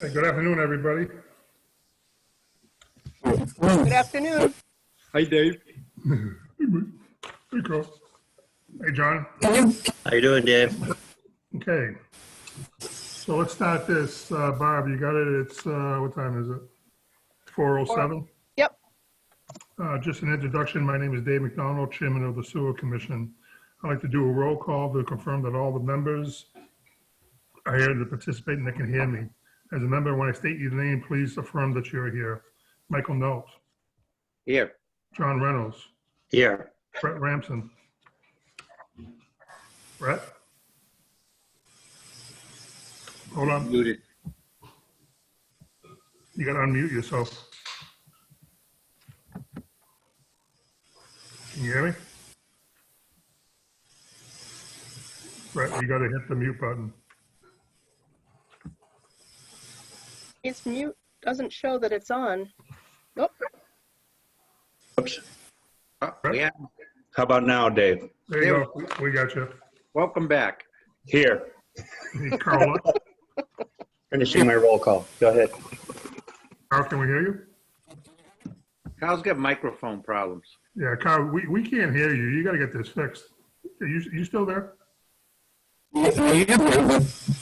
Hey, good afternoon, everybody. Good afternoon. Hi, Dave. Hey, Carl. Hey, John. How you doing, Dave? Okay. So let's start this. Barb, you got it? It's, what time is it? 4:07? Yep. Just an introduction. My name is Dave McDonald, Chairman of the Sewer Commission. I'd like to do a roll call to confirm that all the members are here to participate and they can hear me. As a member, when I state your name, please affirm that you're here. Michael Knowles, Here. John Reynolds, Here. Brett Ramson. Brett? Hold on. Muted. You gotta unmute yourself. Can you hear me? Brett, you gotta hit the mute button. It's mute. Doesn't show that it's on. Nope. Oops. Oh, yeah. How about now, Dave? There you go. We got you. Welcome back. Here. Hey, Carl, Finishing my roll call. Go ahead. Carl, can we hear you? Kyle's got microphone problems. Yeah, Carl, we can't hear you. You gotta get this fixed. Are you still there? There he is.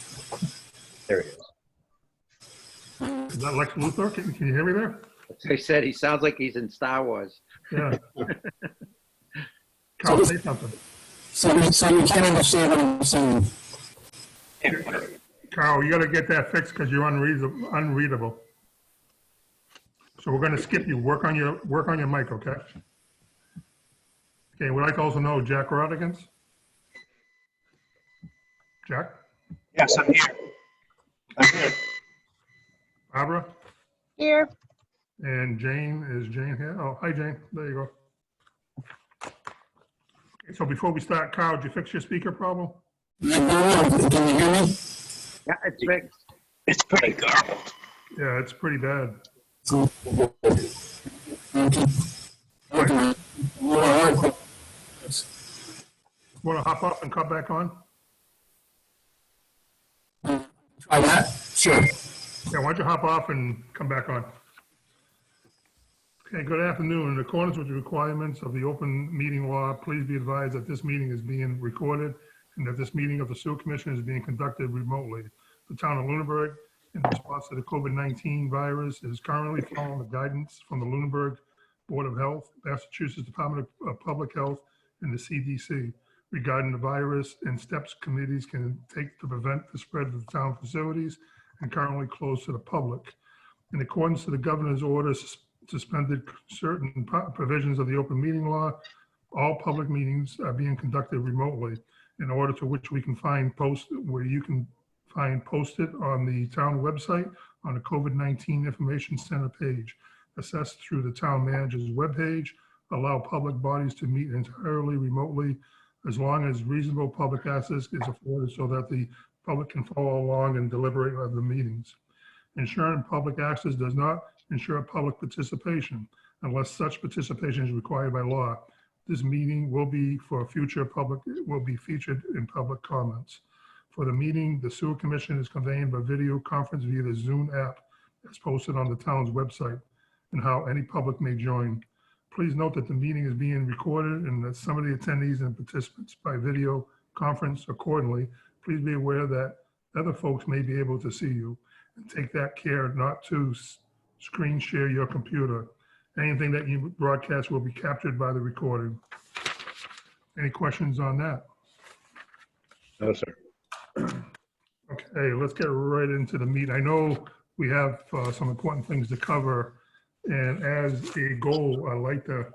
Is that Lex Luthor? Can you hear me there? As I said, he sounds like he's in Star Wars. Yeah. Carl, say something. So you can't understand what I'm saying. Carl, you gotta get that fixed because you're unreadable. So we're gonna skip you. Work on your mic, okay? Okay, we'd like to also know Jack Rodigans. Jack? Yes, I'm here. I'm here. Barbara? Here. And Jane, is Jane here? Oh, hi, Jane. There you go. Okay, so before we start, Carl, did you fix your speaker problem? Can you hear me? Yeah, it's fixed. It's pretty garbled. Yeah, it's pretty bad. Want to hop off and come back on? Try that? Sure. Yeah, why don't you hop off and come back on? Okay, good afternoon. In accordance with the requirements of the open meeting law, please be advised that this meeting is being recorded and that this meeting of the Sewer Commission is being conducted remotely. The town of Lunenburg, in response to the COVID-19 virus, is currently following the guidance from the Lunenburg Board of Health, Massachusetts Department of Public Health, and the CDC regarding the virus and steps committees can take to prevent the spread of the town facilities and currently closed to the public. In accordance to the governor's orders, suspended certain provisions of the open meeting law, all public meetings are being conducted remotely, in order to which we can find where you can find posted on the town website on the COVID-19 Information Center page, assessed through the town manager's webpage, allow public bodies to meet entirely remotely as long as reasonable public access is afforded so that the public can follow along and deliberate at the meetings. Ensuring public access does not ensure public participation unless such participation is required by law. This meeting will be featured in public comments. For the meeting, the Sewer Commission is conveying by video conference via the Zoom app as posted on the town's website and how any public may join. Please note that the meeting is being recorded and that some of the attendees and participants by video conference accordingly. Please be aware that other folks may be able to see you, and take that care not to screen share your computer. Anything that you broadcast will be captured by the recording. Any questions on that? No, sir. Okay, let's get right into the meat. I know we have some important things to cover, and as a goal, I like to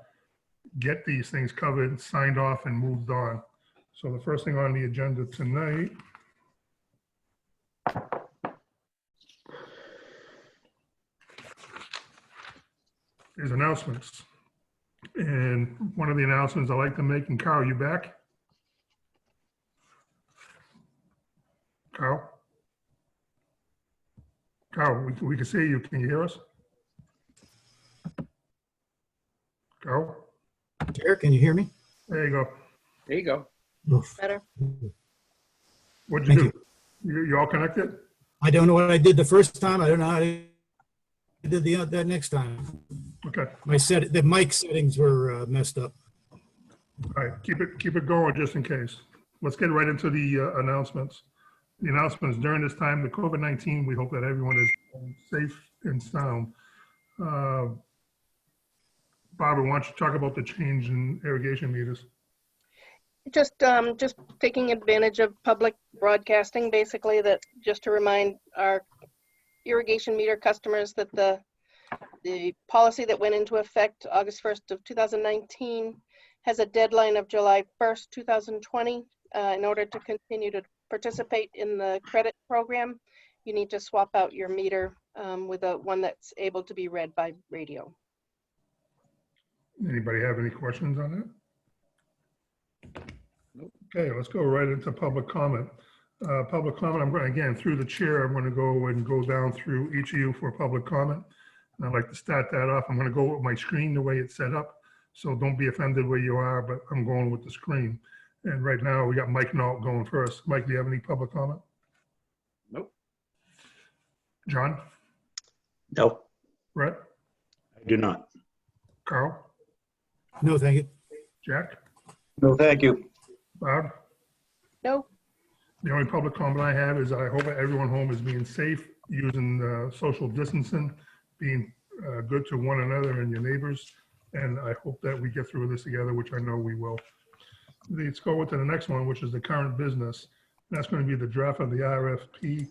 get these things covered, signed off, and moved on. So the first thing on the agenda tonight is announcements. And one of the announcements I like to make, and Carl, you back? Carl? Carl, we can see you. Can you hear us? Carl? Derek, can you hear me? There you go. There you go. Better. What'd you Thank do? You all connected? I don't know what I did the first time. I don't know how I did that next time. Okay, The mic settings were messed up. all right, keep it going just in case. Let's get right into the announcements. The announcements during this time, the COVID-19, we hope that everyone is safe and sound. Barbara, why don't you talk about the change in irrigation meters? Just taking advantage of public broadcasting, basically, that just to remind our irrigation meter customers that the policy that went into effect August 1st of 2019 has a deadline of July 1st, 2020. In order to continue to participate in the credit program, you need to swap out your meter with one that's able to be read by radio. Anybody have any questions on that? Okay, let's go right into public comment. Public comment, I'm going, again, through the chair, I'm going to go down through each of you for public comment. And I'd like to start that off. I'm going to go with my screen the way it's set up. So don't be offended where you are, but I'm going with the screen. And right now we got Mike Nault going first. Mike, do you have any public comment? Nope. John? No, Brett? I do not. Carl? No, thank you. Jack? No, thank you. Bob? No, The only public comment I have is I hope that everyone home is being safe, using social distancing, being good to one another and your neighbors. And I hope that we get through this together, which I know we will. Let's go into the next one, which is the current business. That's going to be the draft of the RFP.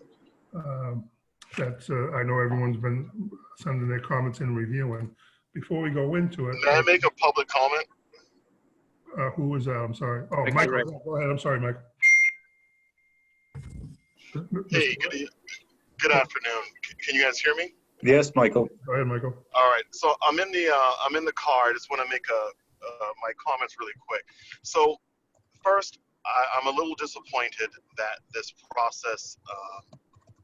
That I know everyone's been sending their comments and reviewing. Before we go into it. May I make a public comment? Who is, I'm sorry. Oh, Mike, Michael, right. go ahead. I'm sorry, Mike. Hey, good afternoon. Can you guys hear me? Yes, Michael. Go ahead, Michael. All right. So I'm in the car. I just want to make my comments really quick. So first, I'm a little disappointed that this process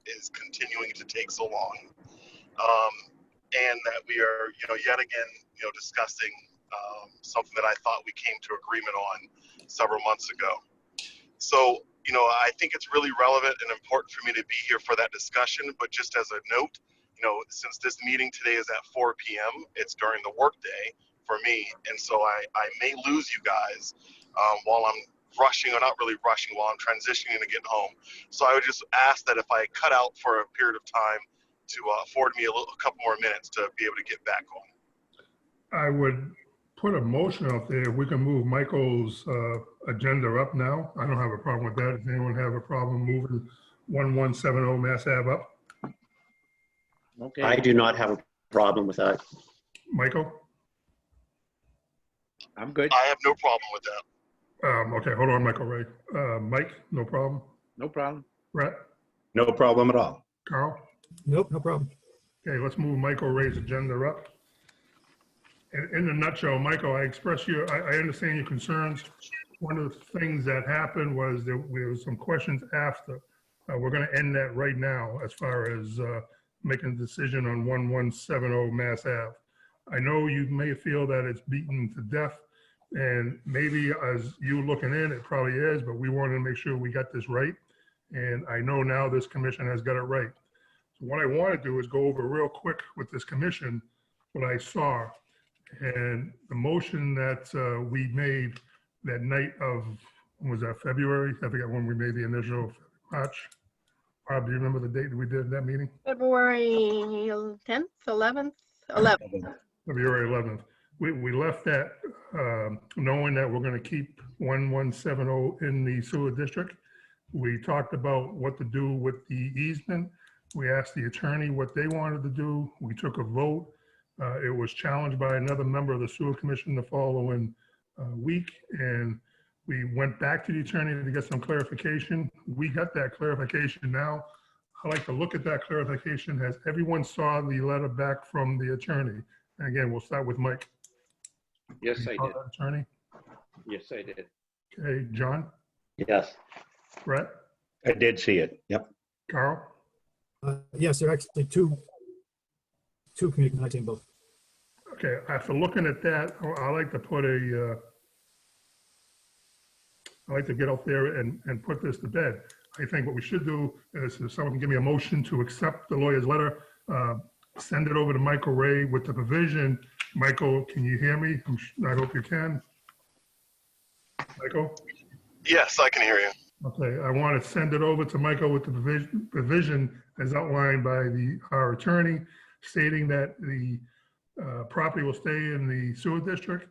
is continuing to take so long, and that we are, yet again, discussing something that I thought we came to agreement on several months ago. So, I think it's really relevant and important for me to be here for that discussion. But just as a note, since this meeting today is at 4 p.m., it's during the workday for me, and so I may lose you guys while I'm rushing, or not really rushing, while I'm transitioning to getting home. So I would just ask that if I cut out for a period of time, to afford me a couple more minutes to be able to get back on. I would put a motion out there. We can move Michael's agenda up now. I don't have a problem with that. Does anyone have a problem moving 1170 Mass Ave up? Okay. I do not have a problem with that. Michael? I'm good. I have no problem with that. Okay, hold on, Michael Ray. Mike, no problem. No problem. Brett? No problem at all. Carl? Nope, no problem. Okay, let's move Michael Ray's agenda up. In a nutshell, Michael, I understand your concerns. One of the things that happened was there was some questions after. We're going to end that right now as far as making a decision on 1170 Mass Ave. I know you may feel that it's beaten to death, and maybe as you looking in, it probably is, but we wanted to make sure we got this right. And I know now this commission has got it right. So what I want to do is go over real quick with this commission what I saw. And the motion that we made that night of, was that February? I forget when we made the initial March. Bob, do you remember the date that we did that meeting? February 10th, 11th, 11th. February 11th. We left that knowing that we're going to keep 1170 in the sewer district. We talked about what to do with the easement. We asked the attorney what they wanted to do. We took a vote. It was challenged by another member of the sewer commission the following week, and we went back to the attorney to get some clarification. We got that clarification now. I'd like to look at that clarification. Has everyone saw the letter back from the attorney? And again, we'll start with Mike. Yes, You I saw did. that, attorney? Yes, I did. Okay, John, Yes. Brett, I did see it. Yep. Carl? Yes, there are actually two committee, I think both. Okay, after looking at that, I like to put I like to get up there and put this to bed. I think what we should do is if someone can give me a motion to accept the lawyer's letter, send it over to Michael Ray with the provision. Michael, can you hear me? I hope you can. Michael? Yes, I can hear you. Okay, I want to send it over to Michael with the provision as outlined by our attorney, stating that the property will stay in the sewer district.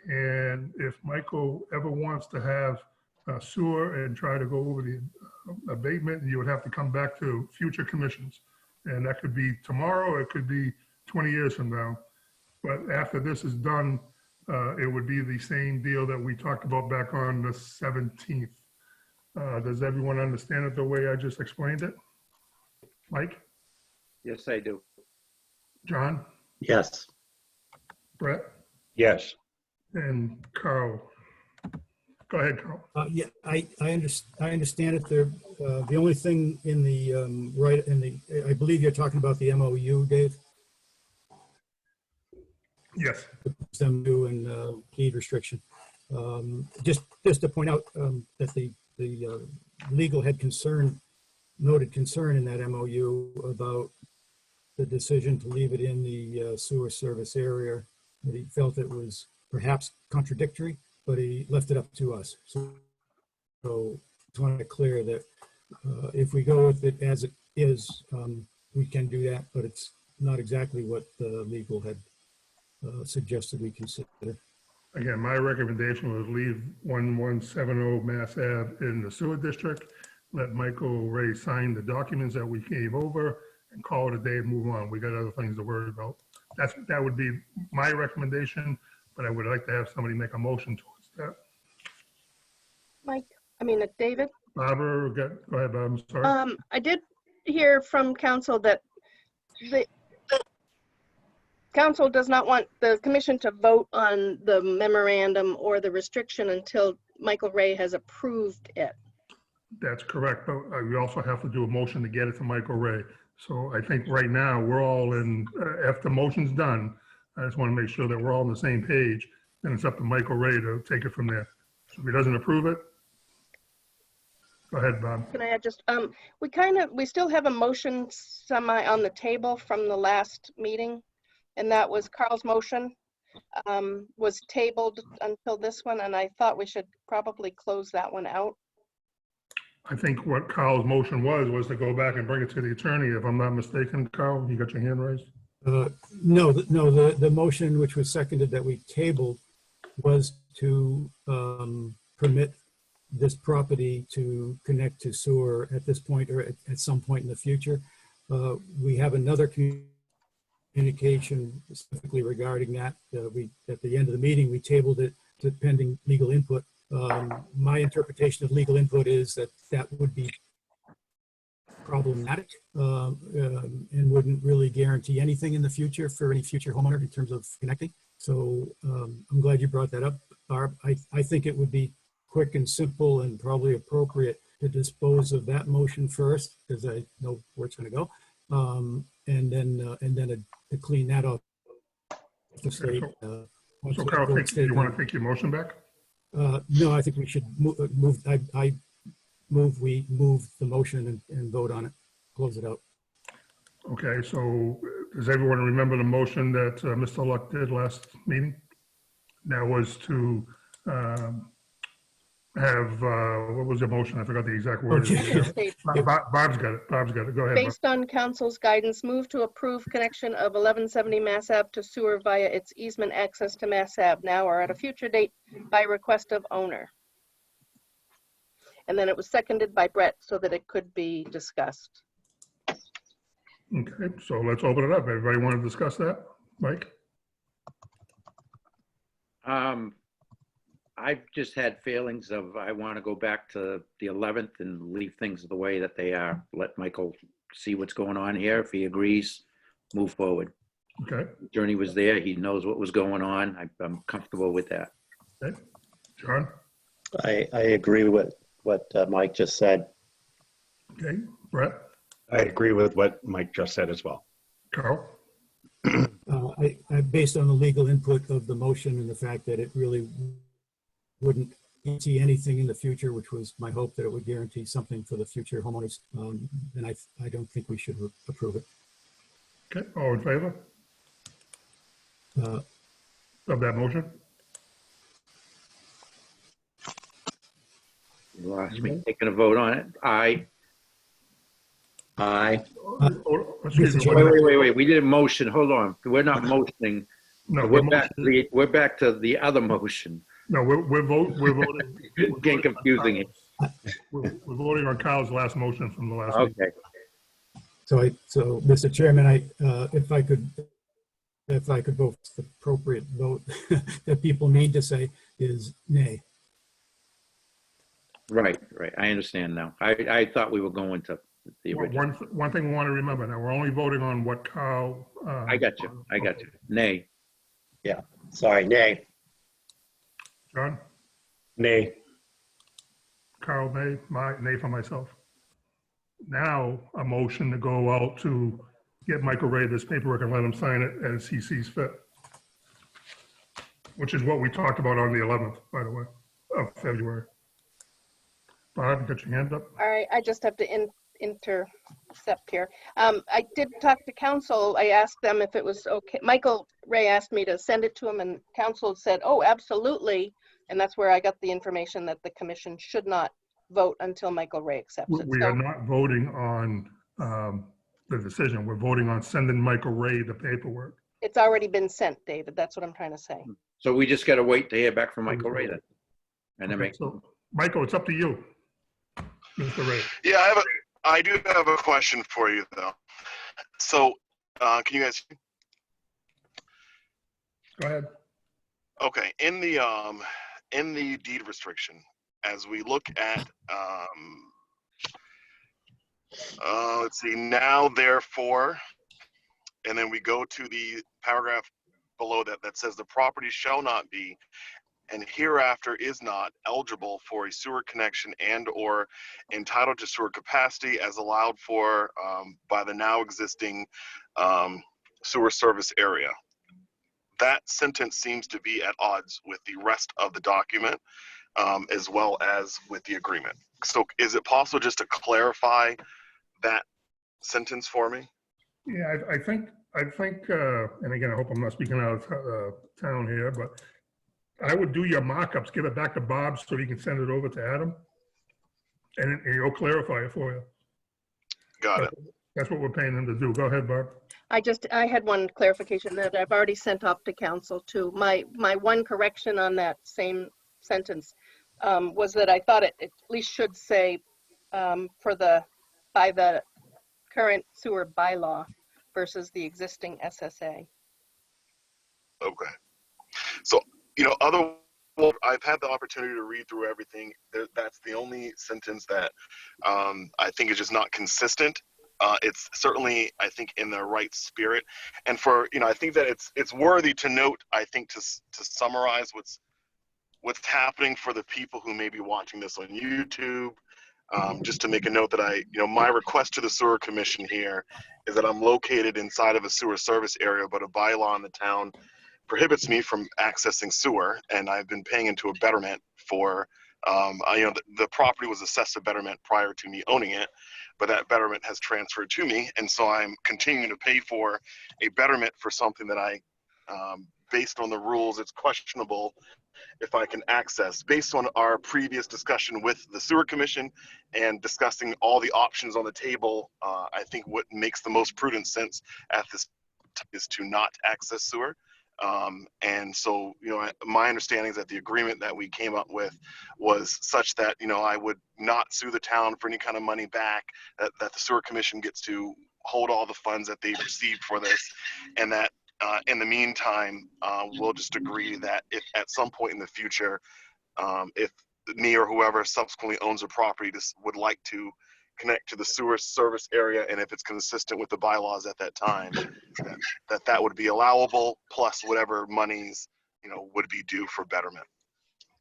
And if Michael ever wants to have sewer and try to go over the abatement, you would have to come back to future commissions. And that could be tomorrow, or it could be 20 years from now. But after this is done, it would be the same deal that we talked about back on the 17th. Does everyone understand it the way I just explained it? Mike? Yes, I do. John? Yes. Brett? Yes. And Carl? Go ahead, Carl. Yeah, I understand it. There, the only thing in the, I believe you're talking about the MOU, Dave? Yes. MOU and deed restriction. Just to point out that the legal had noted concern in that MOU about the decision to leave it in the sewer service area, that he felt it was perhaps contradictory, but he left it up to us. So just want to make clear that if we go with it as it is, we can do that, but it's not exactly what the legal had suggested we consider. Again, my recommendation was leave 1170 Mass Ave in the sewer district. Let Michael Ray sign the documents that we gave over and call it a day and move on. We got other things to worry about. That would be my recommendation, but I would like to have somebody make a motion towards that. David? Barbara, go ahead, Bob, I'm sorry. I did hear from council that the council does not want the commission to vote on the memorandum or the restriction until Michael Ray has approved it. That's correct, but we also have to do a motion to get it to Michael Ray. So I think right now, we're all in, after the motion's done, I just want to make sure that we're all on the same page, and it's up to Michael Ray to take it from there. So if he doesn't approve it, go ahead, Bob. Can I just, we still have a motion semi on the table from the last meeting, and that was Carl's motion was tabled until this one, and I thought we should probably close that one out. I think what Carl's motion was to go back and bring it to the attorney, if I'm not mistaken. Carl, you got your hand raised? No, the motion which was seconded that we tabled was to permit this property to connect to sewer at this point or at some point in the future. We have another communication specifically regarding that. At the end of the meeting, we tabled it to pending legal input. My interpretation of legal input is that would be problematic and wouldn't really guarantee anything in the future for any future homeowner in terms of connecting. So I'm glad you brought that up, Barb. I think it would be quick and simple and probably appropriate to dispose of that motion first, because I know where it's going to go, and then to clean that up. The state. So Carl, do you want to take your motion back? No, I think we should move. We move the motion and vote on it, close it out. Okay, so does everyone remember the motion that Mr. Luck did last meeting? That was to have, what was the motion? I forgot the exact word. Okay. Bob's got it. Go ahead. Bob. Based on council's guidance, move to approve connection of 1170 Mass Ave to sewer via its easement access to Mass Ave now or at a future date by request of owner. And then it was seconded by Brett so that it could be discussed. Okay, so let's open it up. Everybody want to discuss that? Mike? I've just had feelings of, I want to go back to the 11th and leave things the way that they are. Let Michael see what's going on here. If he agrees, move forward. Okay. Journey was there. He knows what was going on. I'm comfortable with that. Okay. John? I agree with what Mike just said. Okay. Brett? I agree with what Mike just said as well. Carl? Based on the legal input of the motion and the fact that it really wouldn't guarantee anything in the future, which was my hope that it would guarantee something for the future homeowners. And I don't think we should approve it. Okay, all in favor Uh, of that motion? You lost me. Taking a vote on it. Aye. Aye. Oh, excuse Mr. me, Chairman. Wait. We did a motion. Hold on. We're not motioning. No, We're back to the other motion. no, we're voting. Getting confusing it. We're voting on Kyle's last motion from the last meeting. Okay. So, Mr. Chairman, if I could vote, the appropriate vote that people need to say is nay. Right. I understand now. I thought we were going to the original. One thing we want to remember now, we're only voting on what Kyle. I got you. Nay. Sorry, nay. John, Nay. Carl, nay, nay for myself. Now, a motion to go out to get Michael Ray this paperwork and let him sign it as he sees fit. Which is what we talked about on the 11th, by the way, of February. Bob, you got your hand up? All right, I just have to intercept here. I did talk to council. I asked them if it was okay. Michael Ray asked me to send it to him, and council said, oh, absolutely. And that's where I got the information that the commission should not vote until Michael Ray accepts it. We are not voting on the decision. We're voting on sending Michael Ray the paperwork. It's already been sent, David. That's what I'm trying to say. So we just got to wait to hear back from Michael Ray then. And then Okay, so, Michael, it's up to you, Mr. Ray. Yeah, I do have a question for you though. So, can you guys? Go ahead. Okay, in the deed restriction, as we look at, let's see, now therefore, and then we go to the paragraph below that says the property shall not be and hereafter is not eligible for a sewer connection and or entitled to sewer capacity as allowed for by the now existing sewer service area. That sentence seems to be at odds with the rest of the document as well as with the agreement. So is it possible just to clarify that sentence for me? Yeah, I think, and again, I hope I'm not speaking out of town here, but I would do your markups, give it back to Bob so he can send it over to Adam, and he'll clarify it for you. Got it. That's what we're paying him to do. Go ahead, Bob. I had one clarification that I've already sent off to council too. My one correction on that same sentence was that I thought it at least should say by the current sewer bylaw versus the existing SSA. Okay. So, I've had the opportunity to read through everything. That's the only sentence that I think is just not consistent. It's certainly, I think, in the right spirit. And I think that it's worthy to note, I think, to summarize what's happening for the people who may be watching this on YouTube. Just to make a note that my request to the sewer commission here is that I'm located inside of a sewer service area, but a bylaw in the town prohibits me from accessing sewer, and I've been paying into a betterment for, the property was assessed a betterment prior to me owning it, but that betterment has transferred to me, and so I'm continuing to pay for a betterment for something that I, based on the rules, it's questionable if I can access. Based on our previous discussion with the sewer commission and discussing all the options on the table, I think what makes the most prudent sense at this time is to not access sewer. And so, my understanding is that the agreement that we came up with was such that, I would not sue the town for any kind of money back, that the sewer commission gets to hold all the funds that they've received for this, and that in the meantime, we'll just agree that if at some point in the future, if me or whoever subsequently owns a property just would like to connect to the sewer service area, and if it's consistent with the bylaws at that time, that would be allowable, plus whatever monies, would be due for betterment.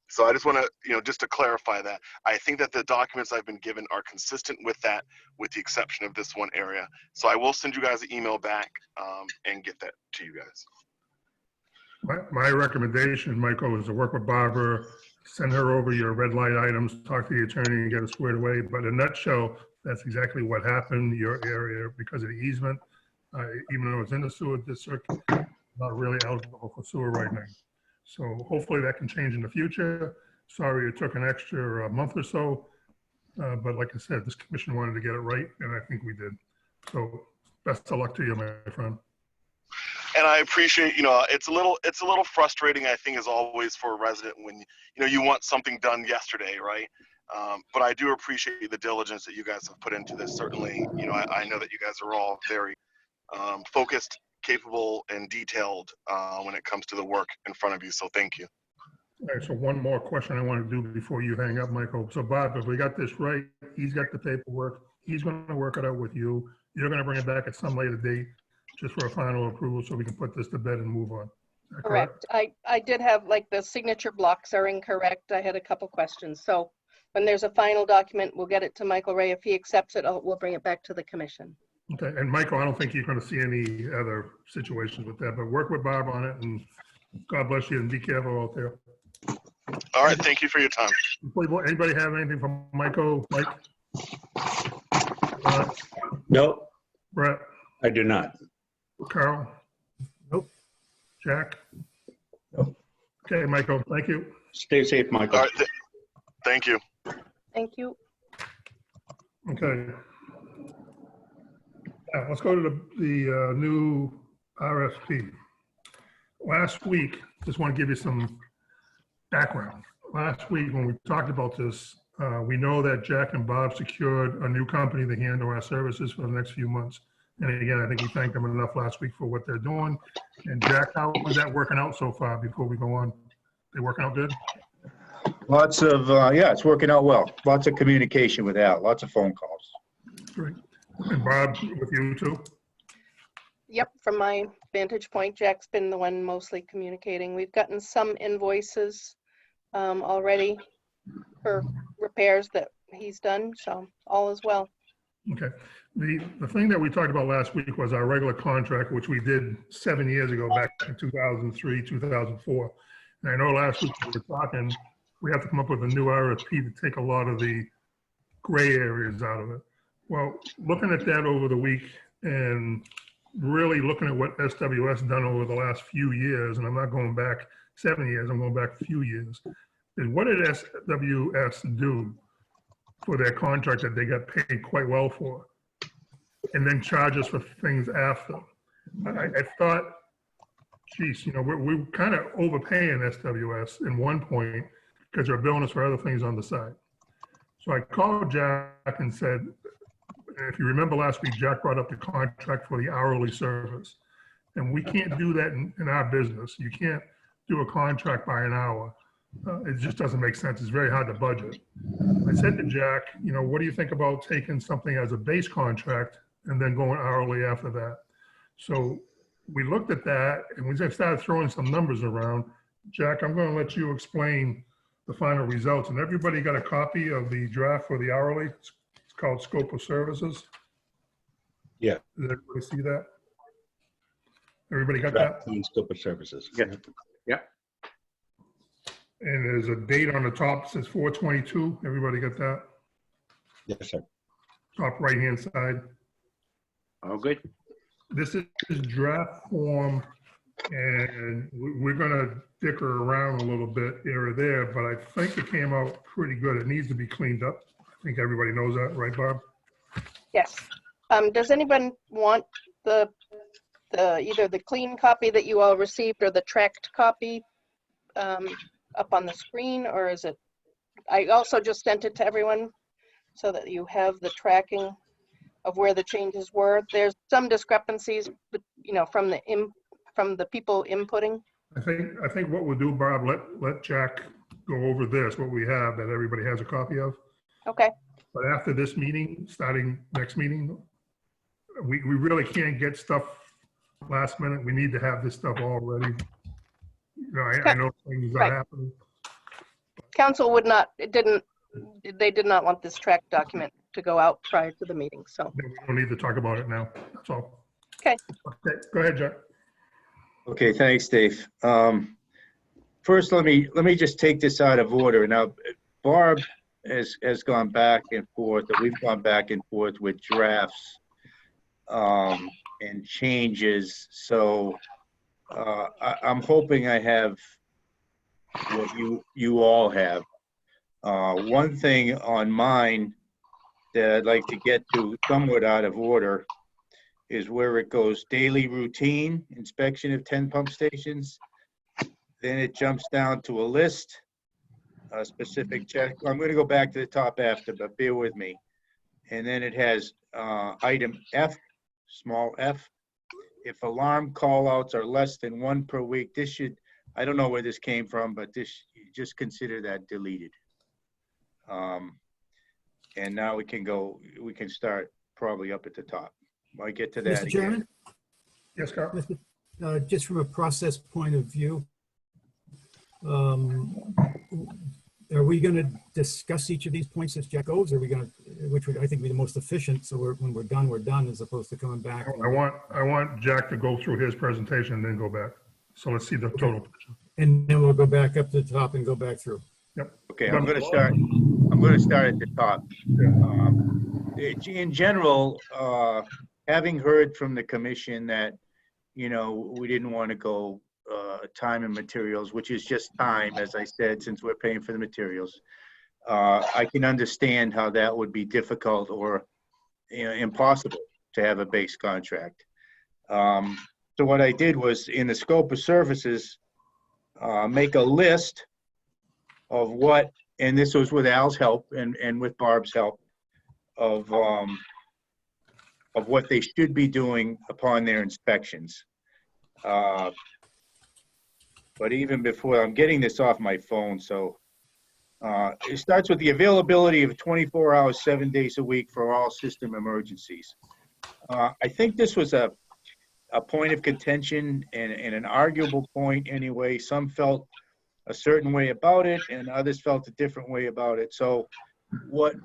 So I just want to, just to clarify that, I think that the documents I've been given are consistent with that, with the exception of this one area. So I will send you guys an email back and get that to you guys. My recommendation, Michael, is to work with Barbara, send her over your red light items, talk to the attorney and get it squared away. But in a nutshell, that's exactly what happened. Your area, because of the easement, even though it's in the sewer district, not really eligible for sewer right now. So hopefully that can change in the future. Sorry it took an extra month or so. But like I said, this commission wanted to get it right, and I think we did. So best of luck to you, my friend. And I appreciate, it's a little frustrating, I think, as always, for a resident when, you want something done yesterday, right? But I do appreciate the diligence that you guys have put into this. Certainly, I know that you guys are all very focused, capable, and detailed when it comes to the work in front of you. So thank you. All right, so one more question I want to do before you hang up, Michael. So Bob, if we got this right, he's got the paperwork. He's going to work it out with you. You're going to bring it back at some later date just for a final approval so we can put this to bed and move on. Is that correct? I did have, like, the signature blocks are incorrect. I had a couple questions. So when there's a final document, we'll get it to Michael Ray. If he accepts it, we'll bring it back to the commission. Okay, and Michael, I don't think you're going to see any other situations with that, but work with Bob on it, and God bless you, and be careful out there. All right, thank you for your time. Anybody have anything from Michael? Mike? No, Brett? I do not. Carl? Nope. Jack? Nope. Okay, Michael, thank you. Stay safe, Michael. All right, thank you. Thank you. Okay. Now, let's go to the new RFP. Last week, just want to give you some background. Last week, when we talked about this, we know that Jack and Bob secured a new company to handle our services for the next few months. And again, I think we thanked them enough last week for what they're doing. And Jack, how was that working out so far before we go on? They working out good? Lots of, yeah, it's working out well. Lots of communication with Al, lots of phone calls. Great. And Bob, with you too? Yep, from my vantage point, Jack's been the one mostly communicating. We've gotten some invoices already for repairs that he's done, so all is well. Okay. The thing that we talked about last week was our regular contract, which we did 7 years ago, back in 2003, 2004. And I know last week we were talking, we have to come up with a new RFP to take a lot of the gray areas out of it. Well, looking at that over the week and really looking at what SWS done over the last few years, and I'm not going back 7 years, I'm going back a few years, is what did SWS do for their contract that they got paid quite well for, and then charge us for things after? I thought, geez, we're kind of overpaying SWS in one point because they're billing us for other things on the side. So I called Jack and said, if you remember last week, Jack brought up the contract for the hourly service. And we can't do that in our business. You can't do a contract by an hour. It just doesn't make sense. It's very hard to budget. I said to Jack, what do you think about taking something as a base contract and then going hourly after that? So we looked at that and we just started throwing some numbers around. Jack, I'm going to let you explain the final results. And everybody got a copy of the draft for the hourly. It's called Scope of Services. Yeah. Did everybody see that? Everybody got that? Scope of services. Yeah. Yeah. And there's a date on the top that says 4/22. Everybody got that? Yes, sir. Top right-hand side. All good. This is draft form, and we're gonna dicker around a little bit here or there, but I think it came out pretty good. It needs to be cleaned up. I think everybody knows that, right, Bob? Yes. Does anyone want the either the clean copy that you all received or the tracked copy up on the screen, or is it? I also just sent it to everyone so that you have the tracking of where the changes were. There's some discrepancies, but from the people inputting. I think what we'll do, Bob, let Jack go over this, what we have that everybody has a copy of. Okay. But after this meeting, starting next meeting, we really can't get stuff last minute. We need to have this stuff all ready. I know things are happening. Council would not, they did not want this track document to go out prior to the meeting, so. We don't need to talk about it now. That's all. Okay. Okay, go ahead, Jack. Okay, thanks, Dave. first, let me just take this out of order. Now, Barb has gone back and forth, or we've gone back and forth with drafts and changes. So I'm hoping I have what you all have. One thing on mine that I'd like to get to somewhat out of order is where it goes daily routine inspection of 10 pump stations. Then it jumps down to a list, a specific check. I'm going to go back to the top after, but bear with me. And then it has item F, small f. If alarm call outs are less than 1 per week, this should, I don't know where this came from, but this, just consider that deleted. And now we can start probably up at the top. I get to that Mr. Chairman, again. Yes, Carl? just from a process point of view, are we going to discuss each of these points as Jack goes? Or are we going to, which would, I think, be the most efficient? So when we're done, as opposed to coming back. I want Jack to go through his presentation and then go back. So let's see the total picture. And then we'll go back up to the top and go back through. Yep. Okay, I'm going to start at the top. In general, having heard from the commission that, you know, we didn't want to go time and materials, which is just time, as I said, since we're paying for the materials. I can understand how that would be difficult or, you know, impossible to have a base contract. So what I did was, in the scope of services, make a list of what, and this was with Al's help and with Barb's help, of what they should be doing upon their inspections. But even before, I'm getting this off my phone, so it starts with the availability of 24 hours, 7 days a week for all system emergencies. I think this was a point of contention and an arguable point anyway. Some felt a certain way about it and others felt a different way about it. So what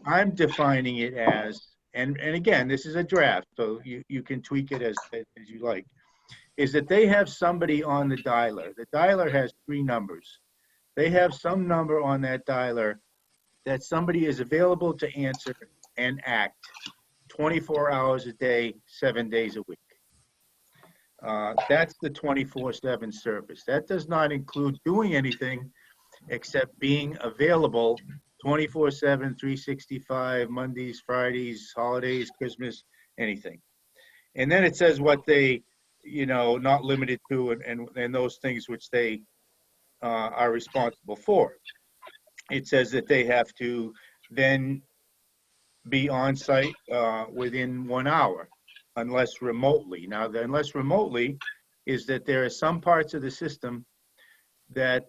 I'm defining it as, and again, this is a draft, so you can tweak it as you like, is that they have somebody on the dialer. The dialer has 3 numbers. They have some number on that dialer that somebody is available to answer and act 24 hours a day, 7 days a week. That's the 24/7 service. That does not include doing anything except being available 24/7, 365, Mondays, Fridays, holidays, Christmas, anything. And then it says what they, you know, not limited to, and those things which they are responsible for. It says that they have to then be on site within 1 hour, unless remotely. Now, the unless remotely is that there are some parts of the system that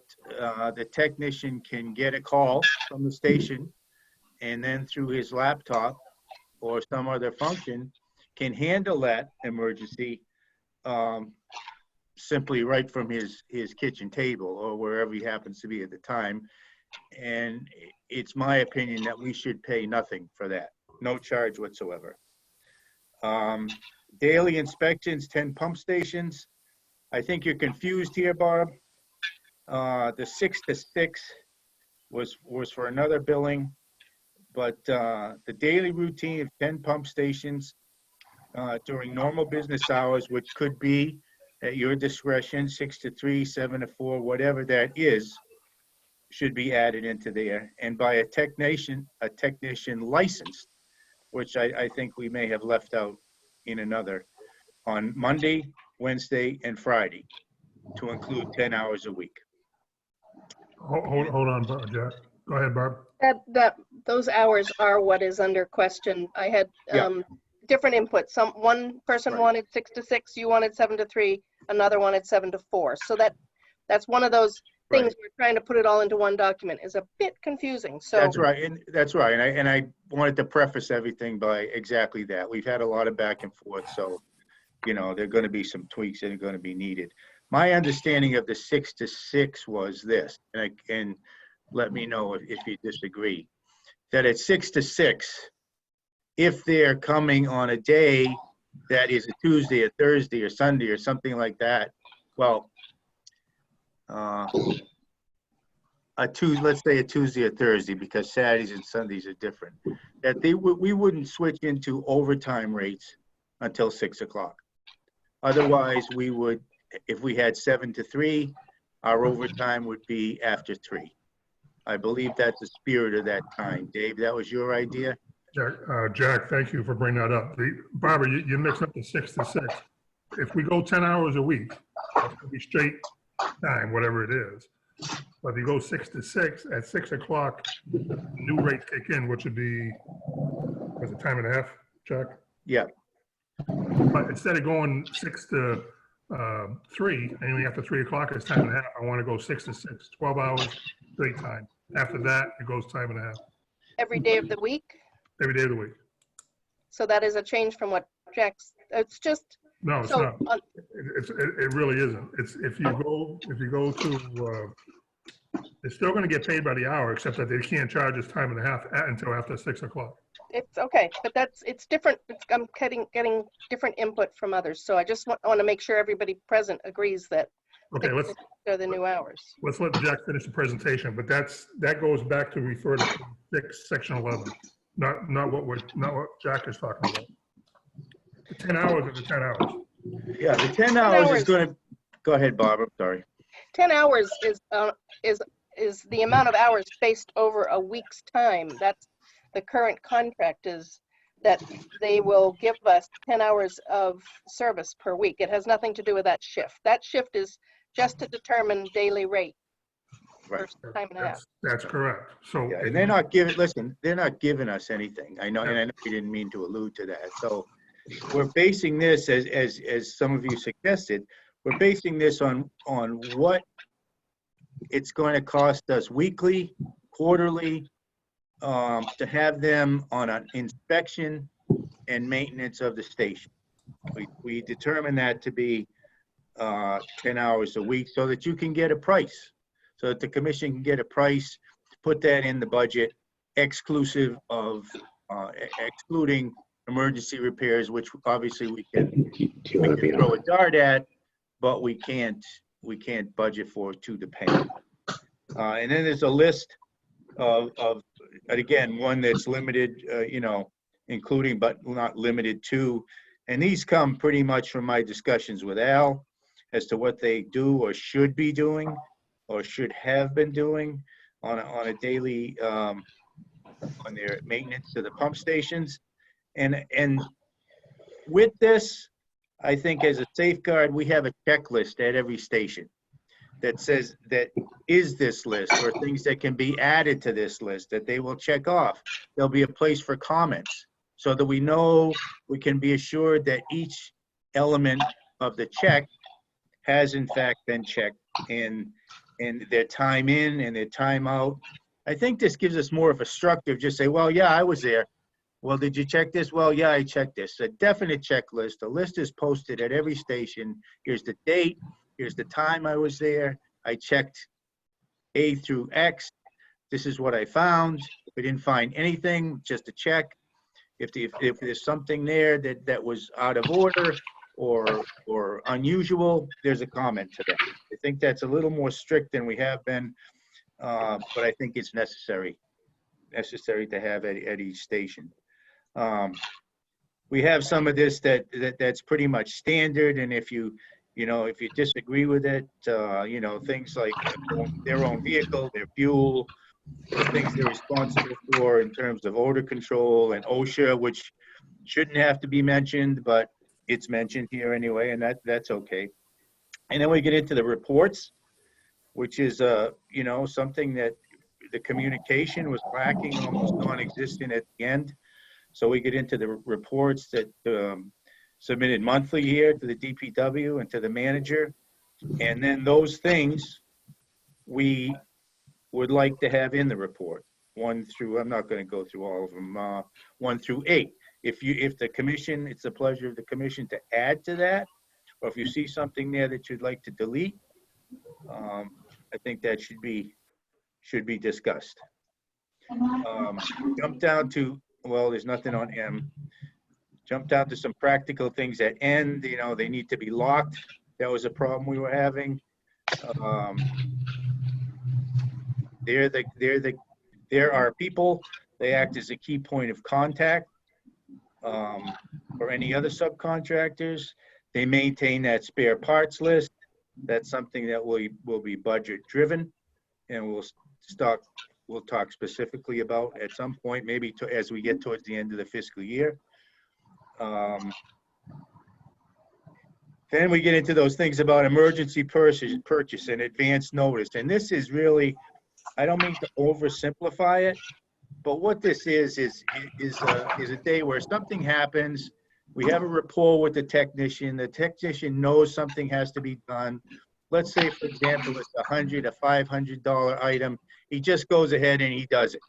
the technician can get a call from the station and then through his laptop or some other function can handle that emergency simply right from his kitchen table or wherever he happens to be at the time. And it's my opinion that we should pay nothing for that, no charge whatsoever. Daily inspections, 10 pump stations. I think you're confused here, Barb. The 6 to 6 was for another billing, but the daily routine of 10 pump stations during normal business hours, which could be at your discretion, 6 to 3, 7 to 4, whatever that is, should be added into there. And by a technician licensed, which I think we may have left out in another, on Monday, Wednesday, and Friday, to include 10 hours a week. Hold on, Jack. Go ahead, Barb. Those hours are what is under question. I had different inputs. One person Right. wanted 6 to 6, you wanted 7 to 3, another wanted 7 to 4. So that's one of those things Right. we're trying to put it all into one document is a bit confusing. So That's right, and that's right. And I wanted to preface everything by exactly that. We've had a lot of back and forth, so, you know, there are going to be some tweaks that are going to be needed. My understanding of the 6 to 6 was this, and let me know if you disagree, that at 6 to 6, if they're coming on a day that is a Tuesday, a Thursday, or Sunday, or something like that, well, let's say a Tuesday or Thursday, because Saturdays and Sundays are different, that we wouldn't switch into overtime rates until 6 o'clock. Otherwise, we would, if we had 7 to 3, our overtime would be after 3. I believe that's the spirit of that time. Dave, that was your idea? Jack, thank you for bringing that up. Barbara, you mixed up the 6 to 6. If we go 10 hours a week, it's gonna be straight time, whatever it is. But if you go 6 to 6, at 6 o'clock, new rates kick in, which would be, was it time and a half, Jack? Yeah. But instead of going 6 to 3, and only after 3 o'clock it's time and a half, I want to go 6 to 6, 12 hours straight time. After that, it goes time and a half, Every day of the week. every day of the week. So that is a change from what Jack's, it's just, No, it's so, not. It really isn't. It's, if you go to, they're still going to get paid by the hour, except that they can't charge us time and a half until after 6 o'clock. it's okay, but it's different. I'm getting different input from others. So I just want to make sure everybody present agrees that Okay, they're the new hours. let's let Jack finish the presentation, but that goes back to refer to 6, section 11, not what Jack is talking about. The 10 hours are the 10 hours. Yeah, the 10 hours is going to, go ahead, Barbara, sorry. 10 hours is the amount of hours spaced over a week's time. That's the current contract, is that they will give us 10 hours of service per week. It has nothing to do with that shift. That shift is just to determine daily rate for Right. time and a half. That's correct. So Yeah, and they're not giving, listen, they're not giving us anything. I know, and I know you didn't mean to allude to that. So we're basing this, as some of you suggested, we're basing this on what it's going to cost us weekly, quarterly, to have them on an inspection and maintenance of the station. We determine that to be 10 hours a week so that you can get a price, so that the commission can get a price, put that in the budget, exclusive of, excluding emergency repairs, which obviously we can throw a dart at, but we can't budget for to the penny. And then there's a list of again, one that's limited, including but not limited to, and these come pretty much from my discussions with Al as to what they do or should be doing or should have been doing on a daily, on their maintenance to the pump stations. And with this, I think as a safeguard, we have a checklist at every station that says that is this list or things that can be added to this list that they will check off. There'll be a place for comments so that we know, we can be assured that each element of the check has in fact been checked, and their time in and their time out. I think this gives us more of a structure. Just say, well, yeah, I was there. Well, did you check this? Well, yeah, I checked this. A definite checklist. The list is posted at every station. Here's the date. Here's the time I was there. I checked A through X. This is what I found. If we didn't find anything, just a check. If there's something there that was out of order or unusual, there's a comment to that. I think that's a little more strict than we have been, but I think it's necessary to have at each station. We have some of this that's pretty much standard, and if you disagree with it, things like their own vehicle, their fuel, the things they're responsible for in terms of odor control and OSHA, which shouldn't have to be mentioned, but it's mentioned here anyway, and that's okay. And then we get into the reports, which is something that the communication was lacking, almost non-existent at the end. So we get into the reports that submitted monthly here to the DPW and to the manager. And then those things we would like to have in the report, 1 through, I'm not going to go through all of them, 1 through 8. If the commission, it's the pleasure of the commission to add to that, or if you see something there that you'd like to delete, I think that should be discussed. Jump down to, well, there's nothing on M. Jump down to some practical things at N. They need to be locked. That was a problem we were having. Um, There are people, they act as a key point of contact for any other subcontractors. They maintain that spare parts list. That's something that will be budget driven, and we'll talk specifically about at some point, maybe as we get towards the end of the fiscal year. Then we get into those things about emergency purchase and advance notice. And this is really, I don't mean to oversimplify it, but what this is a day where something happens. We have a rapport with the technician. The technician knows something has to be done. Let's say, for example, it's a $500 item. He just goes ahead and he does it.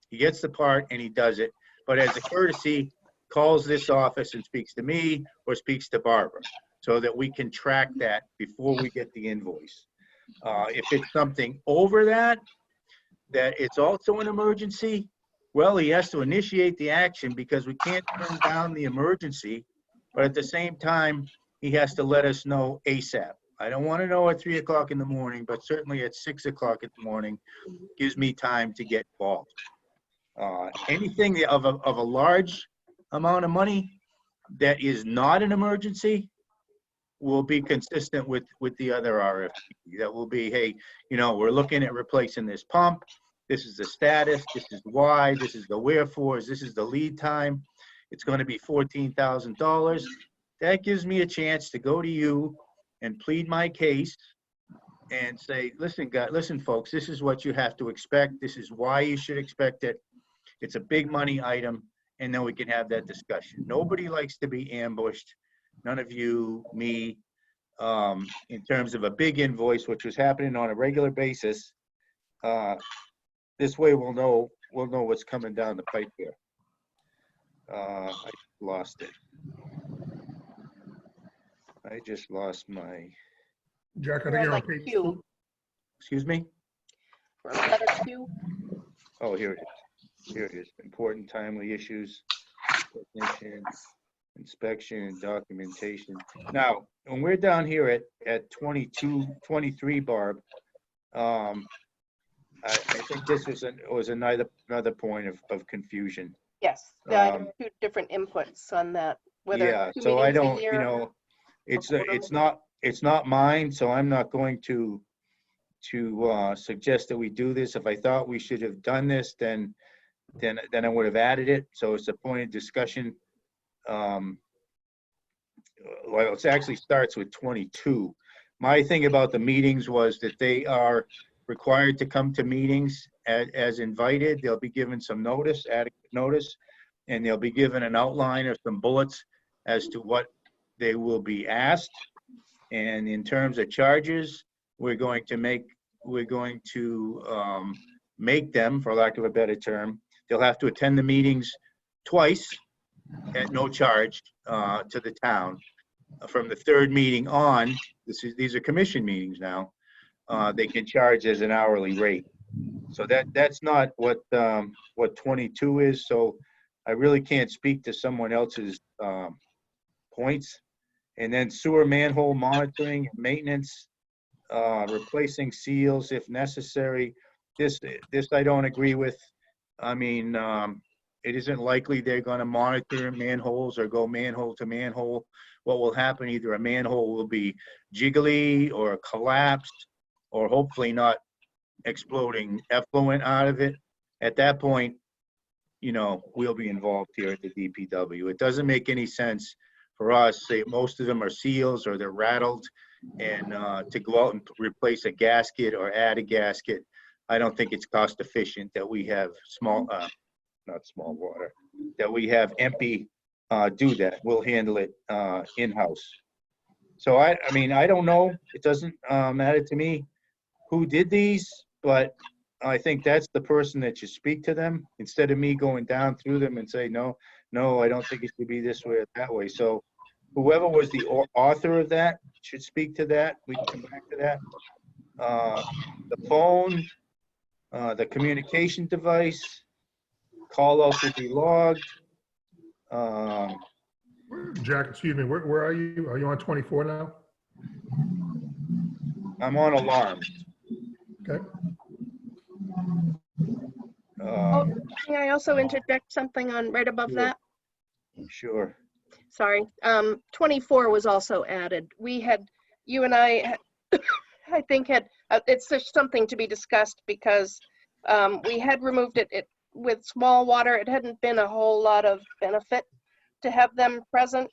He gets the part and he does it. But as a courtesy, calls this office and speaks to me or speaks to Barbara, so that we can track that before we get the invoice. If it's something over that it's also an emergency, well, he has to initiate the action because we can't turn down the emergency, but at the same time, he has to let us know ASAP. I don't want to know at 3 o'clock in the morning, but certainly at 6 o'clock in the morning gives me time to get involved. Anything of a large amount of money that is not an emergency will be consistent with the other RFP. That will be, hey, we're looking at replacing this pump. This is the status. This is why. This is the wherefores. This is the lead time. It's going to be $14,000. That gives me a chance to go to you and plead my case and say, listen, folks, this is what you have to expect. This is why you should expect it. It's a big money item, and then we can have that discussion. Nobody likes to be ambushed. None of you, me, in terms of a big invoice, which was happening on a regular basis. This way we'll know what's coming down the pipe here. I lost it. I just lost my, Jack, I We're think on you're on like page Q. 2. excuse me? We're on letter Q. Oh, here it is. Here it is. Important timely issues, technician, inspection, and documentation. Now, when we're down here at 22, 23, Barb, I think this was another point of confusion. Yes, I have two different inputs on that. Whether Yeah, two so I meetings a don't, year. it's not mine, so I'm not going to suggest that we do this. If I thought we should have done this, then I would have added it. So it's a point of discussion. Well, it actually starts with 22. My thing about the meetings was that they are required to come to meetings as invited. They'll be given some notice, adequate notice, and they'll be given an outline or some bullets as to what they will be asked. And in terms of charges, we're going to make them, for lack of a better term, they'll have to attend the meetings twice at no charge to the town. From the third meeting on, these are commission meetings now, they can charge as an hourly rate. So that's not what 22 is. So I really can't speak to someone else's points. And then sewer manhole monitoring and maintenance, replacing seals if necessary. This I don't agree with. I mean, it isn't likely they're going to monitor manholes or go manhole to manhole. What will happen, either a manhole will be jiggly or collapsed, or hopefully not exploding effluent out of it. At that point, we'll be involved here at the DPW. It doesn't make any sense for us, say most of them are seals or they're rattled, and to go out and replace a gasket or add a gasket. I don't think it's cost efficient that we have that we have empty do that. We'll handle it in-house. So I mean, I don't know. It doesn't matter to me who did these, but I think that's the person that should speak to them instead of me going down through them and say, no, I don't think it should be this way or that way. So whoever was the author of that should speak to that. We can come back to that. The phone, the communication device, call outs will be logged. Jack, excuse me, where are you? Are you on 24 now? I'm on alarms. Okay, May I also interject something on right above Sure. that? Sure. Sorry. 24 was also added. We had, you and I, I think had, it's just something to be discussed because we had removed it with small water. It hadn't been a whole lot of benefit to have them present.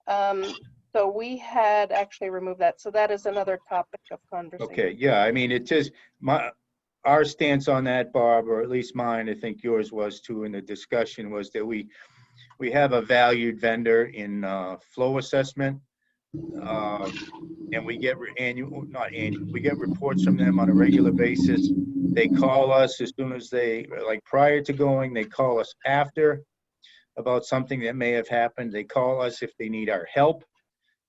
So we had actually removed that. So that is another topic of conversation. Okay, yeah, I mean, it just, our stance on that, Barb, or at least mine, I think yours was too, in the discussion, was that we have a valued vendor in flow assessment. And we get we get reports from them on a regular basis. They call us as soon as like prior to going, they call us after about something that may have happened. They call us if they need our help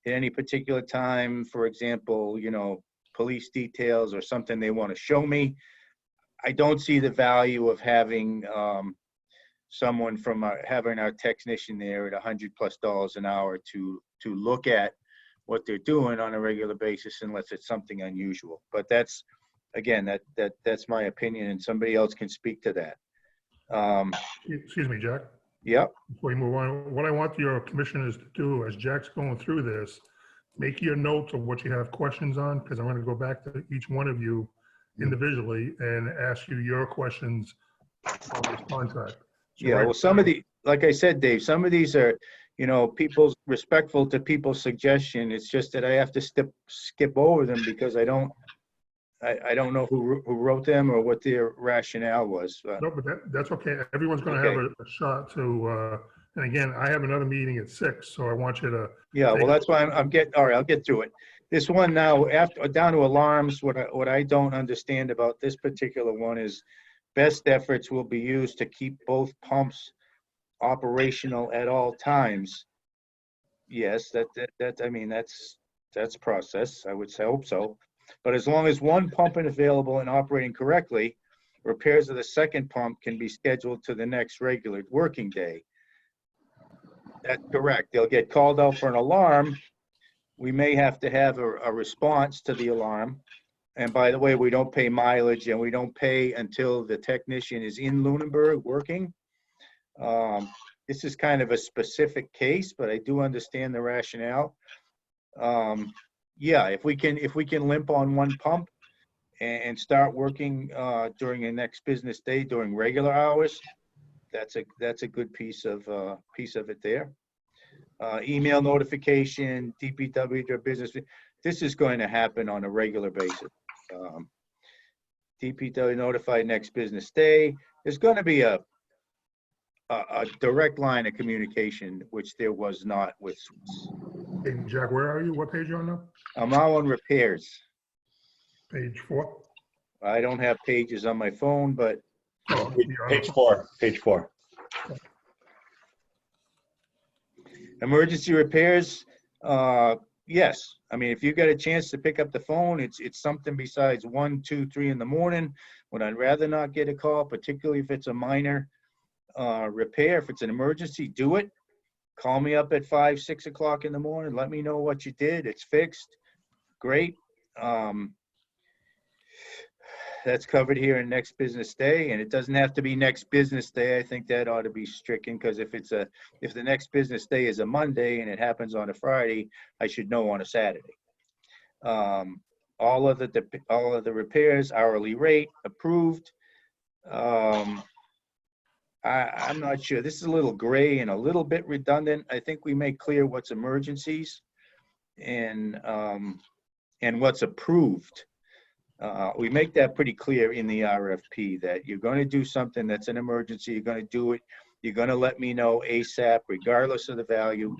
at any particular time. For example, police details or something they want to show me. I don't see the value of having someone from having our technician there at $100+ an hour to look at what they're doing on a regular basis unless it's something unusual. But that's, again, that's my opinion, and somebody else can speak to that. excuse me, Jack. Yep. Before you move on, what I want your commissioners to do as Jack's going through this, make your notes of what you have questions on, because I'm going to go back to each one of you individually and ask you your questions on this contract. So Yeah, right well, some of the, like I said, Dave, some of these are, people's respectful to people's suggestion. It's just that I have to skip over them because I don't know who wrote them or what their rationale was. No, but that's okay. Everyone's going to have Okay. a shot to, and again, I have another meeting at 6, so I want you to. Yeah, well, that's why all right, I'll get through it. This one now, down to alarms, what I don't understand about this particular one is best efforts will be used to keep both pumps operational at all times. Yes, I mean, that's process. I would say, hope so. But as long as one pump is available and operating correctly, repairs of the second pump can be scheduled to the next regular working day. That's correct. They'll get called out for an alarm. We may have to have a response to the alarm. And by the way, we don't pay mileage and we don't pay until the technician is in Lunenburg working. This is kind of a specific case, but I do understand the rationale. Yeah, if we can limp on one pump and start working during the next business day during regular hours, that's a good piece of it there. Email notification, DPW, their business. This is going to happen on a regular basis. DPW notified next business day. There's going to be a direct line of communication, which there was not with Swiss. Hey, Jack, where are you? What page are you on now? I'm now on repairs. Page 4? I don't have pages on my phone, but Oh, Page 4, page 4. emergency repairs, yes. I mean, if you get a chance to pick up the phone, it's something besides 1, 2, 3 in the morning when I'd rather not get a call, particularly if it's a minor repair. If it's an emergency, do it. Call me up at 5, 6 o'clock in the morning. Let me know what you did. It's fixed. Great. That's covered here in next business day, and it doesn't have to be next business day. I think that ought to be stricken, because if the next business day is a Monday and it happens on a Friday, I should know on a Saturday. All of the repairs, hourly rate approved. I'm not sure. This is a little gray and a little bit redundant. I think we make clear what's emergencies and what's approved. We make that pretty clear in the RFP, that you're going to do something that's an emergency. You're going to do it. You're going to let me know ASAP, regardless of the value,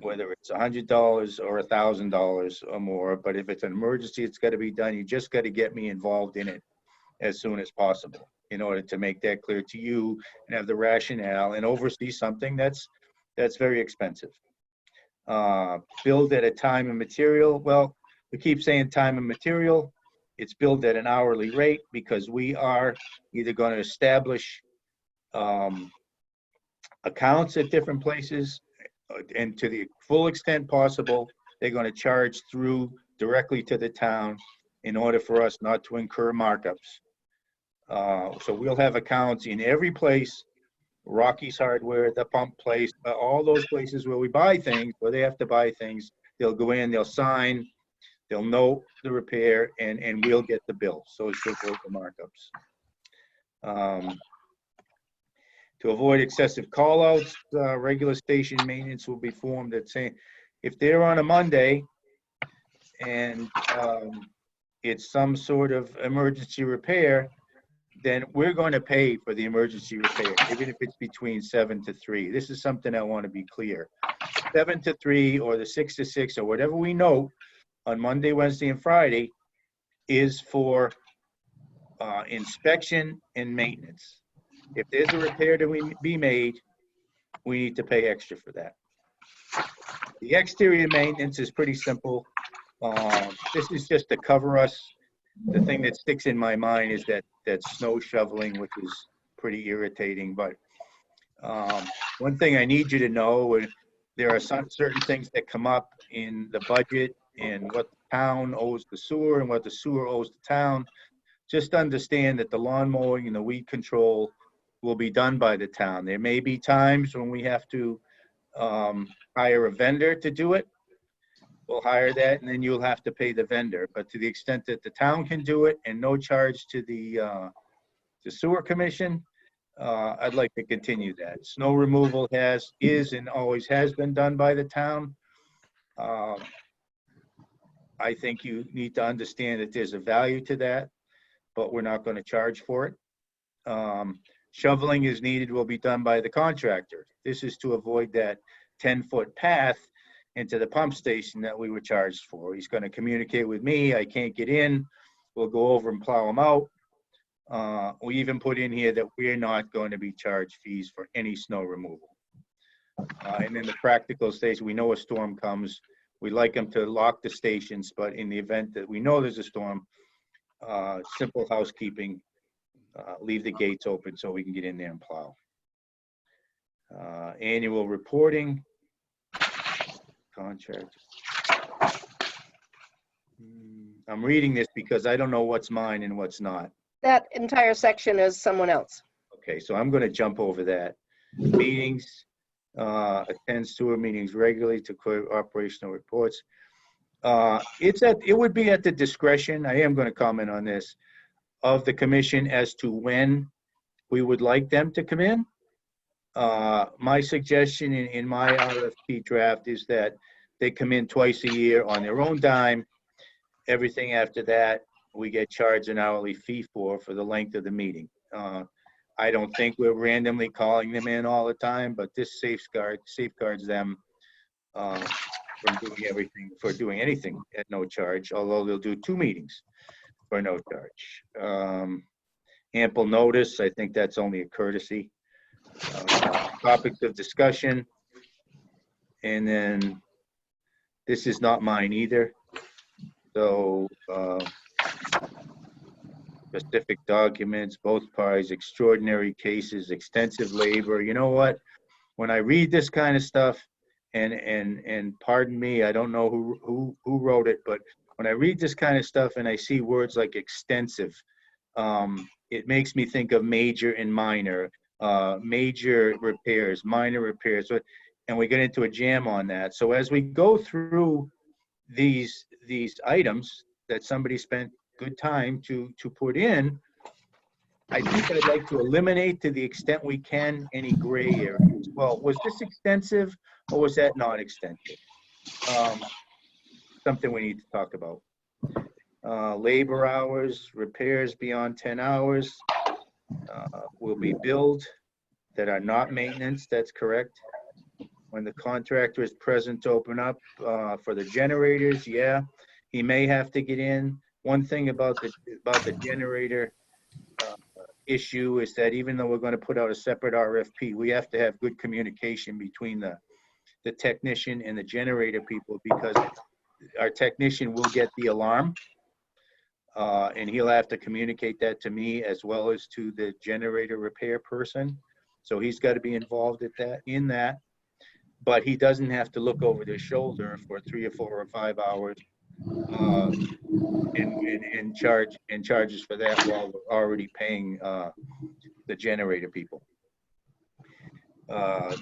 whether it's $100 or $1,000 or more. But if it's an emergency, it's got to be done. You just got to get me involved in it as soon as possible in order to make that clear to you and have the rationale and oversee something that's very expensive. Billed at a time and material. Well, we keep saying time and material. It's billed at an hourly rate because we are either going to establish accounts at different places, and to the full extent possible, they're going to charge through directly to the town in order for us not to incur markups. So we'll have accounts in every place, Rocky's Hardware, the pump place, all those places where we buy things, where they have to buy things. They'll go in, they'll sign, they'll note the repair, and we'll get the bill. So it should avoid the markups. To avoid excessive callouts, regular station maintenance will be formed at saying, if they're on a Monday and it's some sort of emergency repair, then we're going to pay for the emergency repair, even if it's between 7 to 3. This is something I want to be clear. 7 to 3 or the 6 to 6 or whatever we note on Monday, Wednesday, and Friday is for inspection and maintenance. If there's a repair to be made, we need to pay extra for that. The exterior maintenance is pretty simple. This is just to cover us. The thing that sticks in my mind is that snow shoveling, which is pretty irritating. But one thing I need you to know, there are certain things that come up in the budget and what the town owes the sewer and what the sewer owes the town. Just understand that the lawn mowing and the weed control will be done by the town. There may be times when we have to hire a vendor to do it. We'll hire that, and then you'll have to pay the vendor. But to the extent that the town can do it and no charge to the sewer commission, I'd like to continue that. Snow removal is and always has been done by the town. I think you need to understand that there's a value to that, but we're not going to charge for it. Shoveling is needed will be done by the contractor. This is to avoid that 10-foot path into the pump station that we were charged for. He's going to communicate with me. I can't get in. We'll go over and plow them out. We even put in here that we're not going to be charged fees for any snow removal. And then the practical station, we know a storm comes. We like them to lock the stations, but in the event that we know there's a storm, simple housekeeping, leave the gates open so we can get in there and plow. Annual reporting, contract. I'm reading this because I don't know what's mine and what's not. That entire section is someone else. Okay, so I'm going to jump over that. Meetings, attend sewer meetings regularly to clear operational reports. It would be at the discretion, I am going to comment on this, of the commission as to when we would like them to come in. My suggestion in my RFP draft is that they come in twice a year on their own dime. Everything after that, we get charged an hourly fee for the length of the meeting. I don't think we're randomly calling them in all the time, but this safeguards them from doing anything at no charge, although they'll do 2 meetings for no charge. Ample notice, I think that's only a courtesy. Topics of discussion, and then this is not mine either. So specific documents, both parties, extraordinary cases, extensive labor. You know what? When I read this kind of stuff, and pardon me, I don't know who wrote it, but when I read this kind of stuff and I see words like extensive, it makes me think of major and minor, major repairs, minor repairs, and we get into a jam on that. So as we go through these items that somebody spent good time to put in, I think I'd like to eliminate to the extent we can any gray areas. Well, was this extensive or was that not extensive? Something we need to talk about. Labor hours, repairs beyond 10 hours will be billed that are not maintenance. That's correct. When the contractor is present to open up for the generators, yeah, he may have to get in. One thing about the generator issue is that even though we're going to put out a separate RFP, we have to have good communication between the technician and the generator people, because our technician will get the alarm and he'll have to communicate that to me as well as to the generator repair person. So he's got to be involved in that, but he doesn't have to look over their shoulder for 3 or 4 or 5 hours and charges for that while we're already paying the generator people.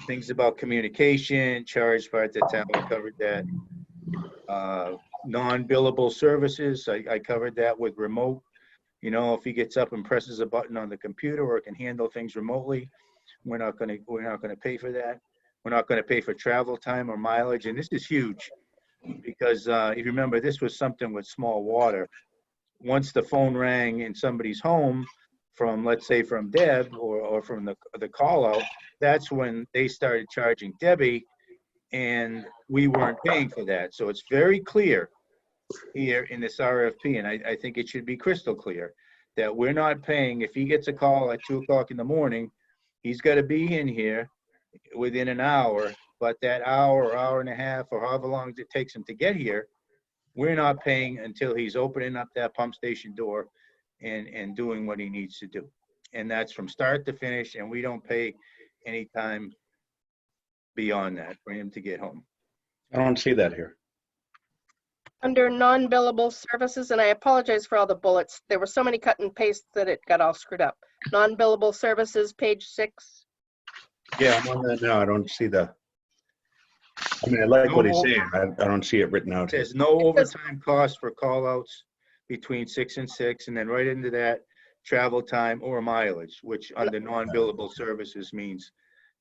Things about communication, charged by the town, we covered that. Non-billable services, I covered that with remote. You know, if he gets up and presses a button on the computer or can handle things remotely, we're not gonna pay for that. We're not gonna pay for travel time or mileage, and this is huge. Because if you remember, this was something with small water. Once the phone rang in somebody's home from, let's say, from Deb or from the call out, that's when they started charging Debbie, and we weren't paying for that. So it's very clear here in this RFP, and I think it should be crystal clear that we're not paying. If he gets a call at 2 o'clock in the morning, he's got to be in here within an hour. But that hour or hour and a half or however long it takes him to get here, we're not paying until he's opening up that pump station door and doing what he needs to do. And that's from start to finish, and we don't pay any time beyond that for him to get home. I don't see that here. Under non-billable services, and I apologize for all the bullets. There were so many cut and paste that it got all screwed up. Non-billable services, page 6. Yeah, I'm on that now. I don't see the, I mean, I like what he's saying. I don't see it written out. There's no overtime cost for call outs between 6 and 6, and then right into that, travel time or mileage, which under non-billable services means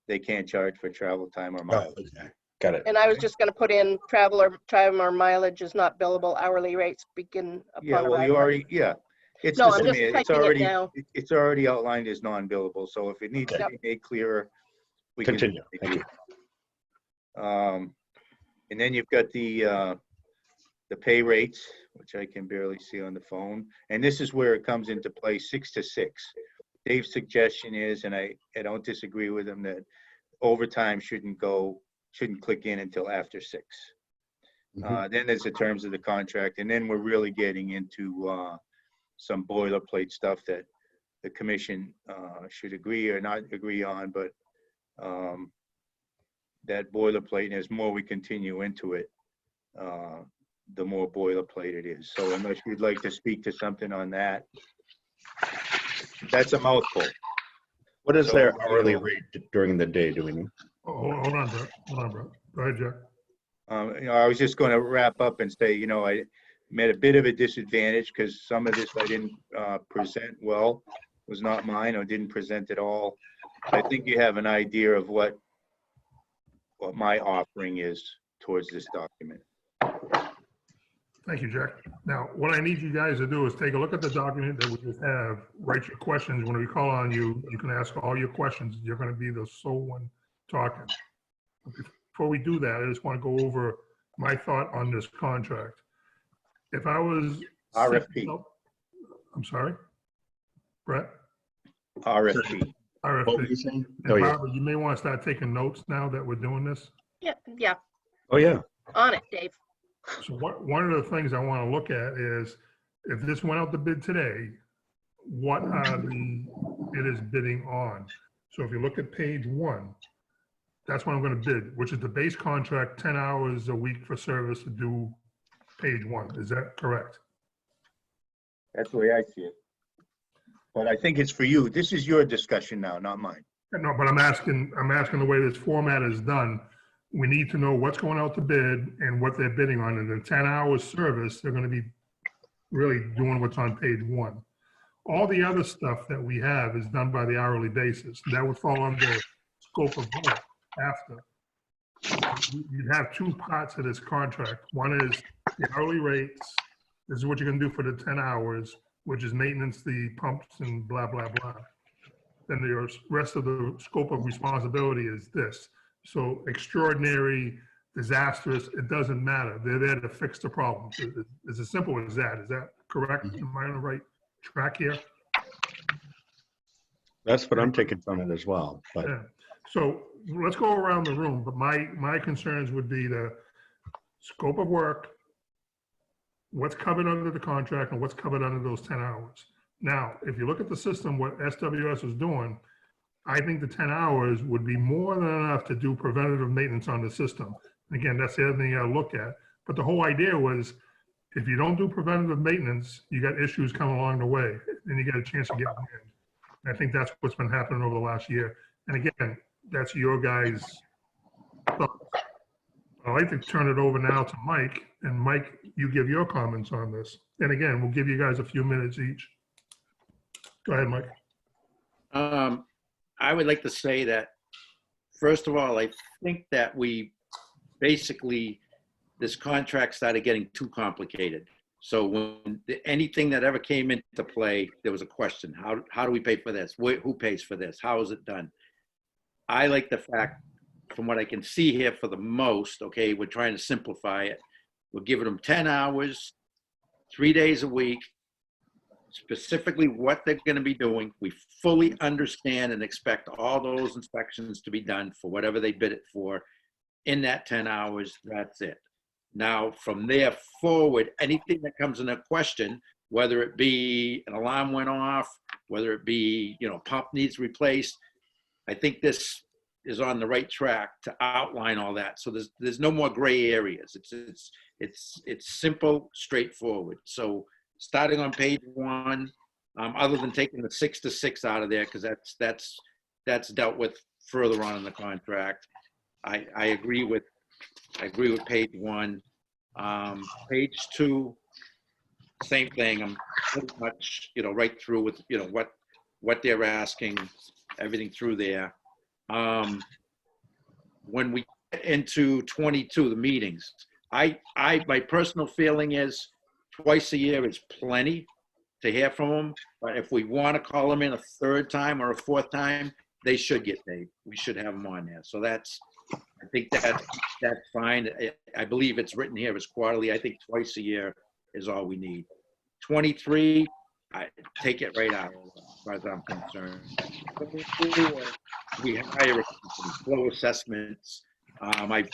they can't charge for travel time or Oh, mileage. okay. Got it. And I was just going to put in travel or time or mileage is not billable. Hourly rates begin Yeah, upon well, you arrival. already, yeah. It's No, the I'm same. just It's typing it already, now. it's already outlined as non-billable, so if it needs to Yep. be made clearer, we can. Continue. Thank you. And then you've got the pay rates, which I can barely see on the phone. And this is where it comes into play, 6 to 6. Dave's suggestion is, and I don't disagree with him, that overtime shouldn't click in until after 6. Then there's the terms of the contract, and then we're really getting into some boilerplate stuff that the commission should agree or not agree on, but that boilerplate, and as more we continue into it, the more boilerplate it is. So unless you'd like to speak to something on that, that's a mouthful. What is So, their you hourly know, rate during the day, do we know? Oh, hold on, Brett. Hold on, Brett. Go ahead, Jack. You know, I was just going to wrap up and say, you know, I met a bit of a disadvantage because some of this I didn't present well, was not mine, or didn't present at all. I think you have an idea of what my offering is towards this document. Thank you, Jack. Now, what I need you guys to do is take a look at the document that we just have, write your questions. When we call on you, you can ask all your questions. You're going to be the sole one talking. Before we do that, I just want to go over my thought on this contract. If I was... RFP. I'm sorry? Brett? RFP. What were you RFP. saying? And Oh, yeah. Barbara, you may want to start taking notes now that we're doing this. Yeah, Oh, yeah. on it, Dave. So one of the things I want to look at is, if this went out to bid today, what are the bidders bidding on? So if you look at page 1, that's what I'm going to bid, which is the base contract, 10 hours a week for service to do page 1. Is that correct? That's the way I see it. But I think it's for you. This is your discussion now, not mine. No, but I'm asking the way this format is done. We need to know what's going out to bid and what they're bidding on. And the 10 hours service, they're going to be really doing what's on page 1. All the other stuff that we have is done by the hourly basis. That would fall under scope of work after. You'd have 2 parts of this contract. One is the hourly rates. This is what you're going to do for the 10 hours, which is maintenance, the pumps and blah, blah, blah. Then the rest of the scope of responsibility is this. So extraordinary, disastrous, it doesn't matter. They're there to fix the problems. It's as simple as that. Is that correct? Am I on the right track here? That's what I'm taking from it as well. But Yeah. So let's go around the room, but my concerns would be the scope of work, what's covered under the contract and what's covered under those 10 hours. Now, if you look at the system, what SWS is doing, I think the 10 hours would be more than enough to do preventative maintenance on the system. Again, that's the other thing I look at. But the whole idea was, If you don't do preventative maintenance, you got issues coming along the way, and you get a chance to get banned. And I think that's what's been happening over the last year. And again, that's your guys' thoughts. I'd like to turn it over now to Mike, and Mike, you give your comments on this. And again, we'll give you guys a few minutes each. Go ahead, Mike. I would like to say that, first of all, I think that we basically, this contract started getting too complicated. So when anything that ever came into play, there was a question. How do we pay for this? Who pays for this? How is it done? I like the fact, from what I can see here for the most, okay, we're trying to simplify it. We're giving them 10 hours, 3 days a week, specifically what they're going to be doing. We fully understand and expect all those inspections to be done for whatever they bid it for in that 10 hours. That's it. Now, from there forward, anything that comes in a question, whether it be an alarm went off, whether it be, pump needs replaced, I think this is on the right track to outline all that. So there's no more gray areas. It's simple, straightforward. So starting on page 1, other than taking the 6 to 6 out of there, because that's dealt with further on in the contract. I agree with page 1. Page 2, same thing. I'm pretty much right through with what they're asking, everything through there. When we get into 22, the meetings, my personal feeling is twice a year is plenty to hear from them. But if we want to call them in a third time or a fourth time, they should get paid. We should have them on there. So I think that's fine. I believe it's written here as quarterly. I think twice a year is all we need. 23, I take it right out as far as I'm concerned. We hire flow assessments. I've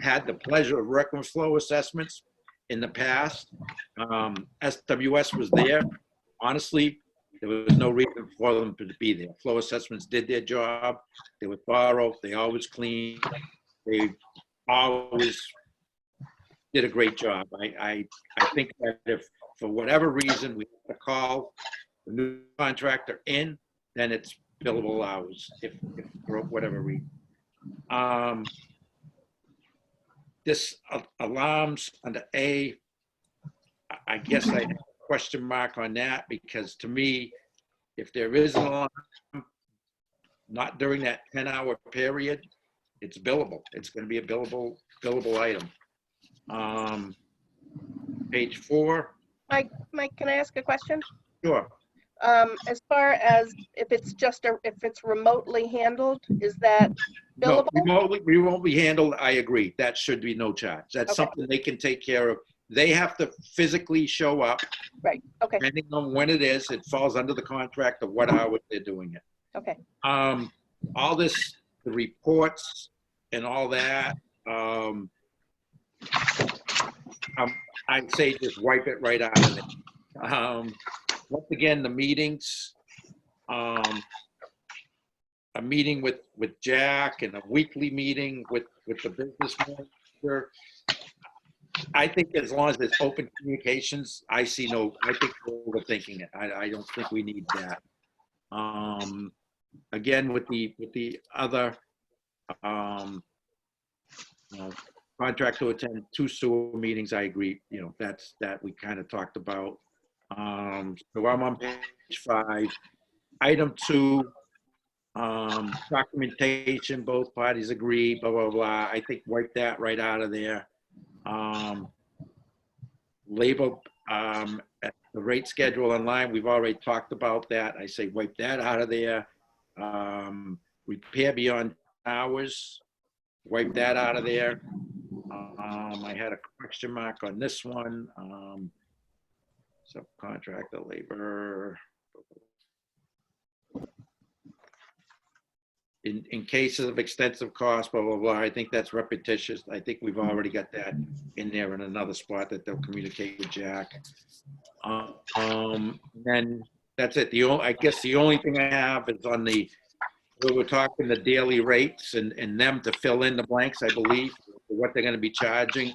had the pleasure of working with flow assessments in the past. SWS was there. Honestly, there was no reason for them to be there. Flow assessments did their job. They were thorough. They always cleaned. They always did a great job. I think that if for whatever reason we have to call the new contractor in, then it's billable hours, if for whatever reason. This alarms under A, I guess I have a question mark on that, because to me, if there is an alarm, not during that 10-hour period, it's billable. It's going to be a billable item. Page 4. Mike, can I ask a question? Sure. As far as if it's remotely handled, is that No, billable? remotely handled, I agree. That should be no charge. That's Okay. something they can take care of. They have to physically show up. Right, okay, Depending on when it is, it falls under the contract of what hour they're doing it. okay. All this, the reports and all that, I'd say just wipe it right out of it. Once again, the meetings, a meeting with Jack and a weekly meeting with the business manager. I think as long as there's open communications, I think we're overthinking it. I don't think we need that. Again, with the other contract to attend 2 sewer meetings, I agree. That we kind of talked about. So I'm on page 5. Item 2, documentation, both parties agree, blah, blah, blah. I think wipe that right out of there. Label, at the rate schedule online, we've already talked about that. I say wipe that out of there. Repair beyond hours, wipe that out of there. I had a question mark on this one. Subcontractor labor. In cases of extensive cost, blah, blah, blah, I think that's repetitious. I think we've already got that in there in another spot that they'll communicate with Jack. Then that's it. I guess the only thing I have is on we were talking the daily rates and them to fill in the blanks, I believe, for what they're going to be charging.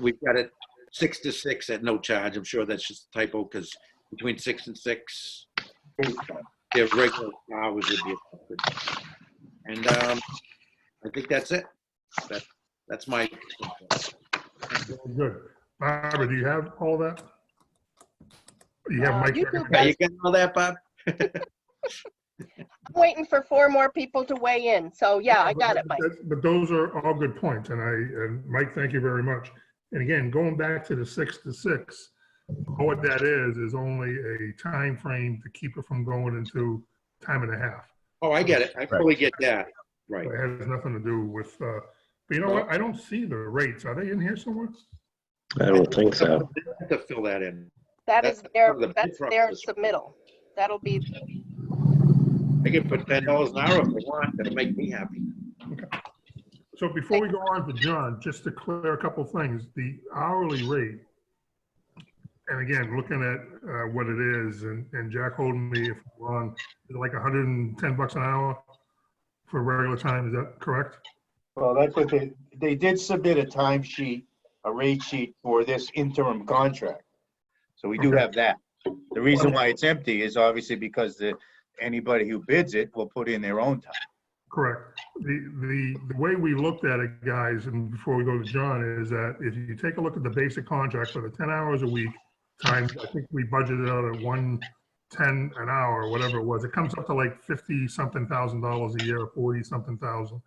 We've got it 6 to 6 at no charge. I'm sure that's just a typo because between 6 and 6, their regular hours would be affected. And I think that's it. That's my. Good. Barbara, do you have all that? You have Mike. You two Are you getting all that, Bob? I'm waiting for 4 more people to weigh in. So yeah, I got it, Mike. But those are all good points, and Mike, thank you very much. And again, going back to the 6 to 6, what that is only a time frame to keep it from going into time and a half. Oh, I get it. I fully get that. Right. It has nothing to do with, but you know what? I don't see the rates. Are they in here somewhere? I don't think so. I have to fill that in. That's their submittal. That'll be, I can put $10 an hour if they want. That'll make me happy. Okay. So before we go on to John, just to clear a couple things, the hourly rate, and again, looking at what it is, and Jack, hold me if I'm wrong, is it like 110 bucks an hour for regular time? Is that correct? Well, that's what they did submit a timesheet, a rate sheet for this interim contract. So we do Okay. have that. The reason why it's empty is obviously because anybody who bids it will put in their own time. Correct. The way we looked at it, guys, and before we go to John, is that if you take a look at the basic contract for the 10 hours a week times, I think we budgeted out at 110 an hour, or whatever it was, it comes up to like 50-something thousand dollars a year, 40-something thousand.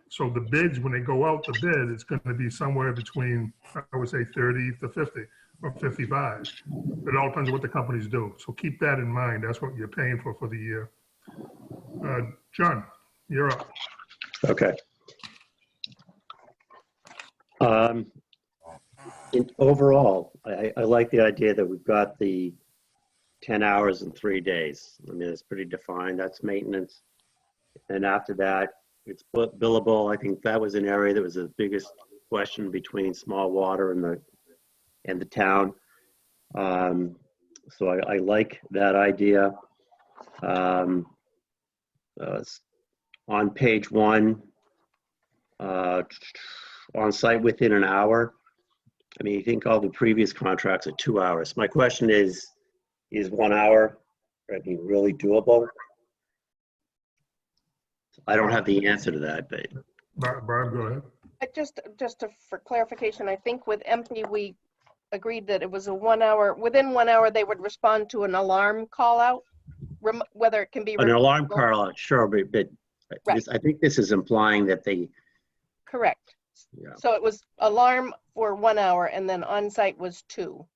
So the bids, when they go out to bid, it's going to be somewhere between, I would say 30 to 50 or 55. It all depends on what the companies do. So keep that in mind. That's what you're paying for the year. John, you're up. Okay. Overall, I like the idea that we've got the 10 hours in 3 days. I mean, it's pretty defined. That's maintenance. And after that, it's billable. I think that was an area that was the biggest question between small water and the town. So I like that idea. On page 1, on site within an hour. I mean, you think all the previous contracts are 2 hours. My question is 1 hour, I mean, really doable? I don't have the answer to that, but. Barb, go ahead. for clarification, I think with empty, we agreed that it was a 1 hour, within 1 hour, they would respond to an alarm call out, whether it can be. An alarm call out, sure, but Right. I think this is implying that they. Correct. Yeah. So it was alarm for 1 hour and then on-site was 2.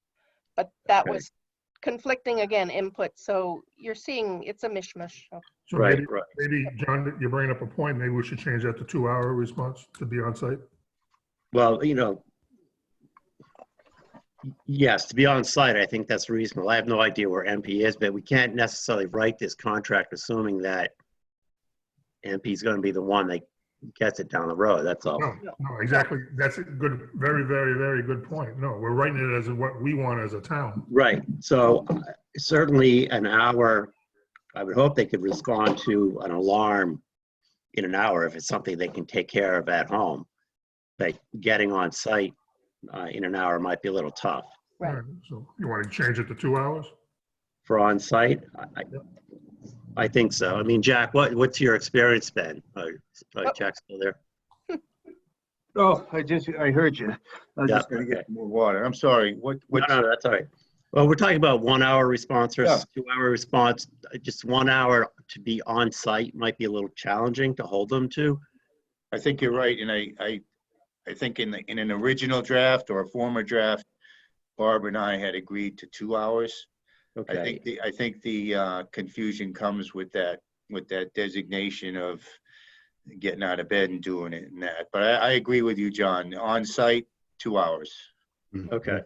But that Okay. was conflicting, again, input. So you're seeing it's a mishmash. So Right, maybe, right. maybe, John, you're bringing up a point. Maybe we should change that to 2-hour response to be on site. Well, yes, to be on site, I think that's reasonable. I have no idea where MP is, but we can't necessarily write this contract assuming that MP is going to be the one that gets it down the road. That's all. No, exactly. That's a good, very, very, very good point. No, we're writing it as what we want as a town. Right. So certainly an hour, I would hope they could respond to an alarm in an hour if it's something they can take care of at home. But getting on site in an hour might be a little tough. Right. All right, so you want to change it to 2 hours? For on site, I think so. I mean, Jack, what's your experience been? Jack's still there. Oh, I heard you. I was Yeah, just gonna okay. get more water. I'm sorry. What? No, that's all right. Well, we're talking about 1 hour response versus 2 hour response. Just 1 hour to be on site might be a little challenging to hold them to. I think you're right, and I think in an original draft or a former draft, Barb and I had agreed to 2 hours. Okay. I think the confusion comes with that designation of getting out of bed and doing it and that. But I agree with you, John. On site, 2 hours. Okay.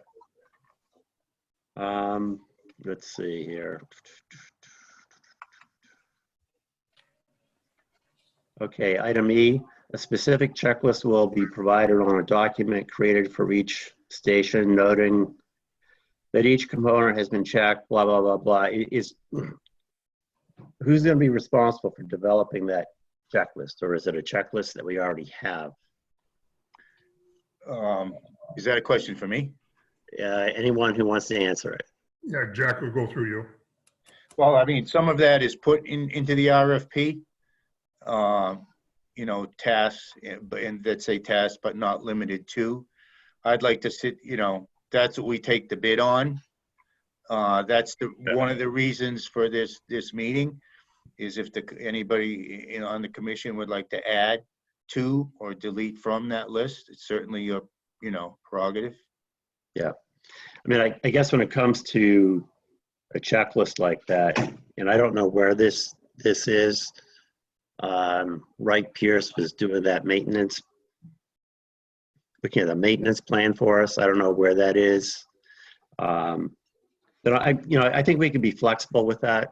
Let's see here. Okay, item E, a specific checklist will be provided on a document created for each station noting that each component has been checked, blah, blah, blah, blah. Who's going to be responsible for developing that checklist, or is it a checklist that we already have? Is that a question for me? Anyone who wants to answer it. Yeah, Jack will go through you. Well, I mean, some of that is put into the RFP. You know, tasks, and let's say tasks, but not limited to. I'd like to sit, you know, that's what we take the bid on. That's one of the reasons for this meeting, is if anybody on the commission would like to add to or delete from that list, it's certainly your, you know, prerogative. Yeah. I mean, I guess when it comes to a checklist like that, and I don't know where this is, Wright Pierce was doing that maintenance, looking at the maintenance plan for us. I don't know where that is. But I think we can be flexible with that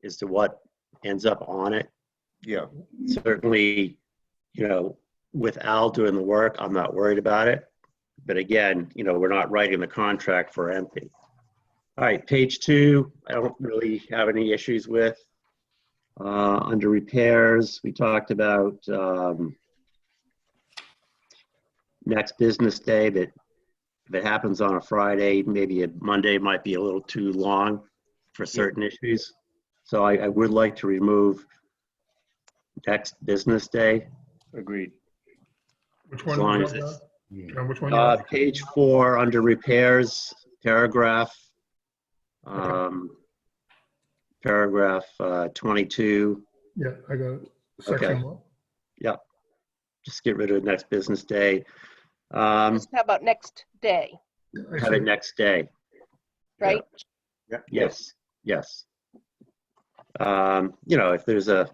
as to what ends up on it. Yeah. Certainly, you know, with Al doing the work, I'm not worried about it. But again, you know, we're not writing the contract for empty. All right, page 2, I don't really have any issues with. Under repairs, we talked about next business day, that if it happens on a Friday, maybe a Monday might be a little too long for certain issues. So I would like to remove next business day. Agreed. Which As one? long you as got, it's John, which one? you got? page 4 under repairs, paragraph 22. Yeah, I got it. Section one. Yep. Just get rid of next business day. Just how about next day, Yeah, I Have see. it next day. right? Yes, yes. You know, if there's an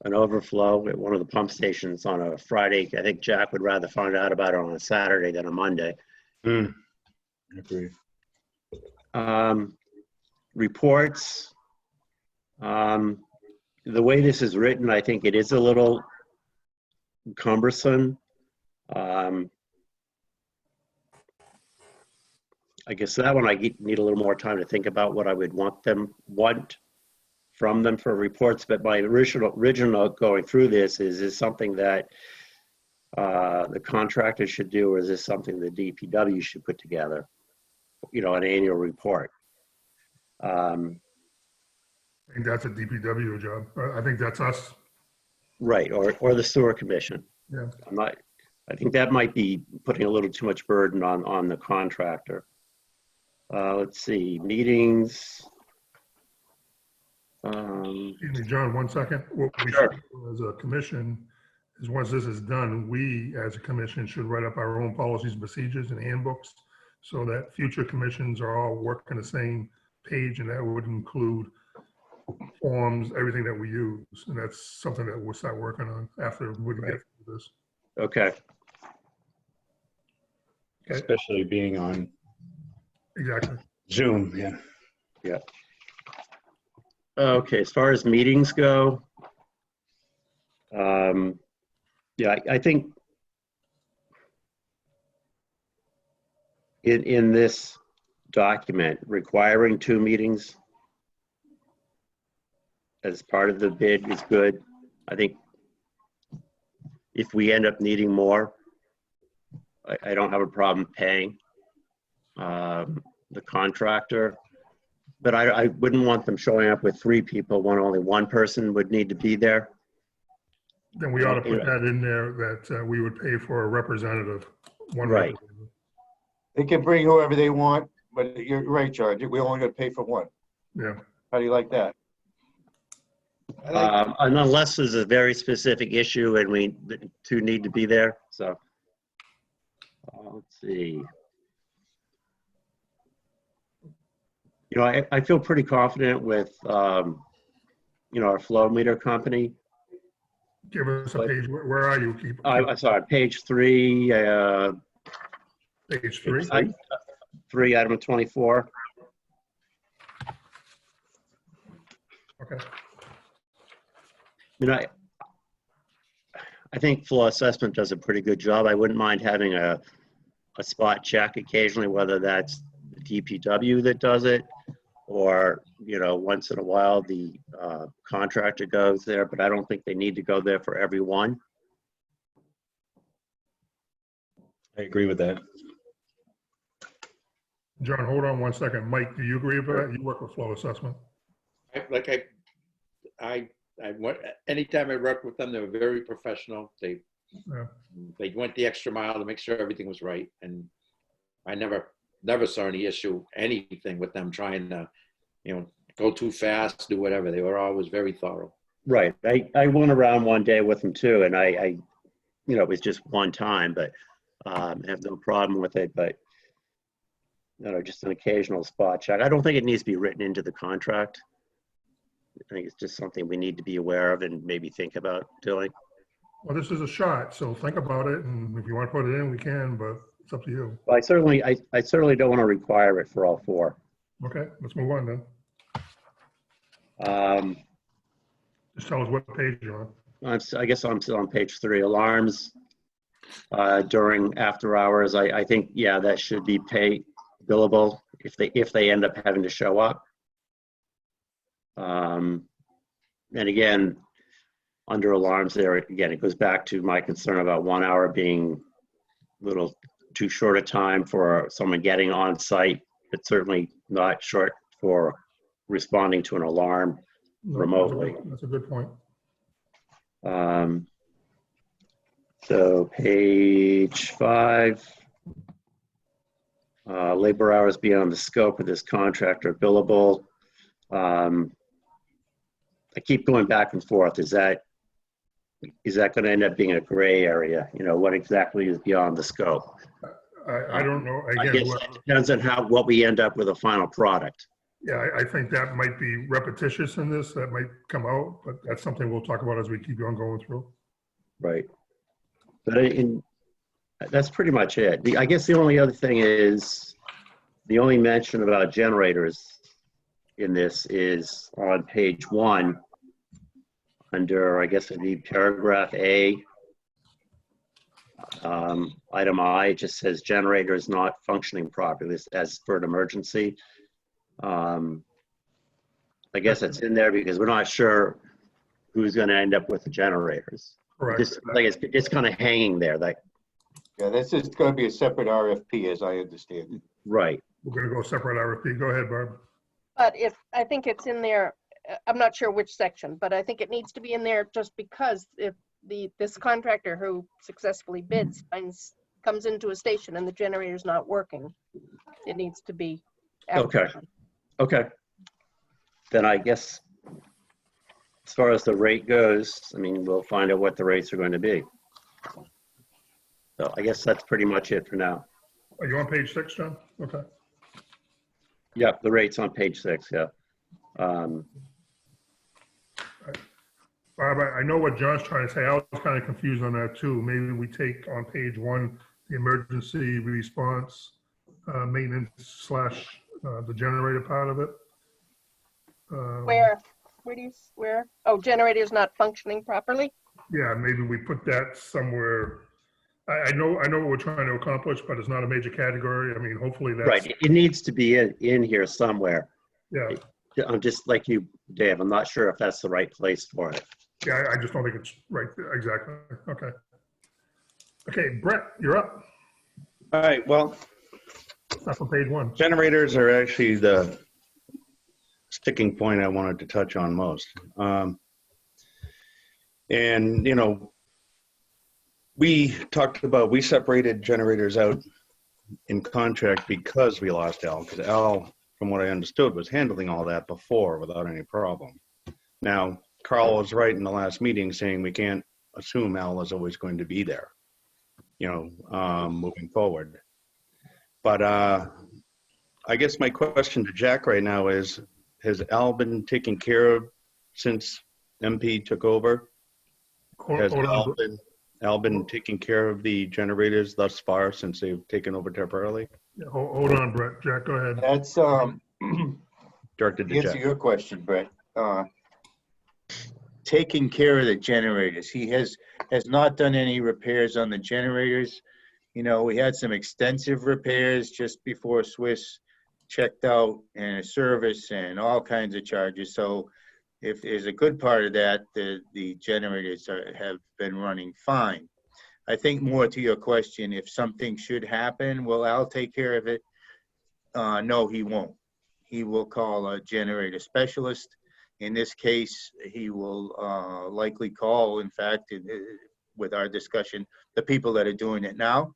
overflow at one of the pump stations on a Friday, I think Jack would rather find out about it on a Saturday than a Monday. Agreed. Reports. The way this is written, I think it is a little cumbersome. I guess that one I need a little more time to think about what I would want from them for reports. But my original going through this is something that the contractor should do, or is this something the DPW should put together? You know, an annual report. I think that's a DPW job. I think that's us. Right, or the sewer commission. Yeah. I think that might be putting a little too much burden on the contractor. Let's see, meetings. Excuse me, John, 1 second. What we Sure. should do as a commission is, once this is done, we as a commission should write up our own policies, procedures, and handbooks so that future commissions are all working the same page, and that would include forms, everything that we use. And that's something that we'll start working on after we get through this. Okay, Okay. Especially being on Exactly. Zoom, yeah. okay, as far as meetings go, yeah, I think in this document, requiring 2 meetings as part of the bid is good. I think if we end up needing more, I don't have a problem paying the contractor, but I wouldn't want them showing up with 3 people when only 1 person would need to be there. Then we ought to put that in there, that we would pay for a representative. One Right. representative. They can bring whoever they want, but you're right, George. We only got to pay for 1. Yeah. How do you like that? And unless there's a very specific issue and the 2 need to be there, so. Let's see. You know, I feel pretty confident with, you know, our flow meter company. Give us a page. Where are you? I'm sorry, page 3, Page 3. 3 item 24. Okay. You know, I think flow assessment does a pretty good job. I wouldn't mind having a spot check occasionally, whether that's the DPW that does it, or, you know, once in a while the contractor goes there, but I don't think they need to go there for every one. I agree with that. John, hold on one second. Mike, do you agree with that? You work with flow assessment. I went, anytime I worked with them, they were very professional. Yeah. They went the extra mile to make sure everything was right. And I never saw any issue, anything with them trying to, go too fast, do whatever. They were always very thorough. Right. I went around one day with them too, and I it was just one time, but I have no problem with it. But just an occasional spot check. I don't think it needs to be written into the contract. I think it's just something we need to be aware of and maybe think about doing. Well, this is a shot, so think about it, and if you want to put it in, we can, but it's up to you. Well, I certainly don't want to require it for all four. Okay, let's move on then. Um, Just tell us what page you're on. I guess I'm still on page 3. Alarms during after hours. I think, yeah, that should be billable if they end up having to show up. And again, under alarms there, again, it goes back to my concern about 1 hour being a little too short a time for someone getting on site, but certainly not short for responding to an alarm remotely. That's a good point. So page 5, labor hours beyond the scope of this contract are billable. I keep going back and forth. Is that going to end up being a gray area? What exactly is beyond the scope? I don't know. I Again, guess it depends on what we end up with a final product. yeah, I think that might be repetitious in this. That might come out, but that's something we'll talk about as we keep on going through. Right. But that's pretty much it. I guess the only other thing is the only mention about generators in this is on page 1 under, I guess it'd be paragraph A. Item I, it just says generator is not functioning properly as for an emergency. I guess it's in there because we're not sure who's going to end up with the generators. Correct. It's kind of hanging there. Yeah, this is going to be a separate RFP, as I understand it. Right. We're going to go separate RFP. Go ahead, Barb. But I think it's in there, I'm not sure which section, but I think it needs to be in there just because if this contractor who successfully bids comes into a station and the generator's not working, it needs to be. Okay. Okay. Then I guess as far as the rate goes, I mean, we'll find out what the rates are going to be. So I guess that's pretty much it for now. Are you on page 6, John? Okay. Yep, the rate's on page 6, yeah. Barb, I know what John's trying to say. I was kind of confused on that too. Maybe we take on page 1, the emergency response maintenance / the generator part of it. Where oh, generator's not functioning properly? Yeah, maybe we put that somewhere. I know what we're trying to accomplish, but it's not a major category. I mean, hopefully that's. Right, it needs to be in here somewhere. Yeah. I'm just like you, Dave, I'm not sure if that's the right place for it. Yeah, I just don't think it's right there. Exactly. Okay. Okay, Brett, you're up. All right, well, That's on page 1. generators are actually the sticking point I wanted to touch on most. And, we separated generators out in contract because we lost Al, because Al, from what I understood, was handling all that before without any problem. Now, Carl was right in the last meeting saying we can't assume Al is always going to be there, moving forward. But I guess my question to Jack right now is, has Al been taken care of since MP took over? Has Al been taking care of the generators thus far since they've taken over temporarily? Yeah, hold on, Brett. Jack, go ahead. That's, Directed to answer Jack. your question, Brett. Taking care of the generators. He has not done any repairs on the generators. We had some extensive repairs just before Swiss checked out and a service and all kinds of charges. So if there's a good part of that, the generators have been running fine. I think more to your question, if something should happen, will Al take care of it? No, he won't. He will call a generator specialist. In this case, he will likely call, in fact, with our discussion, the people that are doing it now,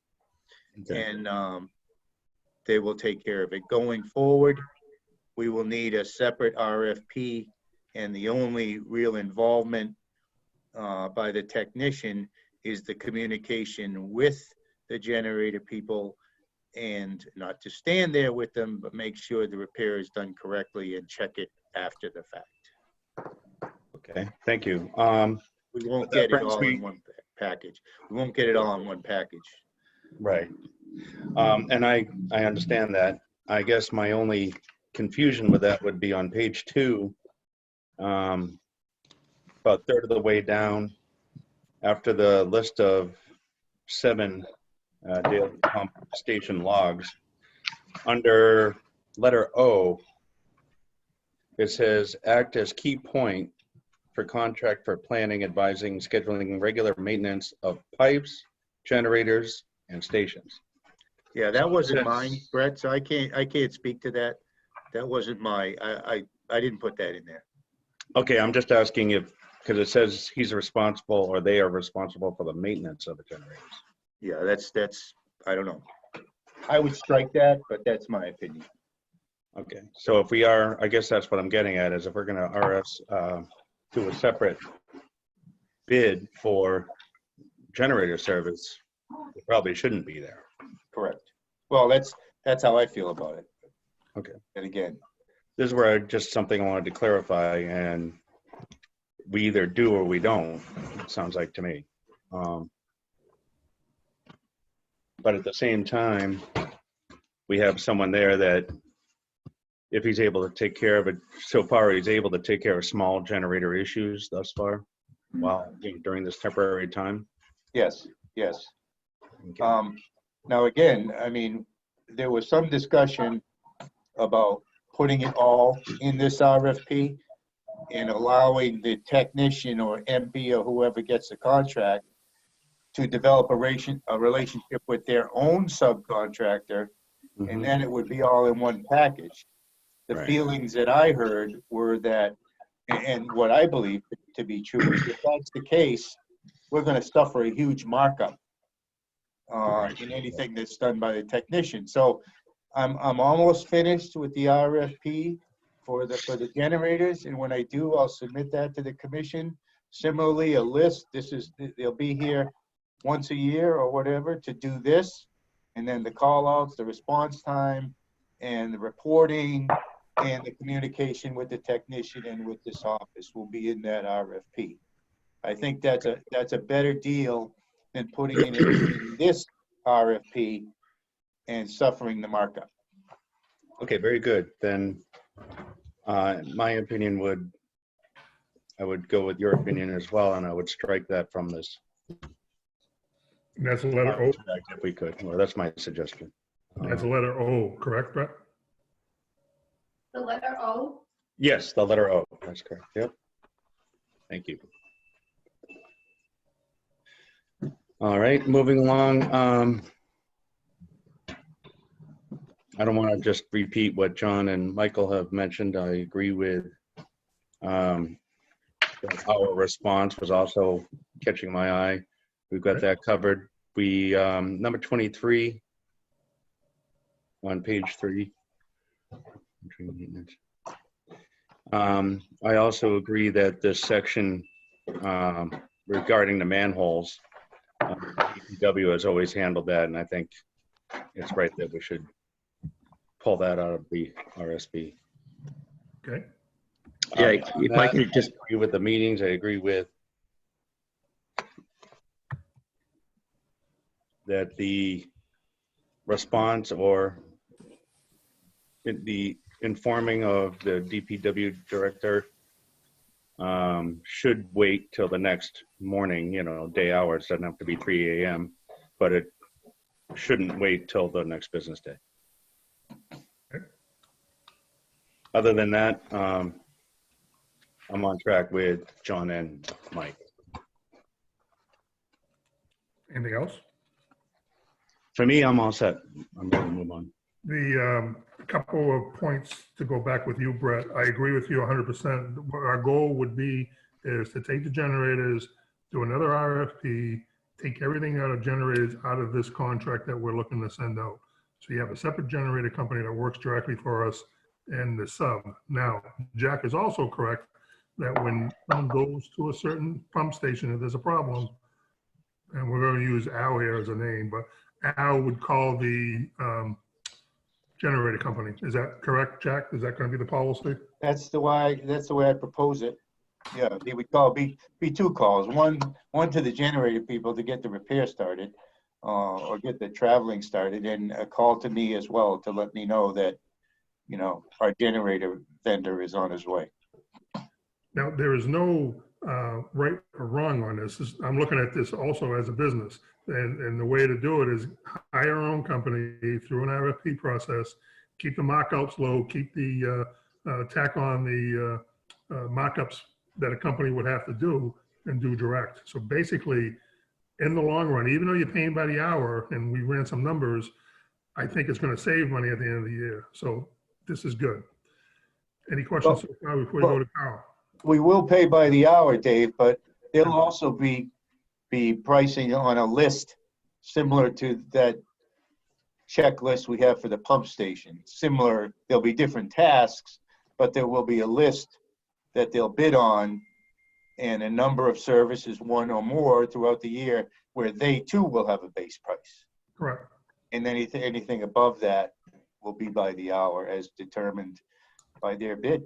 Okay. and they will take care of it. Going forward, we will need a separate RFP, and the only real involvement by the technician is the communication with the generator people, and not to stand there with them, but make sure the repair is done correctly and check it after the fact. Okay, thank you. We won't that get it brings all me- in one package. We won't get it all in one package. Right. And I understand that. I guess my only confusion with that would be on page 2, about a third of the way down, after the list of 7 daily pump station logs, under letter O, it says act as key point for contract for planning, advising, scheduling regular maintenance of pipes, generators, and stations. Yeah, that wasn't Since- mine, Brett, so I can't speak to that. That wasn't I didn't put that in there. Okay, I'm just asking if, because it says he's responsible or they are responsible for the maintenance of the generators. Yeah, that's, I don't know. I would strike that, but that's my opinion. Okay, so if we are, I guess that's what I'm getting at, is if we're gonna RS, do a separate bid for generator service, it probably shouldn't be there. Correct. Well, that's how I feel about it. Okay. And again, This is where just something I wanted to clarify, and we either do or we don't, it sounds like to me. But at the same time, we have someone there that if he's able to take care of it, so far he's able to take care of small generator issues thus far, while during this temporary time. yes, yes. Okay. Now, again, I mean, there was some discussion about putting it all in this RFP and allowing the technician or MP or whoever gets the contract to develop a relationship with their own subcontractor, and Mhm. then it would be all in one package. The Right. feelings that I heard were that, and what I believe to be true, is if that's the case, we're gonna suffer a huge markup in anything that's done by the technician. So I'm almost finished with the RFP for the generators, and when I do, I'll submit that to the commission. Similarly, a list, they'll be here once a year or whatever to do this, and then the call outs, the response time, and the reporting, and the communication with the technician and with this office will be in that RFP. I think that's a better deal than putting it in this RFP and suffering the markup. Okay, very good. Then, my opinion I would go with your opinion as well, and I would strike that from this. And that's the letter O. If we could, well, that's my suggestion. That's the letter O, correct, Brett? The letter O? Yes, the letter O, that's correct, yep. Thank you. All right, moving along. I don't want to just repeat what John and Michael have mentioned. I agree with our response was also catching my eye. We've got that covered. We, number 23 on page 3. I also agree that this section regarding the manholes, DPW has always handled that, and I think it's right that we should pull that out of the RSP. Okay. Yeah, if I could just, I agree with the meetings. I agree with that the response or the informing of the DPW director should wait till the next morning, day hours. Doesn't have to be 3 a.m., but it shouldn't wait till the next business day. Other than that, I'm on track with John and Mike. Anything else? For me, I'm all set. I'm ready to move on. The couple of points to go back with you, Brett. I agree with you 100%. What our goal would be is to take the generators, do another RFP, take everything out of generators out of this contract that we're looking to send out. So you have a separate generator company that works directly for us and the sub. Now, Jack is also correct that when someone goes to a certain pump station, if there's a problem, and we're going to use Al here as a name, but Al would call the generator company. Is that correct, Jack? Is that going to be the policy? That's the way I propose it. Yeah, he would call, be two calls, one to the generator people to get the repair started, or get the traveling started, and a call to me as well to let me know that, you know, our generator vendor is on his way. Now, there is no right or wrong on this. I'm looking at this also as a business. And the way to do it is hire our own company through an RFP process, keep the markups low, keep the tack on the markups that a company would have to do, and do direct. So basically, in the long run, even though you're paying by the hour, and we ran some numbers, I think it's going to save money at the end of the year. So this is good. Any questions so far before we go to Carl? We will pay by the hour, Dave, but there'll also be pricing on a list similar to that checklist we have for the pump station. Similar, there'll be different tasks, but there will be a list that they'll bid on and a number of services, one or more throughout the year, where they too will have a base price. Correct. And then anything above that will be by the hour as determined by their bid.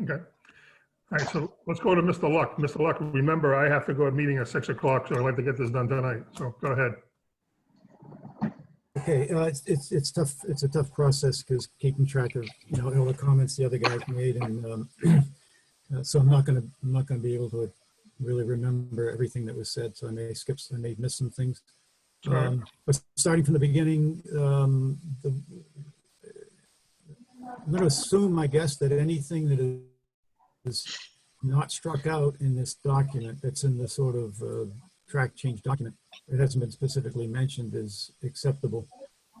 Okay. All right, so let's go to Mr. Luck. Mr. Luck, remember, I have to go to a meeting at 6 o'clock, so I'd like to get this done tonight. So go ahead. Okay, it's tough. It's a tough process because keeping track of, you know, all the comments the other guys made, and so I'm not gonna be able to really remember everything that was said. So I may miss some things. But starting from the beginning, I'm going to assume, I guess, that anything that is not struck out in this document, that's in the sort of track change document, it hasn't been specifically mentioned, is acceptable.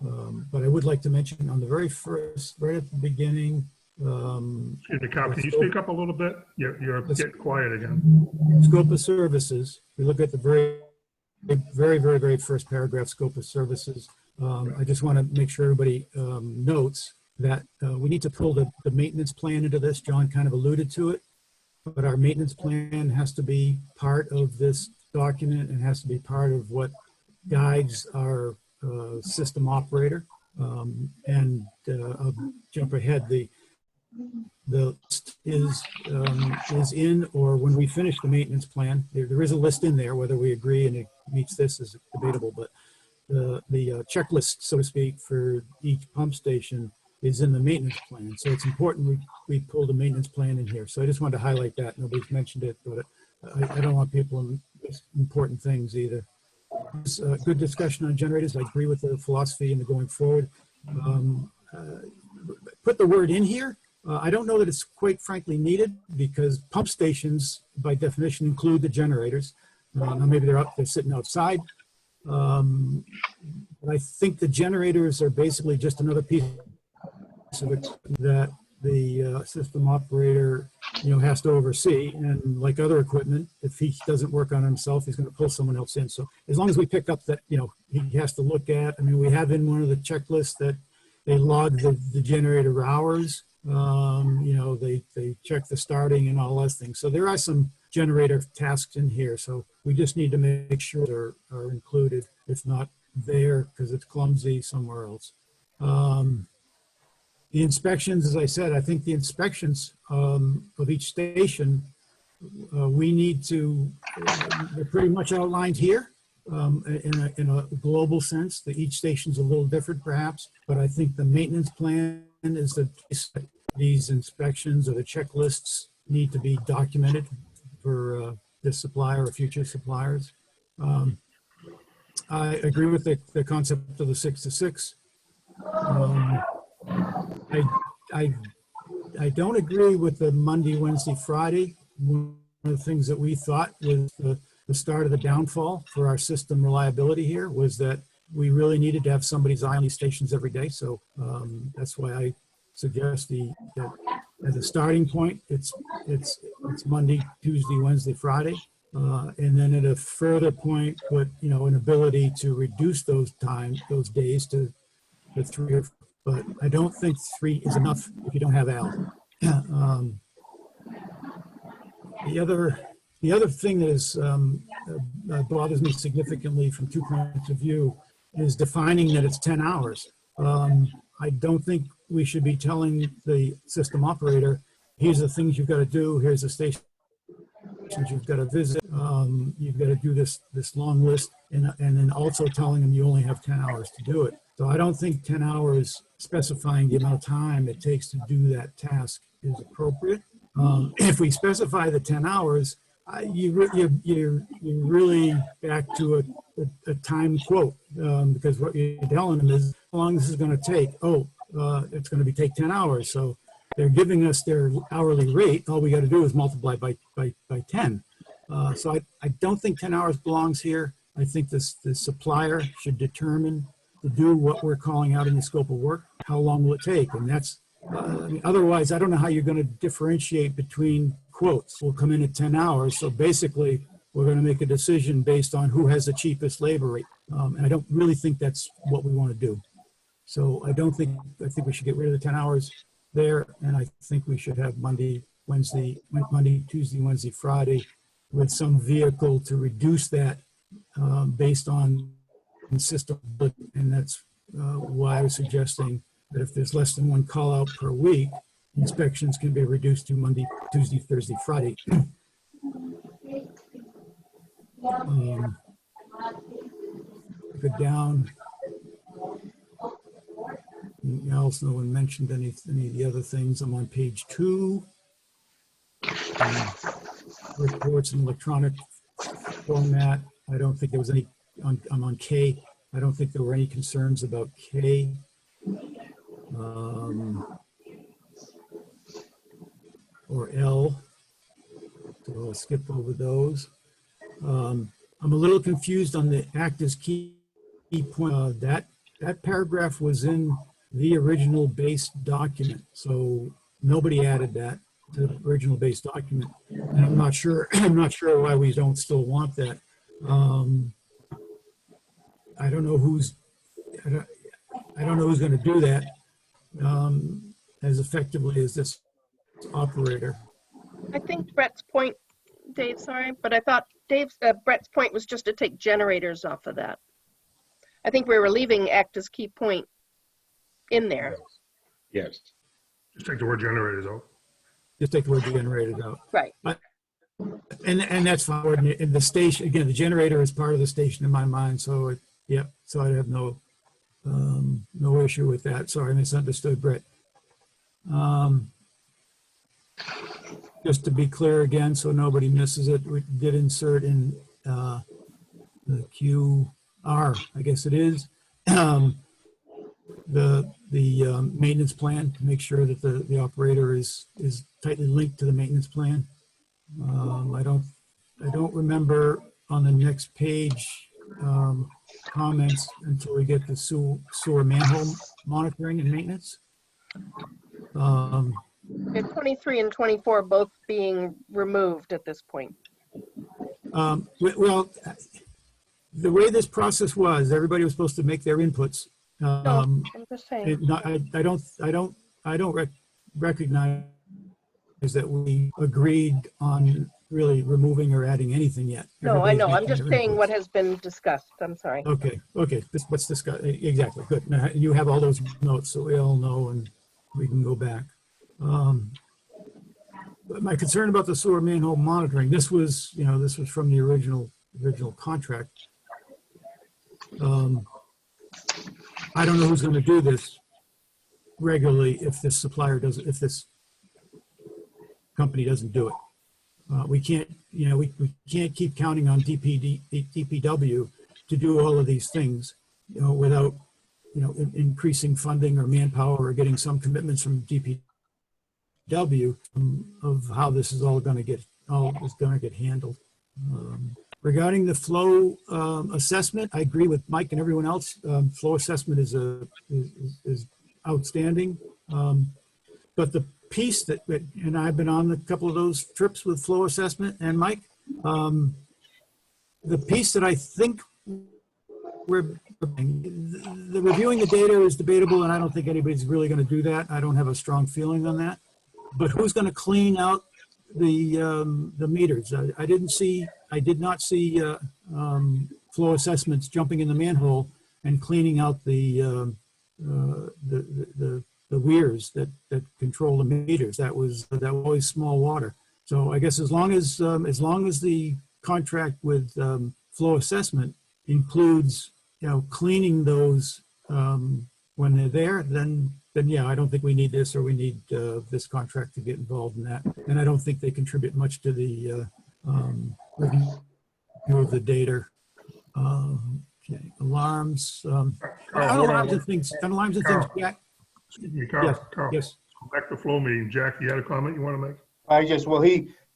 But I would like to mention on the very first, right at the beginning. Excuse me, Carl, can you speak up a little bit? You're getting quiet again. Scope of services. We look at the very first paragraph, scope of services. I just want to make sure everybody notes that we need to pull the maintenance plan into this. John kind of alluded to it, but our maintenance plan has to be part of this document and has to be part of what guides our system operator. And I'll jump ahead. The list is in, or when we finish the maintenance plan, there is a list in there. Whether we agree and it meets this is debatable, but the checklist, so to speak, for each pump station is in the maintenance plan. So it's important we pull the maintenance plan in here. So I just wanted to highlight that. Nobody's mentioned it, but I don't want people to miss important things either. It's a good discussion on generators. I agree with the philosophy and the going forward. Put the word in here. I don't know that it's quite frankly needed because pump stations by definition include the generators. Now maybe they're sitting outside. But I think the generators are basically just another piece of it that the system operator, has to oversee. And like other equipment, if he doesn't work on himself, he's going to pull someone else in. So as long as we pick up that, he has to look at, we have in one of the checklists that they log the generator hours. They check the starting and all those things. So there are some generator tasks in here. So we just need to make sure they're included, if not there, because it's clumsy somewhere else. The inspections, as I said, I think the inspections of each station, we need to, they're pretty much outlined here in a global sense. That each station's a little different perhaps, but I think the maintenance plan is that these inspections or the checklists need to be documented for this supplier or future suppliers. I agree with the concept of the 6 to 6. I don't agree with the Monday, Wednesday, Friday. One of the things that we thought was the start of the downfall for our system reliability here, was that we really needed to have somebody's eye on these stations every day. So that's why I suggest that as a starting point, it's Monday, Tuesday, Wednesday, Friday. And then at a further point, put, an ability to reduce those days to 3 or 4. But I don't think 3 is enough if you don't have Al. The other thing that is bothers me significantly from 2 points of view is defining that it's 10 hours. I don't think we should be telling the system operator, here's the things you've got to do, here's the stations you've got to visit, you've got to do this long list, and then also telling them you only have 10 hours to do it. So I don't think 10 hours specifying the amount of time it takes to do that task is appropriate. If we specify the 10 hours, you're really back to a time quote, because what you're telling them is how long this is going to take. It's going to take 10 hours. So they're giving us their hourly rate. All we got to do is multiply by 10. So I don't think 10 hours belongs here. I think the supplier should determine to do what we're calling out in the scope of work. How long will it take? And that's otherwise, I don't know how you're going to differentiate between quotes. We'll come in at 10 hours. So basically, we're going to make a decision based on who has the cheapest labor rate. And I don't really think that's what we want to do. So I think we should get rid of the 10 hours there. And I think we should have Monday, Tuesday, Wednesday, Friday with some vehicle to reduce that based on the system. And that's why I was suggesting that if there's less than 1 call out per week, inspections can be reduced to Monday, Tuesday, Thursday, Friday. Go down. Anything else? No one mentioned any of the other things. I'm on page 2. Reports in electronic format. I don't think there was any. I'm on K. I don't think there were any concerns about K. Or L. So I'll skip over those. I'm a little confused on the act as key point. That paragraph was in the original base document, so nobody added that to the original base document. And I'm not sure. I'm not sure why we don't still want that. I don't know who's. I don't know who's going to do that as effectively as this operator. I think Brett's point, Dave, sorry, but I thought Brett's point was just to take generators off of that. I think we were leaving act as key point in there. Yes. Just take the word generators out. Just take the word generators out. Right. And that's fine. And the station, again, the generator is part of the station in my mind. So, so I have no issue with that. Sorry, I misunderstood, Brett. Just to be clear again, so nobody misses it, we did insert in the QR, I guess it is, the maintenance plan to make sure that the operator is tightly linked to the maintenance plan. I don't remember on the next page comments until we get to sewer manhole monitoring and maintenance. 23 and 24 both being removed at this point. Well, the way this process was, everybody was supposed to make their inputs. No, I'm just saying. I don't recognize that we agreed on really removing or adding anything yet. No, I know. I'm Everybody's just making their saying inputs. what has been discussed. I'm sorry. Okay. Let's discuss. Exactly. Good. Now, you have all those notes, so we all know, and we can go back. But my concern about the sewer manhole monitoring, this was from the original contract. I don't know who's going to do this regularly if this supplier doesn't, if this company doesn't do it. We can't, we can't keep counting on DPW to do all of these things, without, increasing funding or manpower or getting some commitments from DPW of how this is all going to get handled. Regarding the flow assessment, I agree with Mike and everyone else. Flow assessment is outstanding. But the piece that, and I've been on a couple of those trips with flow assessment and Mike, the piece that I think the reviewing the data is debatable, and I don't think anybody's really going to do that. I don't have a strong feeling on that. But who's going to clean out the meters? I did not see flow assessments jumping in the manhole and cleaning out the weirs that control the meters. That was always small water. So I guess as long as the contract with flow assessment includes, cleaning those when they're there, then yeah, I don't think we need this, or we need this contract to get involved in that. And I don't think they contribute much to the review of the data. Okay, alarms. Alarms and things. Jack. Excuse me, Carl. Yes. Back to flow meeting. Jack, you had a comment you want to make?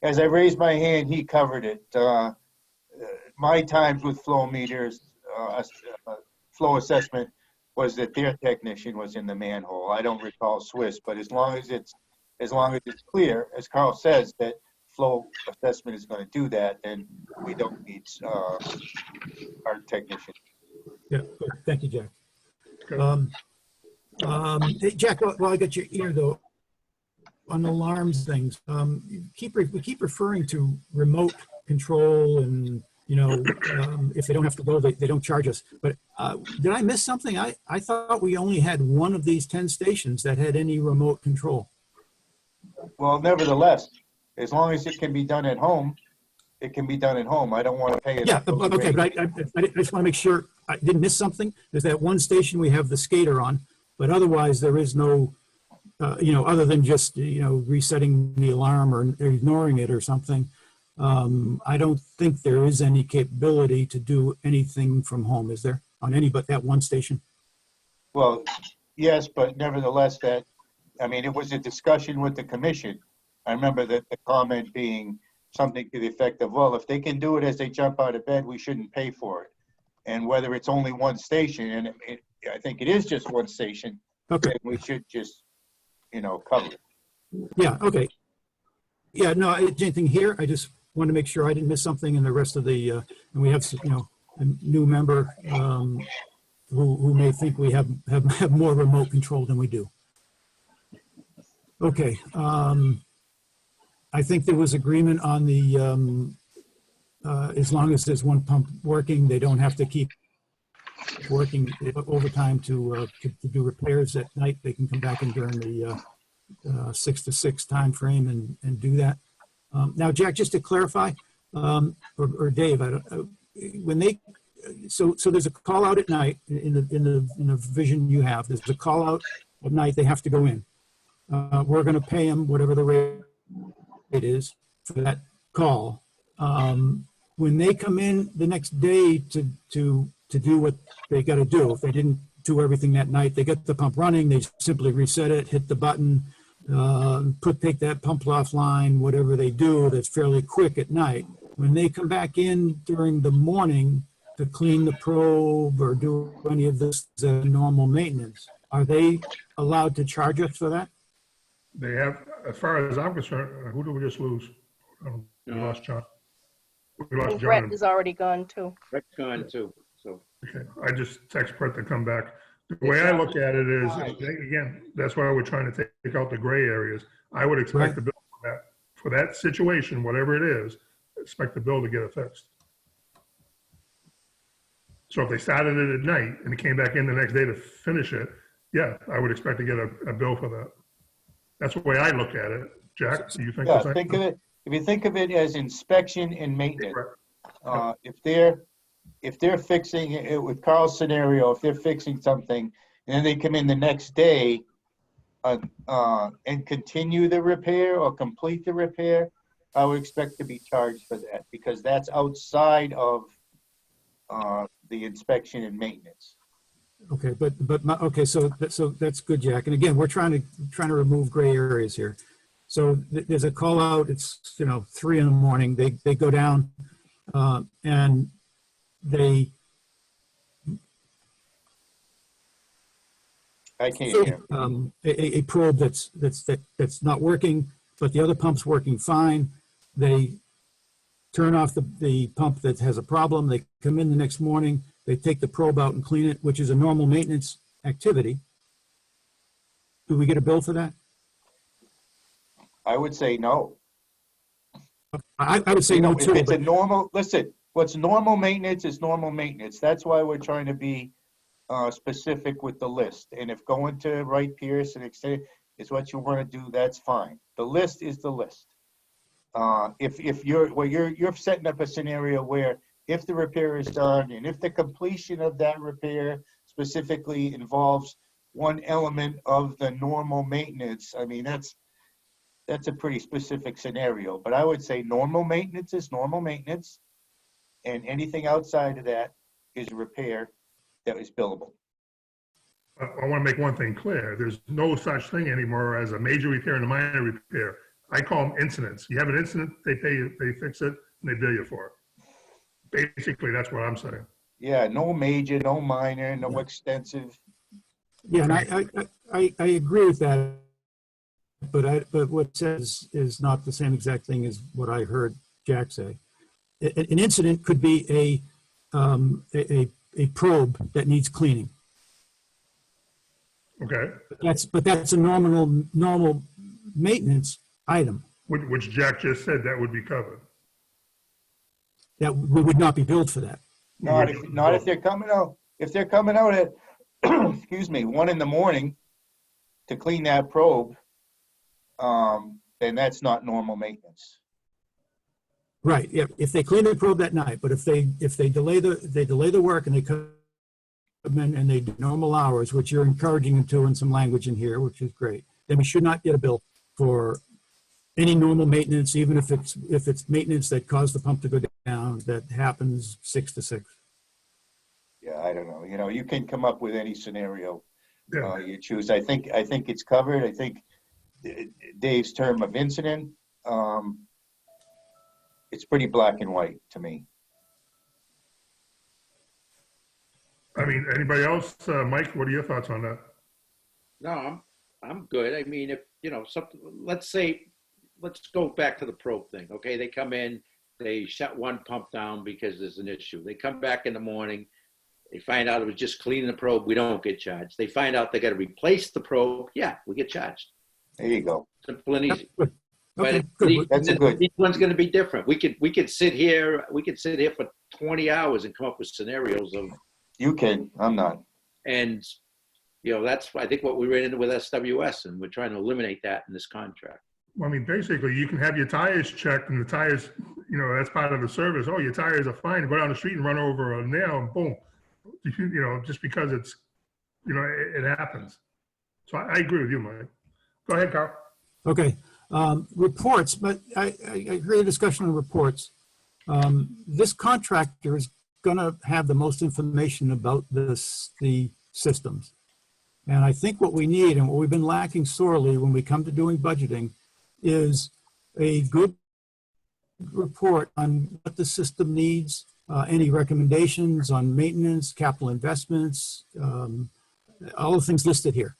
As I raised my hand, he covered it. My times with flow meters, flow assessment, was that their technician was in the manhole. I don't recall Swiss, but as long as it's clear, as Carl says, that flow assessment is going to do that, then we don't need our technician. Yeah, thank you, Jack. Hey, Jack, while I got your ear though, on alarms things, we keep referring to remote control and, if they don't have to go, they don't charge us. But did I miss something? I thought we only had one of these 10 stations that had any remote control. Well, nevertheless, as long as it can be done at home, it can be done at home. I don't want to pay it. Yeah, okay, but I just want to make sure I didn't miss something. There's that one station we have the skater on, but otherwise there is no, other than just, resetting the alarm or ignoring it or something. I don't think there is any capability to do anything from home, is there, on any but that one station? Well, yes, but nevertheless, it was a discussion with the commission. I remember that the comment being something to the effect of, well, if they can do it as they jump out of bed, we shouldn't pay for it. And whether it's only one station, and I think it is just one station, okay, we should just, cover it. Yeah, okay. Yeah, no, anything here, I just want to make sure I didn't miss something in the rest of the, and we have, a new member who may think we have more remote control than we do. Okay. I think there was agreement on the, as long as there's one pump working, they don't have to keep working overtime to do repairs at night. They can come back in during the 6 to 6 time frame and do that. Now, Jack, just to clarify, or Dave, when they, so there's a call out at night in the vision you have. There's a call out at night. They have to go in. We're going to pay them whatever the rate is for that call. When they come in the next day to do what they got to do, if they didn't do everything that night, they get the pump running. They simply reset it, hit the button. Take that pump offline, whatever they do, that's fairly quick at night. When they come back in during the morning to clean the probe or do any of this normal maintenance, are they allowed to charge us for that? They have, as far as I'm concerned, who did we just lose? We lost John. We lost And John. Brett is already gone too. Brett's gone too, so. Okay, I just text Brett to come back. The way I look at it is, again, that's why we're trying to take out the gray areas. I would expect the bill for that situation, whatever it is, expect the bill to get it fixed. So if they started it at night and it came back in the next day to finish it, yeah, I would expect to get a bill for that. That's the way I look at it. Jack, do you think the same? If you think of it as inspection and maintenance, if they're fixing it with Carl's scenario, if they're fixing something and then they come in the next day and continue the repair or complete the repair, I would expect to be charged for that because that's outside of the inspection and maintenance. Okay, okay, so that's good, Jack. And again, we're trying to remove gray areas here. So there's a call out. It's 3 in the morning. They go down. and they I can't hear. a probe that's not working, but the other pump's working fine. They turn off the pump that has a problem. They come in the next morning, they take the probe out and clean it, which is a normal maintenance activity. Do we get a bill for that? I would say no. I would say You know, no if too. it's a But normal, listen, what's normal maintenance is normal maintenance. That's why we're trying to be specific with the list. And if going to Wright Pierce and extend is what you want to do, that's fine. The list is the list. If you're setting up a scenario where if the repair is done and if the completion of that repair specifically involves one element of the normal maintenance, I mean, that's a pretty specific scenario. But I would say normal maintenance is normal maintenance, and anything outside of that is repair that is billable. I want to make one thing clear. There's no such thing anymore as a major repair and a minor repair. I call them incidents. You have an incident, they pay you, they fix it, and they bill you for it. Basically, that's what I'm saying. Yeah, no major, no minor, no extensive. yeah, and I agree with that. But what it says is not the same exact thing as what I heard Jack say. An incident could be a probe that needs cleaning. Okay, But that's a normal maintenance item which Jack just said that would be covered. that we would not be billed for that. Not if they're coming out, at, excuse me, 1 a.m. to clean that probe, then that's not normal maintenance. Right. If they clean the probe that night, but if they delay the work and they come in and they do normal hours, which you're encouraging them to in some language in here, which is great, then we should not get a bill for any normal maintenance, even if it's maintenance that caused the pump to go down that happens 6 to 6. Yeah, I don't know. You know, you can come up with any scenario Yeah. you choose. I think it's covered. I think Dave's term of incident, it's pretty black and white to me. I mean, anybody else? Mike, what are your thoughts on that? No, I'm good. I mean, if, you know, something, let's go back to the probe thing. Okay, they come in, they shut one pump down because there's an issue. They come back in the morning, they find out it was just cleaning the probe, we don't get charged. They find out they got to replace the probe, yeah, we get charged. There you go. Simple and easy. Good. Okay, But good. That's a good. each one's going to be different. We could sit here for 20 hours and come up with scenarios of, You can. I'm not. and you know, that's I think what we ran into with SWS, and we're trying to eliminate that in this contract. Well, I mean, basically, you can have your tires checked, and the tires, you know, that's part of the service. Oh, your tires are fine. Go down the street and run over a nail, and boom. You know, just because it's, you know, it happens. So I agree with you, Mike. Go ahead, Carl. Okay. Reports, but I heard a discussion on reports. This contractor is going to have the most information about the systems. And I think what we need and what we've been lacking sorely when we come to doing budgeting is a good report on what the system needs, any recommendations on maintenance, capital investments, all the things listed here.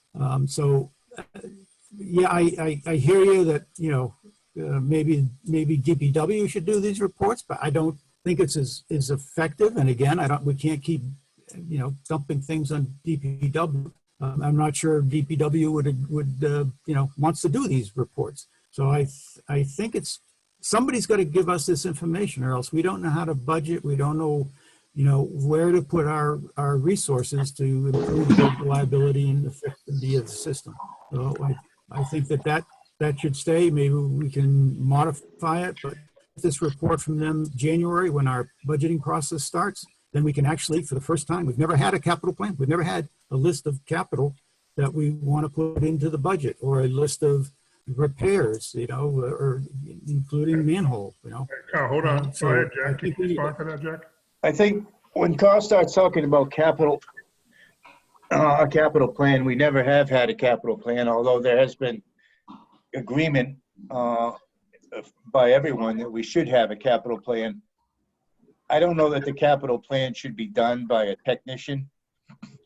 Yeah, I hear you that, you know, maybe DPW should do these reports, but I don't think it's as effective. And again, we can't keep, you know, dumping things on DPW. I'm not sure DPW would you know, wants to do these reports. So I think somebody's got to give us this information, or else we don't know how to budget. We don't know, you know, where to put our resources to improve the reliability and effectivity of the system. So I think that should stay. Maybe we can modify it, but this report from them January, when our budgeting process starts, then we can actually, for the first time, we've never had a capital plan. We've never had a list of capital that we want to put into the budget, or a list of repairs, you know, or including manhole, you know. Carl, hold on. So Go ahead, I Jack. Can think you we- respond to that, Jack? I think when Carl starts talking about capital, a capital plan, we never have had a capital plan, although there has been agreement by everyone that we should have a capital plan. I don't know that the capital plan should be done by a technician.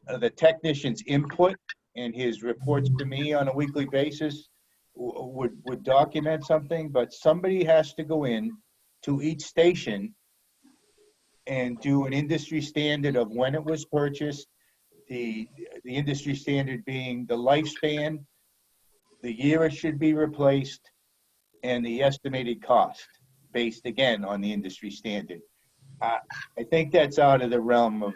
The technician's input and his reports to me on a weekly basis would document something, but somebody has to go in to each station and do an industry standard of when it was purchased, the industry standard being the lifespan, the year it should be replaced, and the estimated cost, based again on the industry standard. I think that's out of the realm of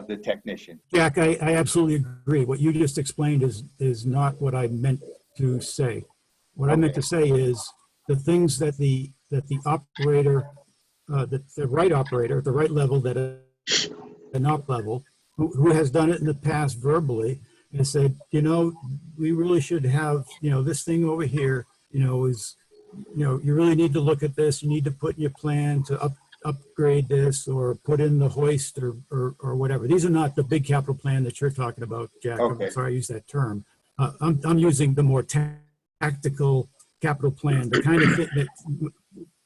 the technician. Jack, I absolutely agree. What you just explained is not what I meant to say. What I meant to say is the things that the operator, the right operator at the right level, that an op level, who has done it in the past verbally, and said, you know, we really should have, you know, this thing over here, you know, is, you know, you really need to look at this. You need to put in your plan to upgrade this or put in the hoist or whatever. These are not the big capital plan that you're talking about, Jack. Okay. I'm sorry I used that term. I'm using the more tactical capital plan, the kind of thing that,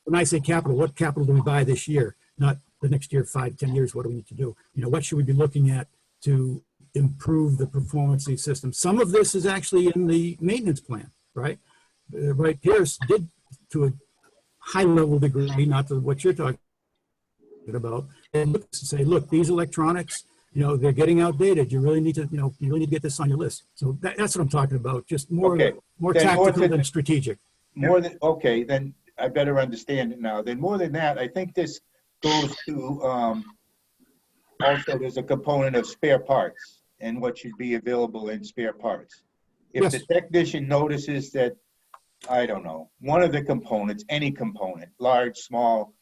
when I say capital, what capital do we buy this year? Not the next year, 5, 10 years, what do we need to do? You know, what should we be looking at to improve the performance of the system? Some of this is actually in the maintenance plan, right? Right, Pierce did to a high level degree, not to what you're talking about, and look, say, look, these electronics, you know, they're getting outdated. You really need to, you know, you really need to get this on your list. So that's what I'm talking about. Just more, more Then tactical than strategic. More than, okay, then I better understand it now. Then more than that, I think this goes to, also there's a component of spare parts and what should be available in spare parts. If Yes. the technician notices that, I don't know, one of the components, any component, large, small,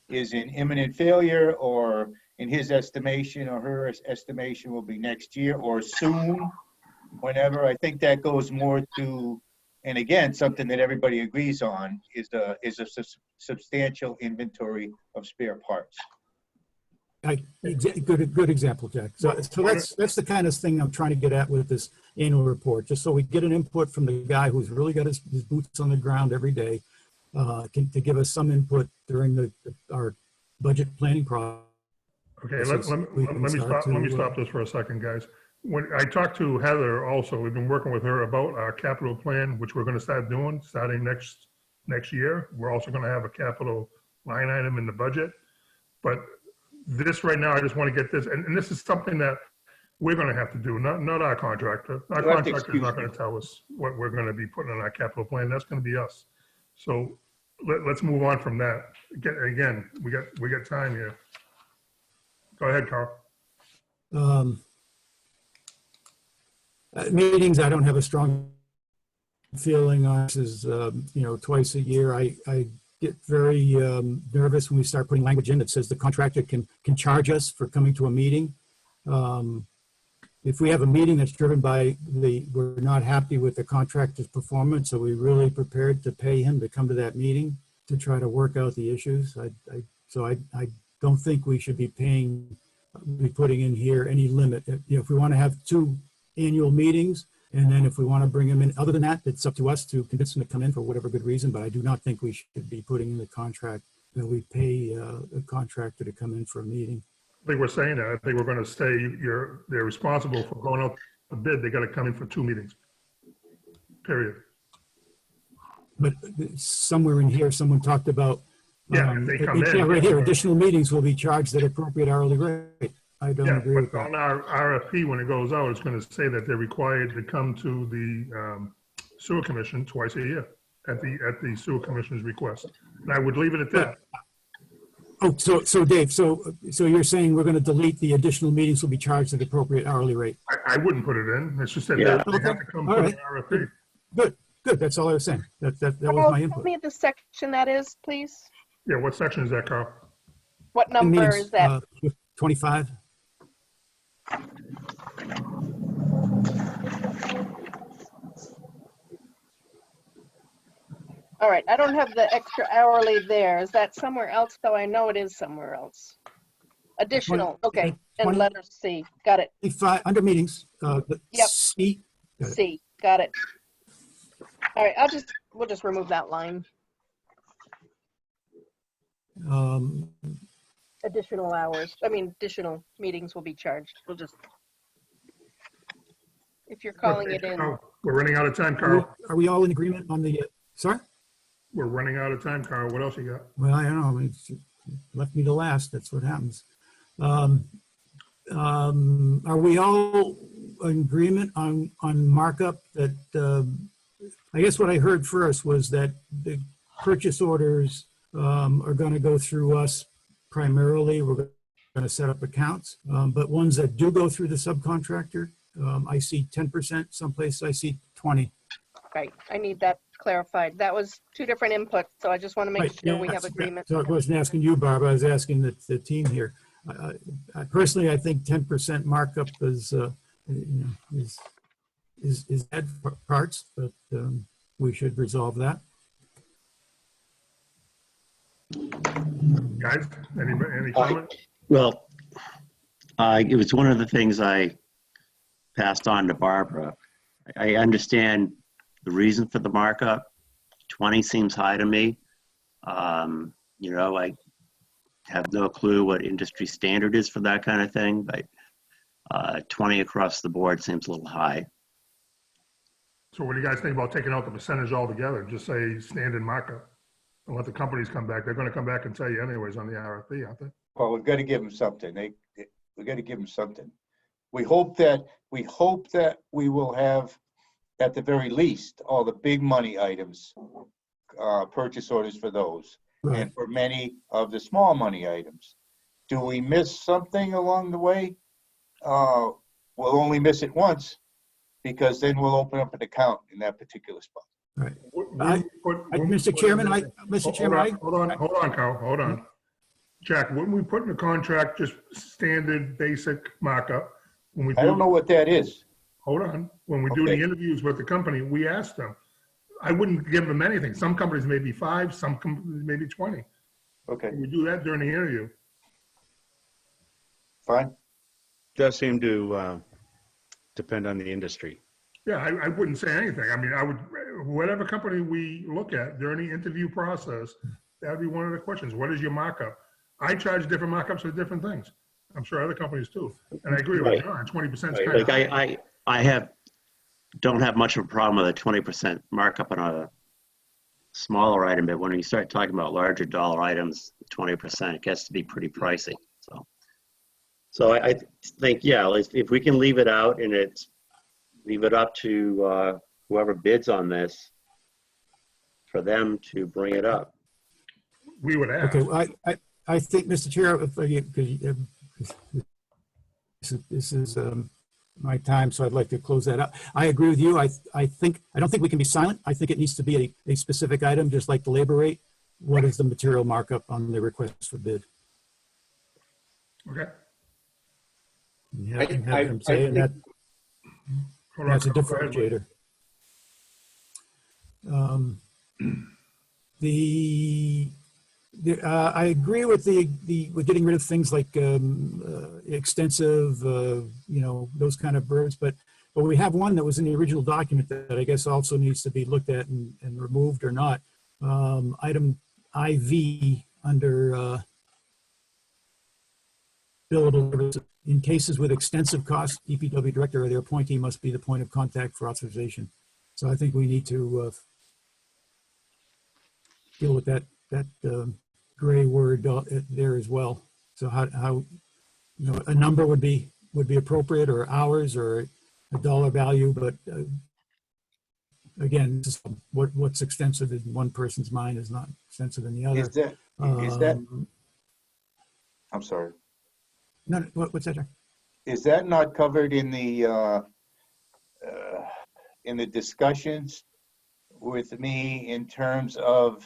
is in imminent failure, or in his estimation or her estimation will be next year or soon, whenever, I think that goes more to, and again, something that everybody agrees on is a substantial inventory of spare parts. Good example, Jack. So that's the kind of thing I'm trying to get at with this annual report, just so we get an input from the guy who's really got his boots on the ground every day, to give us some input during our budget planning process. Okay, let me stop this for a second, guys. When I talked to Heather also, we've been working with her about our capital plan, which we're going to start doing starting next year. We're also going to have a capital line item in the budget. But this right now, I just want to get this, and this is something that we're going to have to do, not our contractor. Our contractor is not going to tell us what we're going to be putting on our capital plan. That's going to be us. So let's move on from that. Again, we got time here. Go ahead, Carl. Meetings, I don't have a strong feeling on. This is, you know, twice a year. I get very nervous when we start putting language in that says the contractor can charge us for coming to a meeting. If we have a meeting that's driven by we're not happy with the contractor's performance, are we really prepared to pay him to come to that meeting to try to work out the issues? So I don't think we should be putting in here any limit. You know, if we want to have 2 annual meetings, and then if we want to bring them in, other than that, it's up to us to convince them to come in for whatever good reason, but I do not think we should be putting in the contract that we pay a contractor to come in for a meeting. I think we're saying that. I think we're going to say they're responsible for going out the bid. They got to come in for 2 meetings. Period. But somewhere in here, someone talked about, if they come in. right here, additional meetings will be charged at appropriate hourly rate. I don't agree with that. On our RFP, when it goes out, it's going to say that they're required to come to the sewer commission twice a year at the sewer commission's request. And I would leave it at that. Oh, so Dave, so you're saying we're going to delete the additional meetings will be charged at appropriate hourly rate? I wouldn't put it in. It's just that they have to come to an RFP. Good. That's all I was saying. That was my input. Tell me the section that is, please. Yeah, what section is that, Carl? What number is that? 25. All right, I don't have the extra hourly there. Is that somewhere else, though? I know it is somewhere else. Additional, okay, and letter C, got it. Under meetings, Yep. C. C, got it. All right, we'll just remove that line. Additional hours, I mean, additional meetings will be charged. We'll just, if you're calling it in. Carl, we're running out of time, Carl. Are we all in agreement on the, sorry? We're running out of time, Carl. What else you got? Well, I don't know. It's left me to last. That's what happens. Are we all in agreement on markup that, I guess what I heard first was that the purchase orders are going to go through us primarily. We're going to set up accounts, but ones that do go through the subcontractor, I see 10%, someplace I see 20. Right, I need that clarified. That was two different inputs, so I just want to make Right, sure we yes, have agreement. So I wasn't asking you, Barb, I was asking the team here. Personally, I think 10% markup is, is bad for parts, but we should resolve that. Guys, any comment? Well, it was one of the things I passed on to Barbara. I understand the reason for the markup. 20 seems high to me. You know, I have no clue what industry standard is for that kind of thing, but 20 across the board seems a little high. So what do you guys think about taking out the percentage altogether? Just say standard markup and let the companies come back. They're going to come back and tell you anyways on the RFP, aren't they? Well, we've got to give them something. We got to give them something. We hope that we will have, at the very least, all the big money items, purchase orders for those, Right. and for many of the small money items. Do we miss something along the way? We'll only miss it once, because then we'll open up an account in that particular spot. Right. Mr. Mr. Chairman, Hold on, Carl, hold on. Jack, wouldn't we put in the contract just standard basic markup? When we I don't know what that is. Hold on. When we do Okay. the interviews with the company, we ask them. I wouldn't give them anything. Some companies may be 5, some companies may be 20. Okay, We do that during the interview. fine. Does seem to depend on the industry. Yeah, I wouldn't say anything. I mean, I would, whatever company we look at during the interview process, that would be one of the questions. What is your markup? I charge different markups for different things. I'm sure other companies too. And I agree with Right. John, 20% is Like kind of. I don't have much of a problem with a 20% markup on a smaller item, but when you start talking about larger dollar items, 20% it gets to be pretty pricey. So I think, yeah, if we can leave it out and leave it up to whoever bids on this for them to bring it up. We would ask. okay, I think, Mr. Chair, this is my time, so I'd like to close that up. I agree with you. I don't think we can be silent. I think it needs to be a specific item, just like the labor rate. What is the material markup on the request for bid? Okay. And have them say, and that, Hold on, that's a Carl, go ahead. differentiator. I agree with with getting rid of things like extensive, those kind of verbs, but we have one that was in the original document that I guess also needs to be looked at and removed or not. Item IV under billable services. In cases with extensive costs, DPW director or their appointee must be the point of contact for authorization. So I think we need to deal with that gray word there as well. So how a number would be appropriate, or hours, or a dollar value, but again, just what's extensive in one person's mind is not extensive in the other. Is that, I'm sorry. No, what's that, Jack? Is that not covered in the discussions with me in terms of,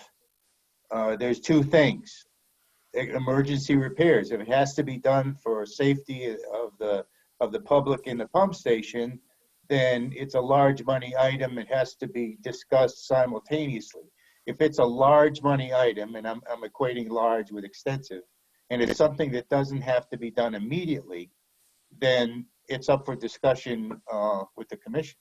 there's two things. Emergency repairs, if it has to be done for safety of the public in the pump station, then it's a large money item. It has to be discussed simultaneously. If it's a large money item, and I'm equating large with extensive, and it's something that doesn't have to be done immediately, then it's up for discussion with the commission.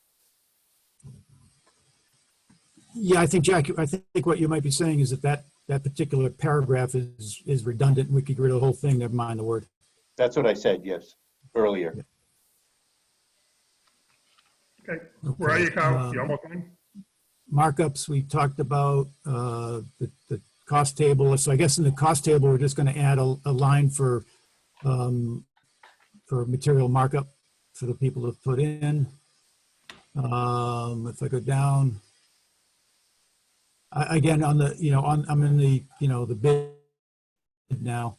Yeah, I think, Jack, I think what you might be saying is that that particular paragraph is redundant. We could get rid of the whole thing, never mind the word. That's what I said, yes, earlier. Okay, where are you, Kyle? You Um, almost done? Markups, we talked about the cost table. So I guess in the cost table, we're just going to add a line for material markup for the people to put in. If I go down, again, on the, I'm in the, the bid now.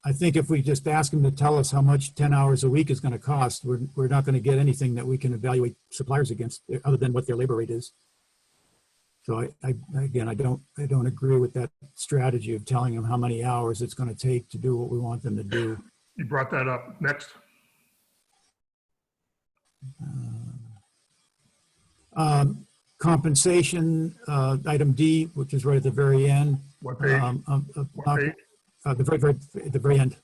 I think if we just ask them to tell us how much 10 hours a week is going to cost, we're not going to get anything that we can evaluate suppliers against other than what their labor rate is. So again, I don't agree with that strategy of telling them how many hours it's going to take to do what we want them to do. You brought that up. Next. Compensation, item D, which is right at the very end. What page? What page? The very end.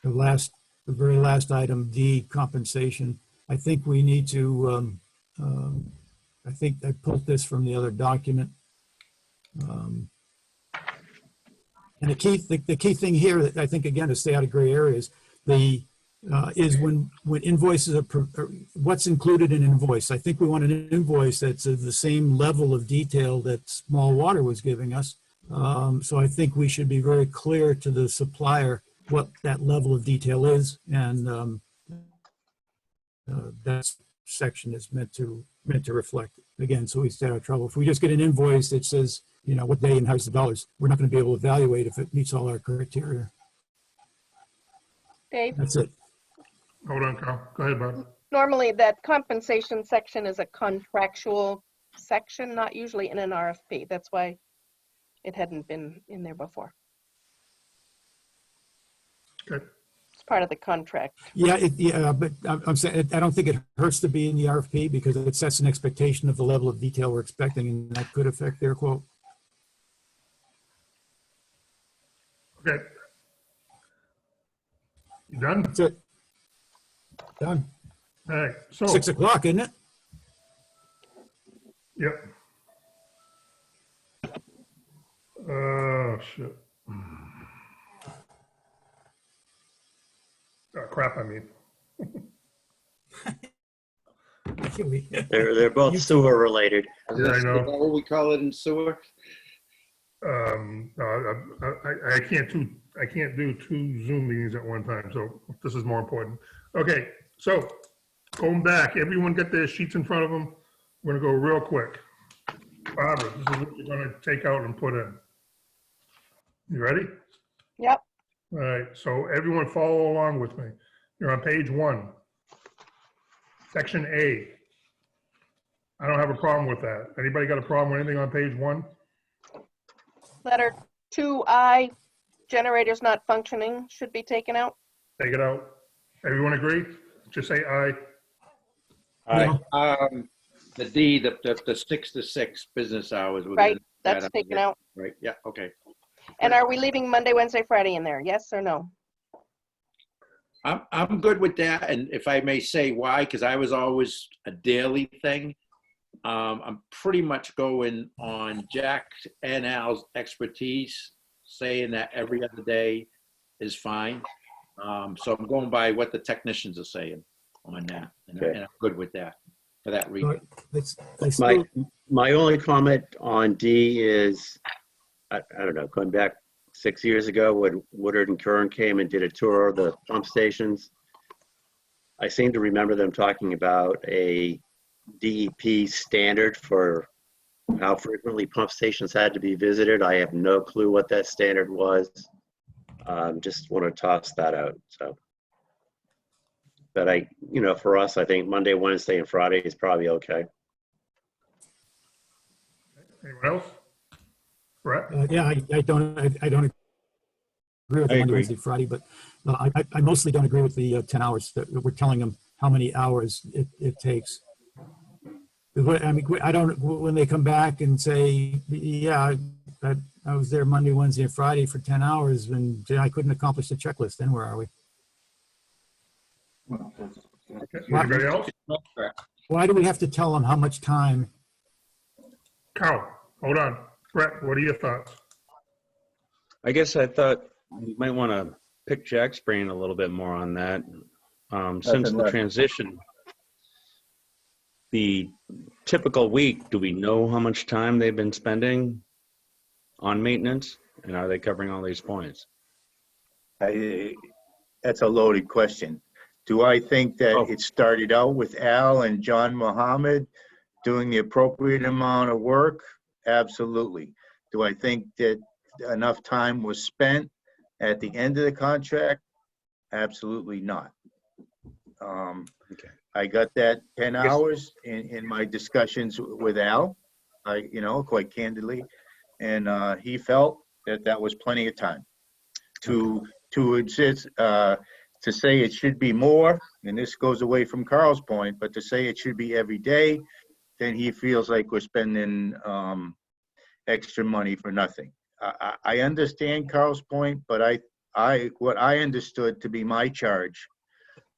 The very last item, D, compensation. I think we need to, I think I pulled this from the other document. And the key thing here that I think, again, to stay out of gray areas, is when invoices are, what's included in an invoice. I think we want an invoice that's of the same level of detail that Small Water was giving us. So I think we should be very clear to the supplier what that level of detail is, and that section is meant to reflect. Again, so we stay out of trouble. If we just get an invoice that says, what day and how's the dollars, we're not going to be able to evaluate if it meets all our criteria. Dave, That's it. Hold on, Kyle. Go ahead, Bob. normally that compensation section is a contractual section, not usually in an RFP. That's why it hadn't been in there before. Okay. It's part of the contract. Yeah, but I'm saying, I don't think it hurts to be in the RFP because it sets an expectation of the level of detail we're expecting, and that could affect their quote. Okay. You done? That's it. Done. All right. So, 6 o'clock, isn't it? yep. Oh, shit. Oh, crap, I mean. They're both sewer related. I know. Is that what we call it in sewer? I can't do two Zoom meetings at one time, so this is more important. Okay, so going back, everyone get their sheets in front of them. We're gonna go real quick. Barbara, this is what you're gonna take out and put in. You ready? Yep. All right, so everyone follow along with me. You're on page 1, section A. I don't have a problem with that. Anybody got a problem with anything on page 1? Letter 2I, generators not functioning, should be taken out. Take it out. Everyone agree? Just say aye. Aye. The D, the 6 to 6 business hours. we're Right, gonna- that's taken out. Right, yeah, okay. And are we leaving Monday, Wednesday, Friday in there? Yes or no? I'm good with that, and if I may say why, because I was always a daily thing. I'm pretty much going on Jack and Al's expertise, saying that every other day is fine. So I'm going by what the technicians are saying on that, and I'm good with that for that reason. My only comment on D is, I don't know, going back 6 years ago when Woodard and Kern came and did a tour of the pump stations, I seem to remember them talking about a DEP standard for how frequently pump stations had to be visited. I have no clue what that standard was. Just want to toss that out. So, but for us, I think Monday, Wednesday, and Friday is probably okay. Anyone else? Brett? Yeah, I don't agree with the Monday, Wednesday, Friday, but I mostly don't agree with the 10 hours that we're telling them how many hours it takes. I mean, I don't, when they come back and say, yeah, I was there Monday, Wednesday, and Friday for 10 hours and I couldn't accomplish the checklist, then where are we? Okay. Anybody else? Why do we have to tell them how much time? Carl, hold on. Brett, what are your thoughts? I guess I thought you might want to pick Jack's brain a little bit more on that. Since Nothing the left. transition, the typical week, do we know how much time they've been spending on maintenance? And are they covering all these points? That's a loaded question. Do I think that Oh. it started out with Al and John Mohammed doing the appropriate amount of work? Absolutely. Do I think that enough time was spent at the end of the contract? Absolutely not. Okay. I got that 10 Yes. hours in my discussions with Al, quite candidly, and he felt that that was plenty of time to insist, to say it should be more, and this goes away from Carl's point, but to say it should be every day, then he feels like we're spending extra money for nothing. I understand Carl's point, but what I understood to be my charge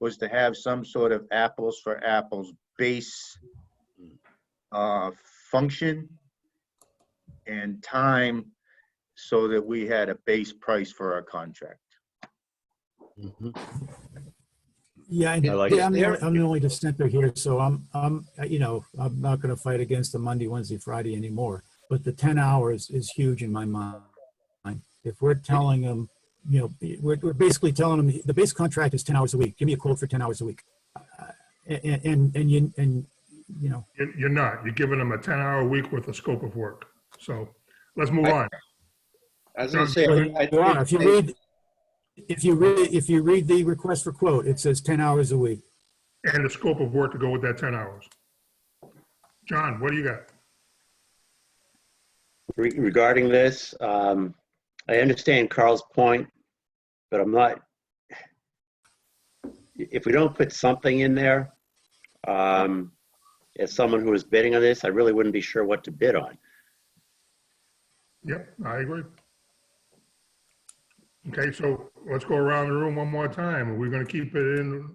was to have some sort of apples for apples base function and time so that we had a base price for our contract. Mhm. Yeah, and I like yeah, it. I'm the only dissenter here, so I'm not going to fight against the Monday, Wednesday, Friday anymore. But the 10 hours is huge in my mind. If we're telling them, we're basically telling them the base contract is 10 hours a week. Give me a quote for 10 hours a week. You're not. You're giving them a 10-hour week worth of scope of work. So let's move on. I was gonna say, Well, Your Honor, if you read the request for quote, it says 10 hours a week. And the scope of work to go with that 10 hours. John, what do you got? Regarding this, I understand Carl's point, but I'm not, if we don't put something in there, as someone who is bidding on this, I really wouldn't be sure what to bid on. Yep, I agree. Okay, so let's go around the room one more time. Are we going to keep it in,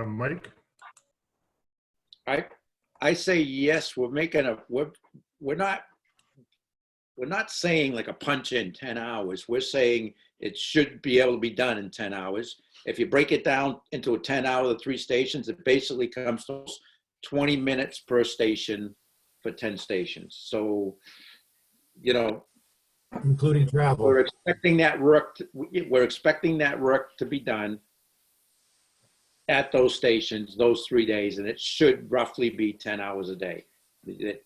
Mike? I say yes, we're not saying like a punch in 10 hours. We're saying it should be able to be done in 10 hours. If you break it down into a 10 hour, the 3 stations, it basically comes to 20 minutes per station for 10 stations. So, Including travel. we're expecting that work to be done at those stations, those 3 days, and it should roughly be 10 hours a day.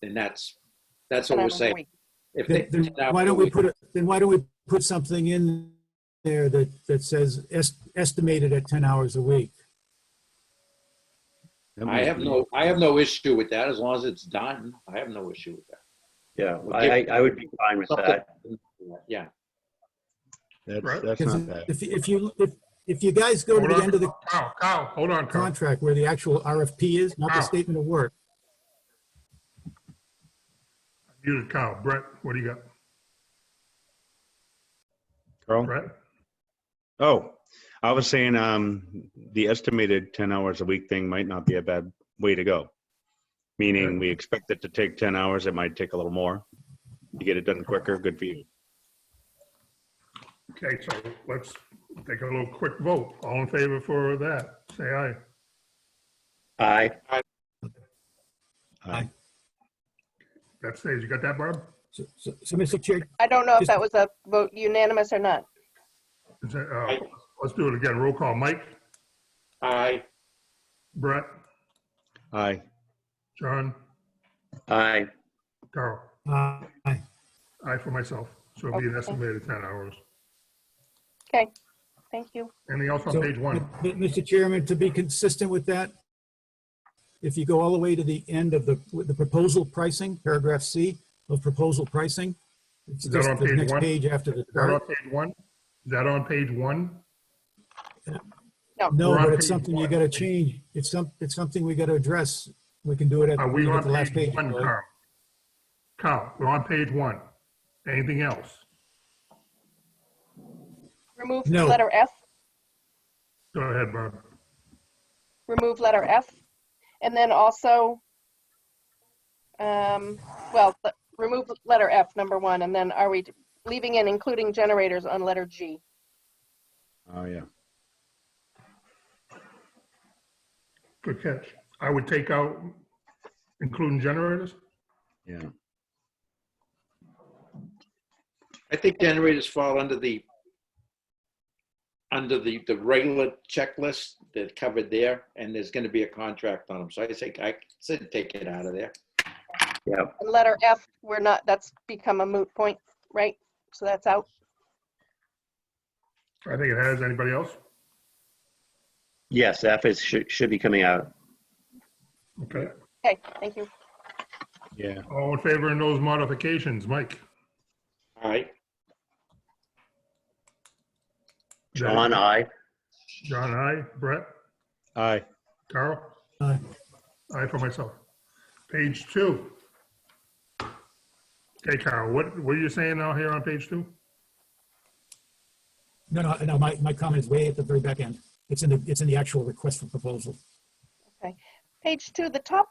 And that's what 10 we're hours a saying. week. Then why don't we put something in there that says estimated at 10 hours a week? I have no issue with that as long as it's done. I have no issue with that. Yeah, I would be fine with that. Yeah. That's Because not bad. if you guys go to the end of the Kyle, hold on, Kyle. contract where the actual RFP is, not the statement of work. Muted Kyle. Brett, what do you got? Carl? Brett? Oh, I was saying the estimated 10 hours a week thing might not be a bad way to go. Meaning we expect it to take 10 hours. It might take a little more. You get it done quicker, good for you. Okay, so let's take a little quick vote. All in favor for that, say aye. Aye. Aye. That stays. You got that, Barb? So Mr. Chair, I don't know if Just- that was a vote unanimous or not. Is that, let's do it again. Roll call. Mike? Aye. Brett? Aye. John? Aye. Carl? aye. Aye for myself. So it'll be an Okay. estimated 10 hours. Okay, thank you. Anything else on So, page 1? Mr. Chairman, to be consistent with that, if you go all the way to the end of the proposal pricing, paragraph C of proposal pricing, it's Is that just on the page next 1? page after the Is that on chart. page 1? Is that on page 1? No, We're on but it's page something you 1. got to change. It's something we got to address. We can do it at Are we on the last page page. 1, Carl? Carl, we're on page 1. Anything else? Remove No. letter F, Go ahead, Barb. remove letter F. And then also, remove letter F, number 1, and then are we leaving in including generators on letter G. Oh, yeah. Good catch. I would take out including generators. Yeah. I think generators fall under the regular checklist that's covered there, and there's gonna be a contract on them. So I said take it out of there. Yeah, And letter F, that's become a moot point, right? So that's out. I think it has. Anybody else? yes, should be coming out. Okay. Okay, thank you. Yeah. All in favor of those modifications? Mike? All right. John, I. John, aye. Brett? Aye. Carl? Aye. Aye for myself. Page 2. Okay, Carl, what are you saying now here on page 2? No, my comment is way at the very back end. It's in the actual request for proposal. Okay. Page 2, the top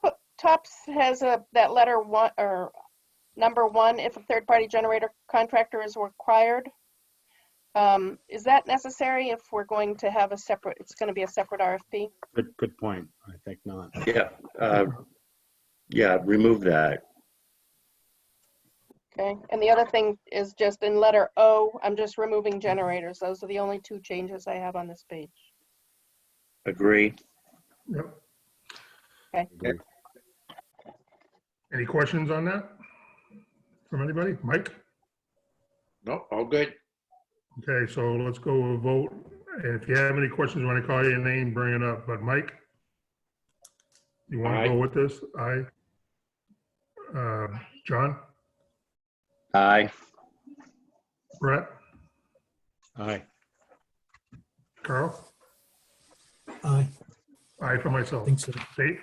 has that letter 1 or number 1, if a third-party generator contractor is required. Is that necessary if we're going to have it's going to be a separate RFP? Good point. I think not. Yeah, remove that. Okay, and the other thing is just in letter O, I'm just removing generators. Those are the only 2 changes I have on this page. Agree. Yep. Okay. Okay. Any questions on that from anybody? Mike? No, all good. Okay, so let's go vote. And if you have any questions when I call your name, bring it up. But Mike, you want to go with this? Aye. John? Aye. Brett? Aye. Carl? Aye, Aye for I myself. think so. Dave?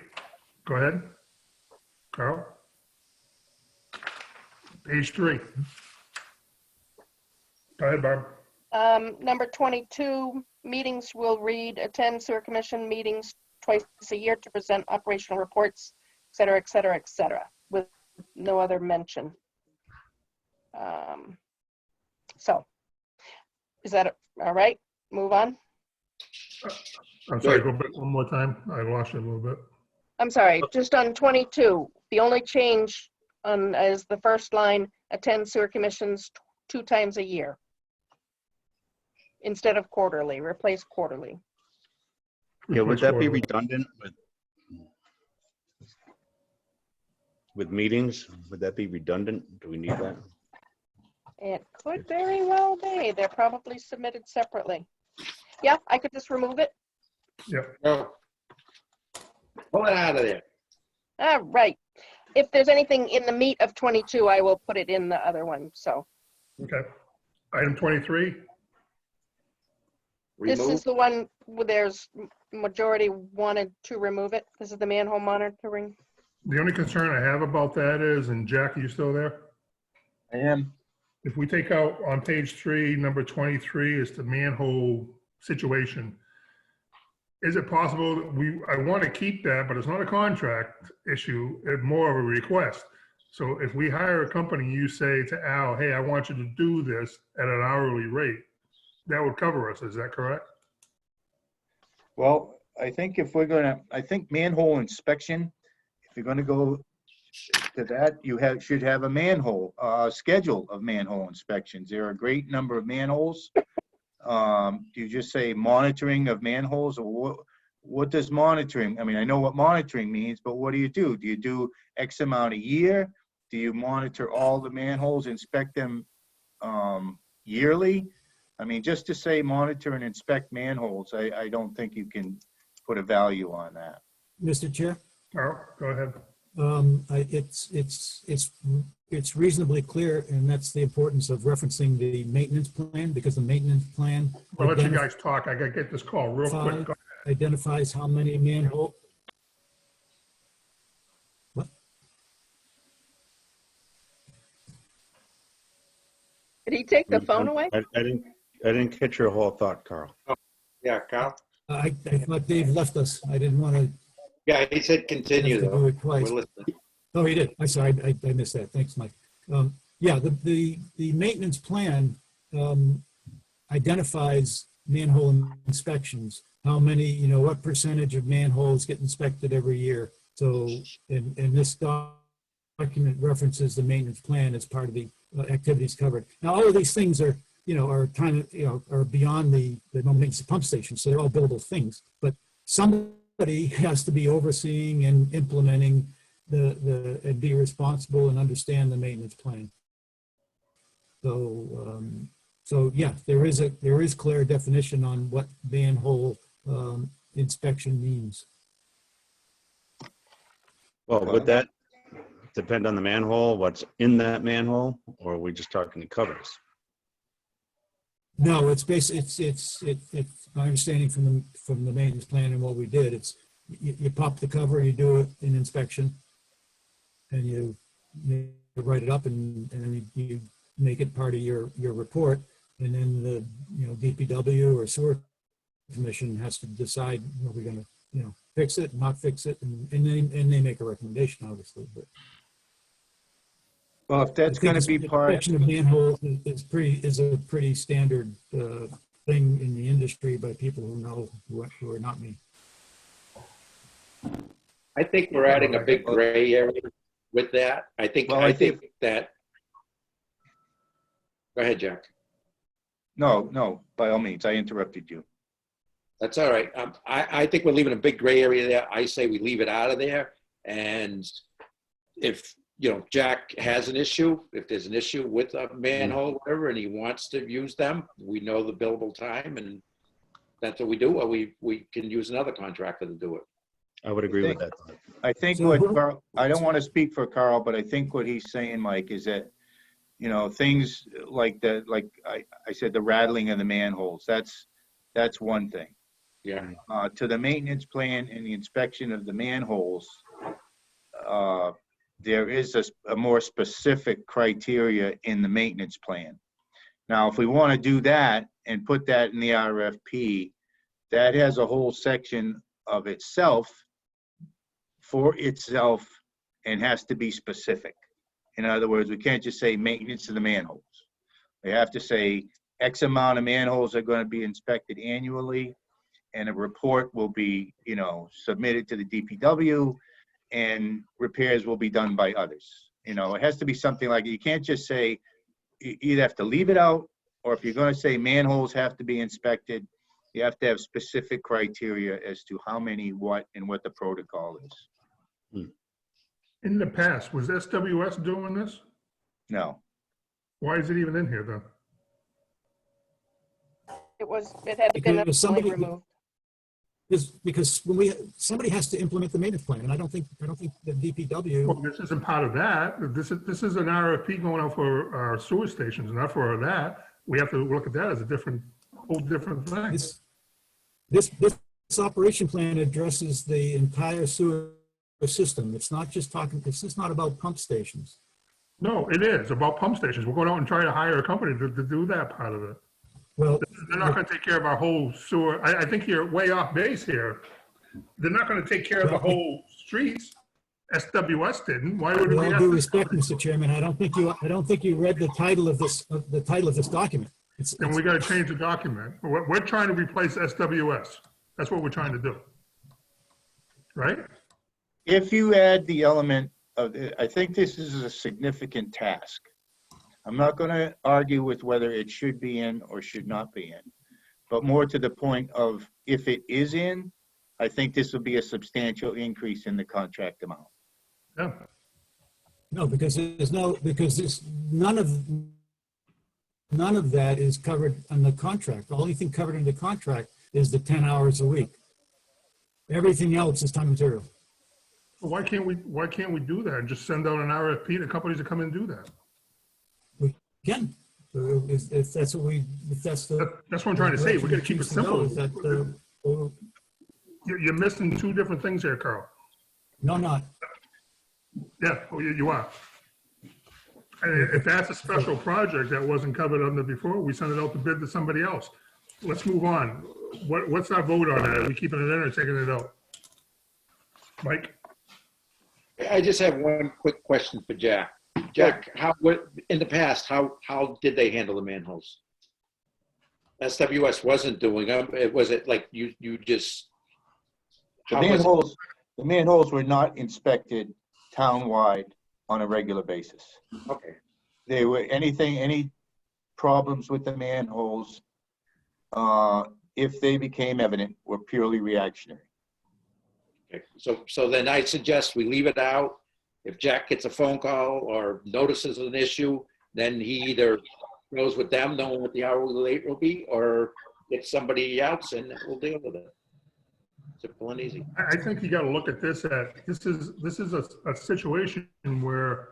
Go ahead. Carl? Page 3. Go ahead, Barb. Number 22, meetings will read, attend sewer commission meetings twice a year to present operational reports, et cetera, et cetera, et cetera, with no other mention. So, is that all right? Move on. I'm sorry, go back one more time. I lost you a little bit. I'm sorry, just on 22, the only change is the first line, attend sewer commissions 2 times a year. Instead of quarterly, replace quarterly. Yeah, would that be redundant with meetings? Would that be redundant? Do we need that? It could very well be. They're probably submitted separately. Yeah, I could just remove it. Yep. Well, pull it out of there. All right. If there's anything in the meat of 22, I will put it in the other one. So Okay. Item 23. this Remove. is the one where there's majority wanted to remove it. This is the manhole monitoring. The only concern I have about that is, and Jack, are you still there? I am. If we take out on page 3, number 23 is the manhole situation. Is it possible that I want to keep that, but it's not a contract issue, it's more of a request. So if we hire a company, you say to Al, hey, I want you to do this at an hourly rate, that would cover us, is that correct? Well, I think I think manhole inspection, if you're gonna go to that, you should have a manhole, schedule of manhole inspections. There are a great number of manholes. Do you just say monitoring of manholes, or what does monitoring? I mean, I know what monitoring means, but what do you do? Do you do X amount a year? Do you monitor all the manholes, inspect them yearly? I mean, just to say monitor and inspect manholes, I don't think you can put a value on that. Mr. Chair, Carl, go ahead. it's reasonably clear, and that's the importance of referencing the maintenance plan, because the maintenance plan I'll let you guys talk. I gotta get this call real quick. Go identifies how many manhole. What? Did he take the phone away? I didn't catch your whole thought, Carl. Yeah, Carl. I thought Dave left us. I didn't want to Yeah, he said continue have to do though. it twice. We're listening. Oh, he did. I'm sorry, I missed that. Thanks, Mike. Yeah, the maintenance plan identifies manhole inspections, how many, you know, what percentage of manholes get inspected every year. So, and this document references the maintenance plan as part of the activities covered. Now, all of these things are, you know, are kind of, you know, are beyond the normal maintenance of pump stations, so they're all billable things. But somebody has to be overseeing and implementing and be responsible and understand the maintenance plan. So, so yeah, there is clear definition on what manhole inspection means. Well, would that depend on the manhole, what's in that manhole, or are we just talking the covers? No, it's my understanding from the maintenance plan and what we did. It's you pop the cover, you do an inspection, and you write it up, and then you make it part of your report, and then the DPW or sewer commission has to decide, are we going to fix it, not fix it, and they make a recommendation, obviously. But Well, if that's going to be part. Inspection of manholes is a pretty standard thing in the industry by people who know, who are not me. I think we're adding a big gray area with that. I think that. Go ahead, Jack. No, by all means, I interrupted you. That's all right. I think we're leaving a big gray area there. I say we leave it out of there. And if, Jack has an issue, if there's an issue with a manhole, whatever, and he wants to use them, we know the billable time, and that's what we do. Or we can use another contractor to do it. I would agree with that. I think So what Carl, I don't want to speak for Carl, but I think what he's saying, Mike, is that, things like I said, the rattling of the manholes, that's one thing. Yeah. To the maintenance plan and the inspection of the manholes, there is a more specific criteria in the maintenance plan. Now, if we want to do that and put that in the RFP, that has a whole section of itself for itself and has to be specific. In other words, we can't just say maintenance of the manholes. We have to say X amount of manholes are going to be inspected annually, and a report will be, submitted to the DPW, and repairs will be done by others. It has to be something like, you can't just say, you either have to leave it out, or if you're going to say manholes have to be inspected, you have to have specific criteria as to how many, what, and what the protocol is. In the past, was SWS doing this? No. Why is it even in here then? It had been Because originally removed. Because somebody has to implement the maintenance plan, and I don't think the DPW. Well, this isn't part of that. This is an RFP going out for our sewer stations, not for that. We have to look at that as a whole different thing. This operation plan addresses the entire sewer system. It's not just not about pump stations. No, it is about pump stations. We're going out and trying to hire a company to do that part of it. Well, they're not going to take care of our whole sewer. I think you're way off base here. They're not going to take care of the whole streets. SWS didn't. Why would we? With all due respect, Mr. Chairman, I don't think you read the title of this document. Then we got to change the document. We're trying to replace SWS. That's what we're trying to do, right? If you add the element of, I think this is a significant task. I'm not going to argue with whether it should be in or should not be in, but more to the point of if it is in, I think this will be a substantial increase in the contract amount. Yeah. No, because none of that is covered on the contract. The only thing covered in the contract is the 10 hours a week. Everything else is time and material. Well, why can't we do that and just send out an RFP to companies to come and do that? We can. If that's what I'm trying to say. We got to keep it simple. You're missing two different things here, Carl. No, not. Yeah, you are. And if that's a special project that wasn't covered under before, we send it out to bid to somebody else. Let's move on. What's our vote on that? Are we keeping it in or taking it out? Mike? I just have one quick question for Jack. Jack, in the past, how did they handle the manholes? SWS wasn't doing them. Was it like you just? The how was it? manholes were not inspected townwide on a regular basis. Okay. They were any problems with the manholes, if they became evident, were purely reactionary. Okay. So then I suggest we leave it out. If Jack gets a phone call or notices an issue, then he either goes with them, knowing what the hourly rate will be, or get somebody else and we'll deal with it. Simple and easy. I think you got to look at this this is a situation where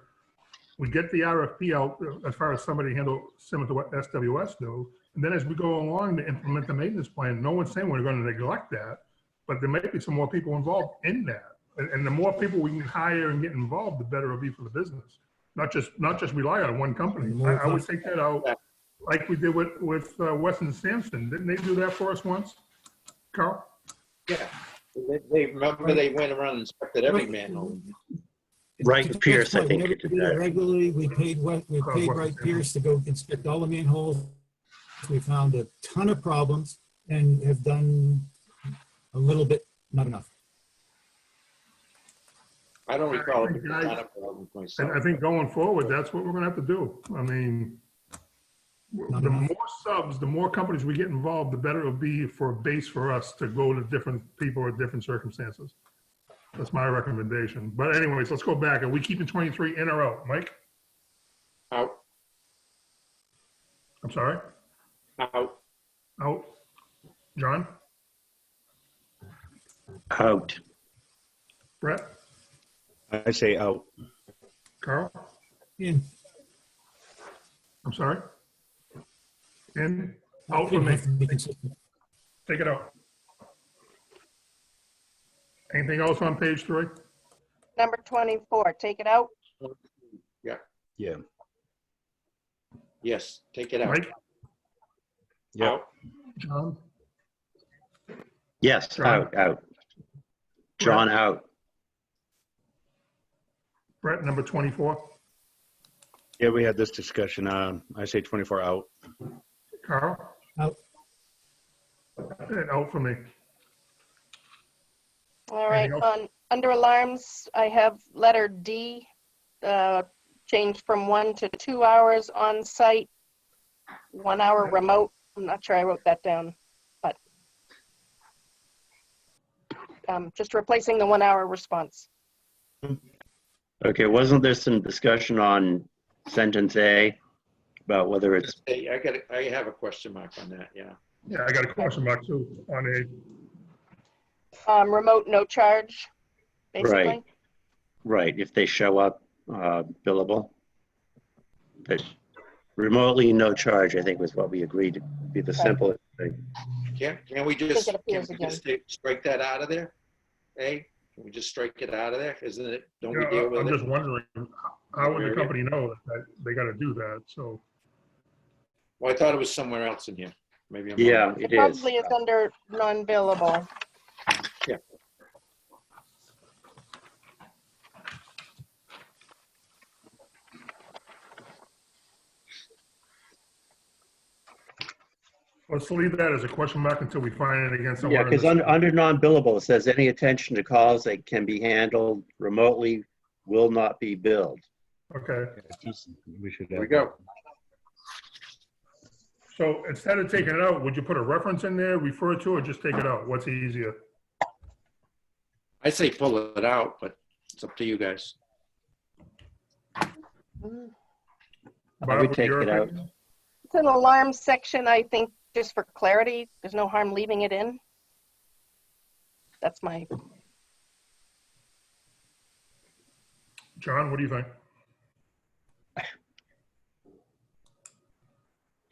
we get the RFP out as far as somebody handle similar to what SWS do. And then as we go along to implement the maintenance plan, no one's saying we're going to neglect that, but there might be some more people involved in that. And the more people we can hire and get involved, the better it'll be for the business. Not just rely on one company. I would take that out like we did with Weston Sampson. Didn't they do that for us once, Carl? Yeah. They remember they went around and inspected every manhole. Wright Pierce, I think, did that. Regularly, we paid Wright Pierce to go inspect all the manholes. We found a ton of problems and have done a little bit, not enough. I don't recall it being a ton of problems myself. And I think going forward, that's what we're going to have to do. I mean, the more subs, the more companies we get involved, the better it'll be for a base for us to go to different people at different circumstances. That's my recommendation. But anyways, let's go back. Are we keeping 23 in or out? Mike? Out. I'm sorry? Out. Out. John? Out. Brett? I say out. Carl? In. I'm sorry? In? Out for me. Take it out. Anything else on page 3? Number 24, take it out. Yeah. Yeah. Yes. Take it out. Mike? Yeah. Out. John? Yes, John? out. John, out. Brett, number 24? Yeah, we had this discussion. I say 24 out. Carl? Out. And out for me. All right, Anything else? under alarms, I have letter D, changed from 1 to 2 hours on site, 1 hour remote. I'm not sure I wrote that down, but just replacing the 1 hour response. Okay, wasn't there some discussion on sentence A about whether it's, Hey, I have a question mark on that. Yeah. Yeah, I got a question mark too on a. Remote, no charge, basically. right, if they show up billable? But remotely, no charge, I think was what we agreed to be the simplest thing. Can we just, it appears strike that out of there? Hey, can we just strike it out of there? Isn't it? Don't we Yeah, deal with I'm it? just wondering, how would the company know that they got to do that? So, Well, I thought it was somewhere else in here. Maybe I'm wrong. Yeah, It it is. probably is under non-billable. Yeah. let's leave that as a question mark until we find it again Yeah, somewhere. because under non-billable, it says any attention to calls that can be handled remotely will not be billed. Okay, We should. There we go. so instead of taking it out, would you put a reference in there, refer to, or just take it out? What's easier? I say pull it out, but it's up to you guys. I Bob, would what's take your it out. opinion? It's an alarm section, I think, just for clarity. There's no harm leaving it in. That's my, John, what do you think?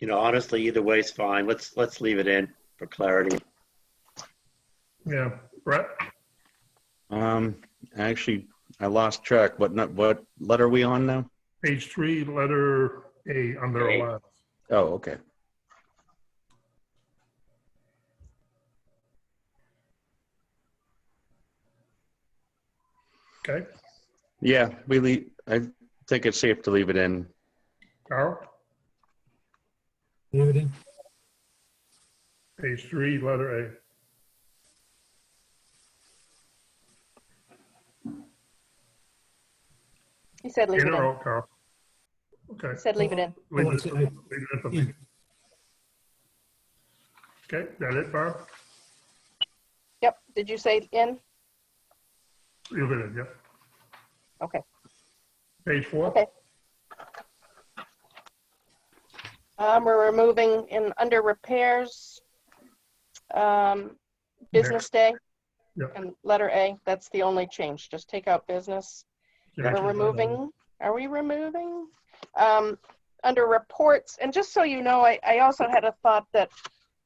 You know, honestly, either way is fine. Let's leave it in for clarity. Yeah, Brett? Actually, I lost track. What letter are we on now? Page 3, letter A, under A. alarms. Oh, okay. Okay, Yeah, I think it's safe to leave it in. Carl, Leave it in. page 3, letter A. He said leave In it or in. out, Carl? Okay. He said leave it in. Leave Oh, it leave it in for me. In. Okay, that it, Barb? Yep. Did you say in? Leave it in, yep. Okay. Page 4? Okay. We're removing in under repairs, business day. Yep. And letter A, that's the only change. Just take out business. Yeah. We're removing, are we removing? Under reports, and just so you know, I also had a thought that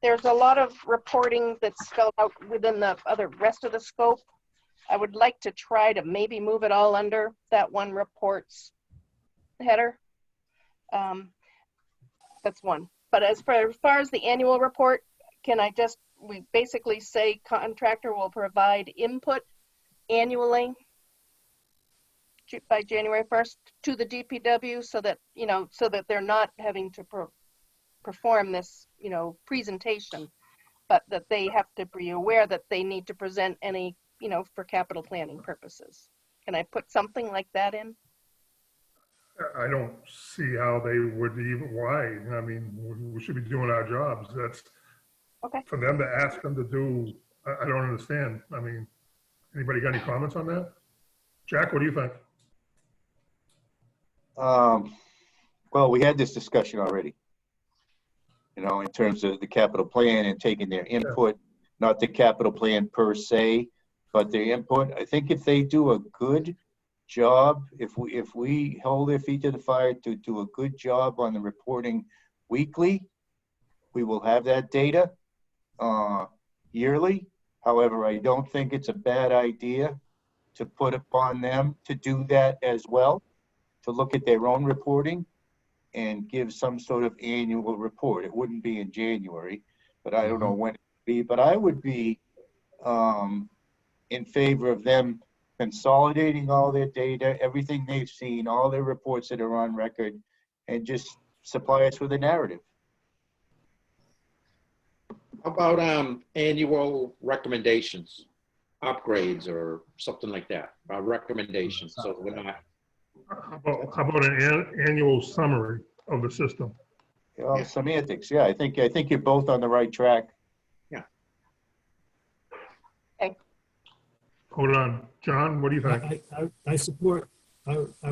there's a lot of reporting that's spelled out within the other rest of the scope. I would like to try to maybe move it all under that one reports header. That's one. But as far as the annual report, we basically say contractor will provide input annually by January 1st to the DPW so that, so that they're not having to perform this, presentation, but that they have to be aware that they need to present any, for capital planning purposes. Can I put something like that in? I don't see how they would even, why? I mean, we should be doing our jobs. That's Okay. for them to ask them to do. I don't understand. I mean, anybody got any comments on that? Jack, what do you think? Well, we had this discussion already, in terms of the capital plan and taking their input, not the capital plan per se, but their input. I think if they do a good job, if we hold their feet to the fire to do a good job on the reporting weekly, we will have that data yearly. However, I don't think it's a bad idea to put upon them to do that as well, to look at their own reporting and give some sort of annual report. It wouldn't be in January, but I don't know when it would be. But I would be in favor of them consolidating all their data, everything they've seen, all their reports that are on record, and just supply us with a narrative. How about annual recommendations, upgrades or something like that, recommendations, so we're not. How about an annual summary of the system? Yeah. Semantics, yeah. I think you're both on the right track. Yeah. Okay. Hold on. John, what do you think? I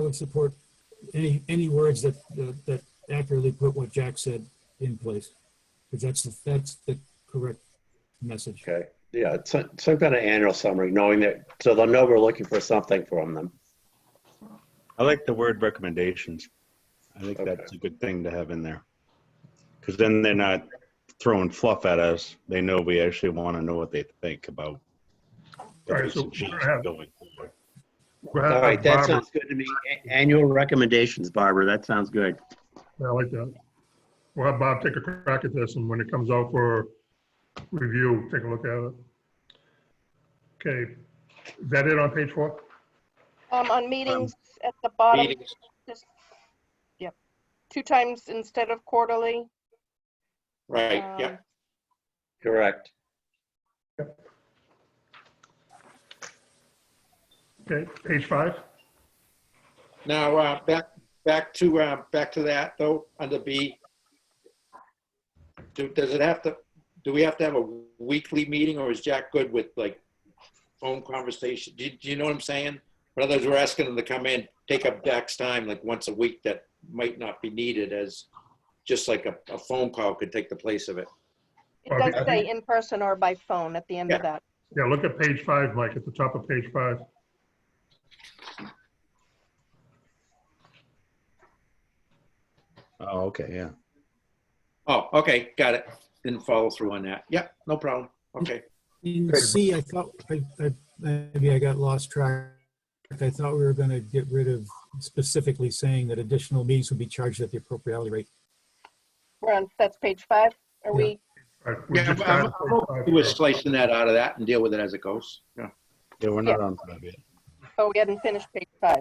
would support any words that accurately put what Jack said in place, because that's the correct message. Okay, yeah, it's some kind of annual summary, knowing that, so they'll know we're looking for something from them. I like the word recommendations. I think Okay. that's a good thing to have in there. Because then they're not throwing fluff at us. They know we actually want to know what they think about. All right, so going forward. All right, that sounds good to me. Annual recommendations, Barbara, that sounds good. Yeah, I like that. We'll have Bob take a crack at this, and when it comes out for review, take a look at it. Okay, is that it on page 4? On meetings at the bottom, Meetings. just, yep, 2 times instead of quarterly. Right, yeah. Correct. Okay, page 5. Now, back to that though, under B. Do we have to have a weekly meeting, or is Jack good with like phone conversation? Do you know what I'm saying? In other words, we're asking them to come in, take up Jack's time like once a week that might not be needed, as just like a phone call could take the place of it. It does say in person or by phone at the end of that. Yeah, look at page 5, Mike, at the top of page 5. Oh, okay, yeah. Oh, okay, got it. Didn't follow through on that. Yeah, no problem. Okay. In C, I thought, maybe I got lost track. I thought we were going to get rid of specifically saying that additional meetings would be charged at the appropriate hourly rate. That's page 5. Are we? All right, we're Yeah, just I'm starting page 5. we're slicing that out of that and deal with it as it goes. Yeah. Yeah, we're not on 5 yet. Oh, we hadn't finished page 5.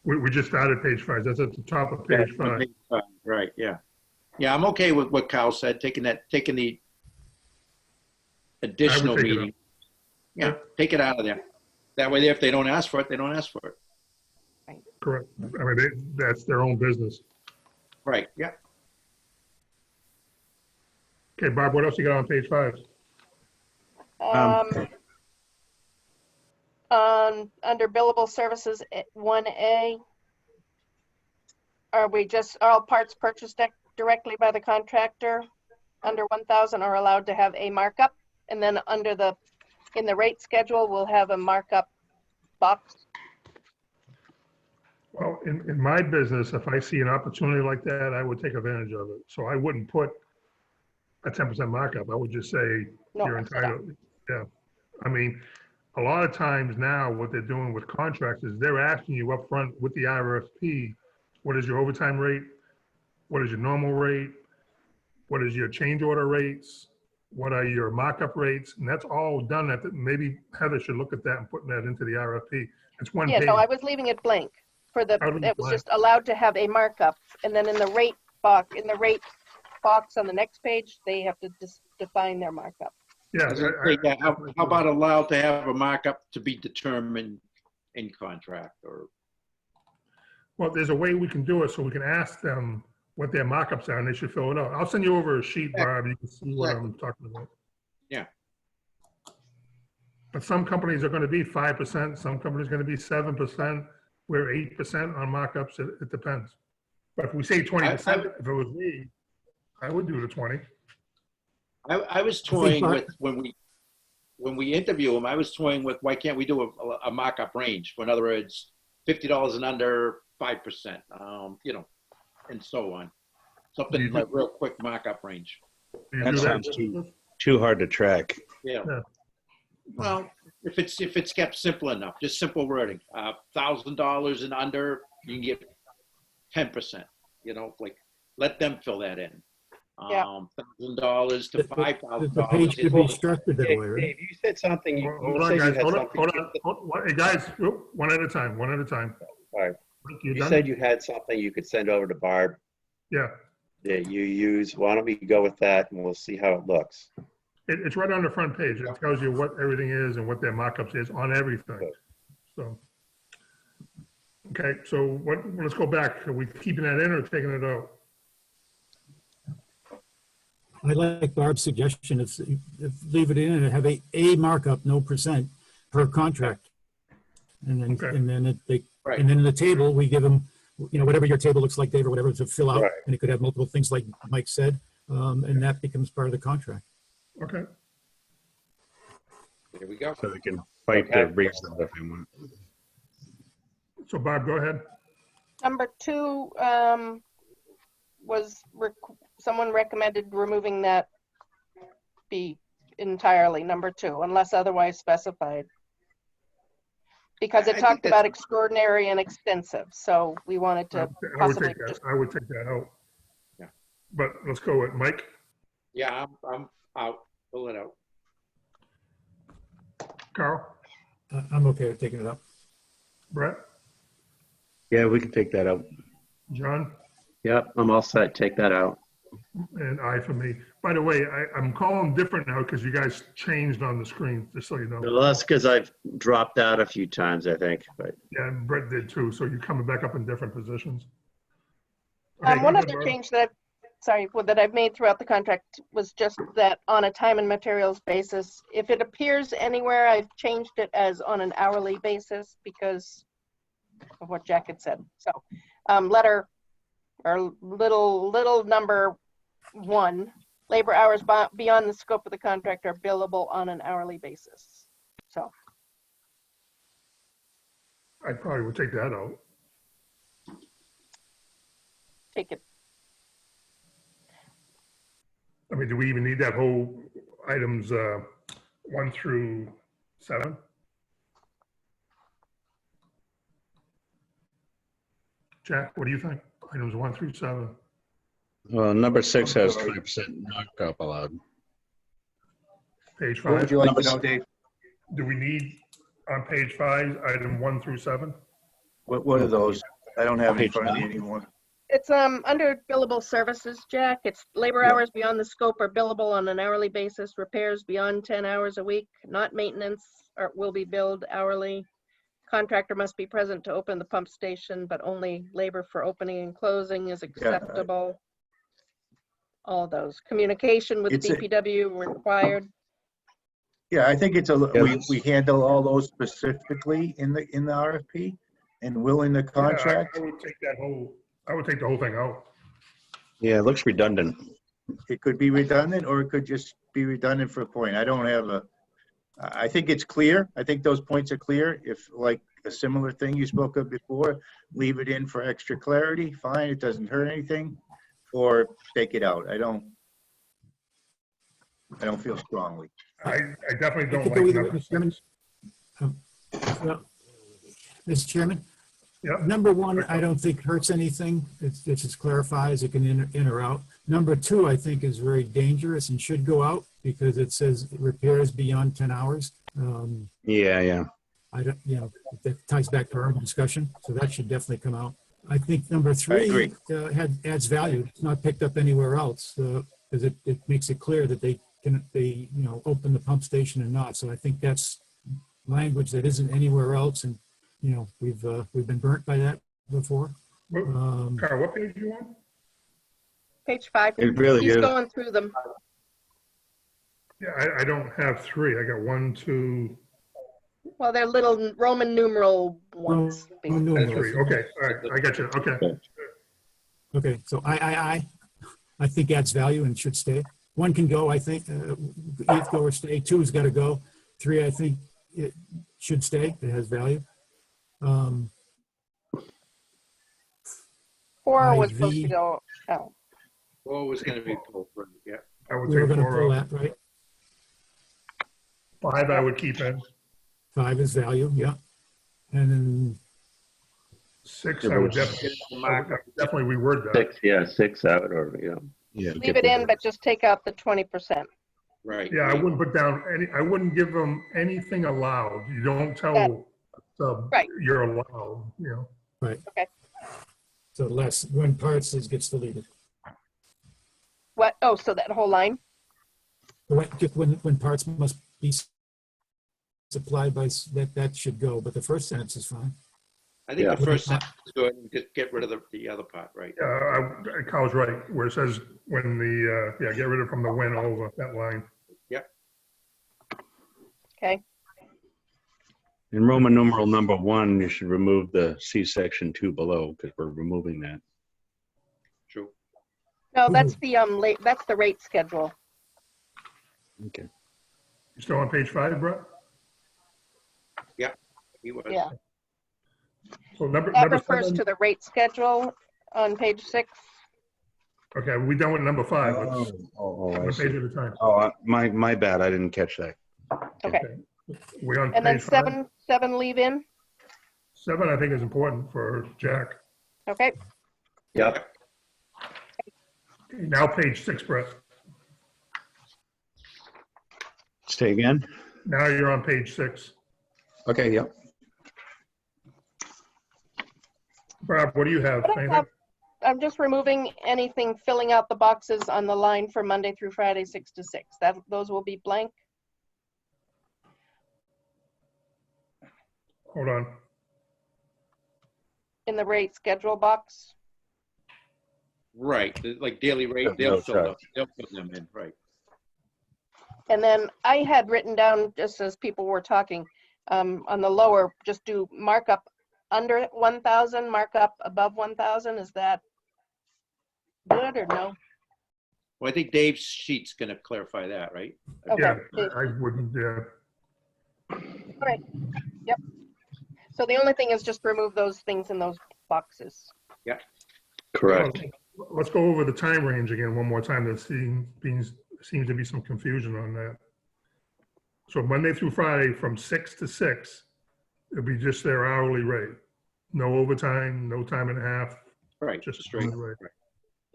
We just started page 5. That's at the top of page 5. Right, yeah. Yeah, I'm okay with what Kyle said, taking the additional take it meeting. out. Yeah, Yeah. take it out of there. That way, if they don't ask for it, they don't ask for it. Correct. I mean, that's their own business. Right, yeah. Okay, Bob, what else you got on page 5? Under billable services, 1A, are all parts purchased directly by the contractor under 1,000 are allowed to have a markup? And then in the rate schedule, we'll have a markup box. Well, in my business, if I see an opportunity like that, I would take advantage of it. So I wouldn't put a 10% markup. I would just say No, you're I said entitled. Yeah. I mean, a lot of times now what they're doing with contracts is they're asking you up front with the RFP, what is your overtime rate? What is your normal rate? What is your change order rates? What are your markup rates? And that's all done maybe Heather should look at that and putting that into the RFP. It's one Yeah, page. no, I was leaving it blank I would leave it was blank. just allowed to have a markup. And then in the rate box on the next page, they have to define their markup. Yeah. How about allowed to have a markup to be determined in contract or? Well, there's a way we can do it so we can ask them what their markups are and they should fill it out. I'll send you over a sheet, Barb. You can see what I'm talking about. Yeah. But some companies are going to be 5%, some companies are going to be 7%, we're 8% on markups. It depends. But if we say 20%, if it was me, I would do the 20. I was toying with when we interview them. I was toying with why can't we do a markup range? In other words, $50 and under, 5%, and so on. Something like real quick markup range. That sounds too hard to track. Yeah. Well, if it's kept simple enough, just simple wording, $1,000 and under, you can get 10%. Like let them fill that in. Yeah. $1,000 to $5,000. The page could be structured that way, right? Dave, you said something. Hold on, guys. Hold on. Hey, guys, one at a time. One at a time. All right. You You done? said you had something you could send over to Barb Yeah. that you use. Why don't we go with that and we'll see how it looks. It's right on the front page. It tells you what everything is and what their markups is on everything. So, okay, so let's go back. Are we keeping that in or taking it out? I like Barb's suggestion if leave it in and have a markup, no percent per contract. And then, Okay. and then Right. and then in the table, we give them, whatever your table looks like, Dave, or whatever to fill out. Right. And it could have multiple things like Mike said, and that becomes part of the contract. Okay. There we go. So they can fight the reason if they want. So Bob, go ahead. Number 2 was someone recommended removing that be entirely, number 2, unless otherwise specified. Because it I talked think about extraordinary and extensive, so we wanted to possibly just, I would take that out. Yeah. But let's go with Mike. Yeah, I'm out. Pull it out. Carl, I'm okay with taking it up. Brett, Yeah, we can take that out. John, Yep, I'm all set. Take that out. and I for me. By the way, I'm calling different now because you guys changed on the screen, just so you know. Well, that's because I've dropped out a few times, I think, but Yeah, and Brett did too, so you're coming back up in different positions. Okay, one go other ahead, Barb. change that I've made throughout the contract was just that on a time and materials basis. If it appears anywhere, I've changed it as on an hourly basis because of what Jack had said. So letter or little number 1, labor hours beyond the scope of the contract are billable on an hourly basis. So I probably would take that out. take it. I mean, do we even need that whole items 1 through 7? Jack, what do you think? Items 1 through 7. Well, number 6 has 20% markup allowed. Page What would 5. you like to know, Dave? Do we need on page 5, item 1 through 7? What are those? I don't have it in front of me anymore. It's under billable services, Jack. It's labor Yeah. hours beyond the scope are billable on an hourly basis. Repairs beyond 10 hours a week, not maintenance, or will be billed hourly. Contractor must be present to open the pump station, but only labor for opening and closing is acceptable. All those. Communication with It's a- DPW required. Yeah, I think it's Yeah, we that's- handle all those specifically in the RFP and will in the contract. I would take the whole thing out. Yeah, it looks redundant. It could be redundant or it could just be redundant for a point. I don't have I think it's clear. I think those points are clear. If like a similar thing you spoke of before, leave it in for extra clarity, fine, it doesn't hurt anything, or take it out. I don't feel strongly. I definitely I don't could like go either way, number Mr. Chairman. 6. Well, Mr. Chairman, Yeah, number one, I don't think hurts anything. It just clarifies it can in or out. Number two, I think is very dangerous and should go out because it says repairs beyond 10 hours. Yeah. I don't, that ties back to our discussion, so that should definitely come out. I think number three agree. adds value. It's not picked up anywhere else because it makes it clear that they open the pump station and not. So I think that's language that isn't anywhere else, and we've been burnt by that before. Carl, what page you on? Page 5. It really He's is. going through them. Yeah, I don't have 3. I got 1, 2, Well, they're little Roman numeral ones. and 3. Okay, all right, I got you. Okay. Okay, so I think adds value and should stay. 1 can go, I think. 8 go or stay. 2's got to go. 3, I think it should stay. It has value. 4 was IV. supposed to go out. What was going to be pulled through? Yeah. I would We were take going to 4 pull out. that, right? 5 I would keep in. 5 is value, yeah. And then 6 I would definitely reword that. 6, yeah, 6 out or, Yeah. Leave it in, but just take out the 20%. Right. Yeah, I wouldn't put down I wouldn't give them anything allowed. You don't tell the Right. you're allowed, right. Okay. So less when parts gets deleted. What? Oh, so that whole line? Just when parts must be supplied by that should go, but the first sentence is fine. I think Yeah. the first sentence is good and just get rid of the other part, right? Kyle's right, where it says when get rid of from the when over, that line. Okay. In Roman numeral number 1, you should remove the C section 2 below because we're removing that. True. No, that's the that's the rate schedule. Okay. You still on page 5, Brett? He was. Yeah. So number That refers 7, to the rate schedule on page 6. okay, we done with number 5. Let's I one see. page at a time. Oh, my bad. I didn't catch that. Okay. We on And then page 5? 7 leave in. 7 I think is important for Jack. Okay. Yep. Now page 6, Brett. Say again? Now you're on page 6. Okay, yep. Bob, what do you have? What I Anything? have- I'm just removing anything filling out the boxes on the line for Monday through Friday, 6 to 6. Those will be blank. Hold on. In the rate schedule box. Right. Like daily rate, No they'll fill charge. them in, right. And then I had written down, just as people were talking, on the lower, just do markup under 1,000, markup above 1,000. Is that good or no? Well, I think Dave's sheet's going to clarify that, right? Yeah, Okay. I wouldn't, All right. Yep. So the only thing is just remove those things in those boxes. Correct. let's go over the time range again one more time. There seems to be some confusion on that. So Monday through Friday from 6 to 6, it'll be just their hourly rate. No overtime, no time and a half, Right. just Straight. hourly rate. Right.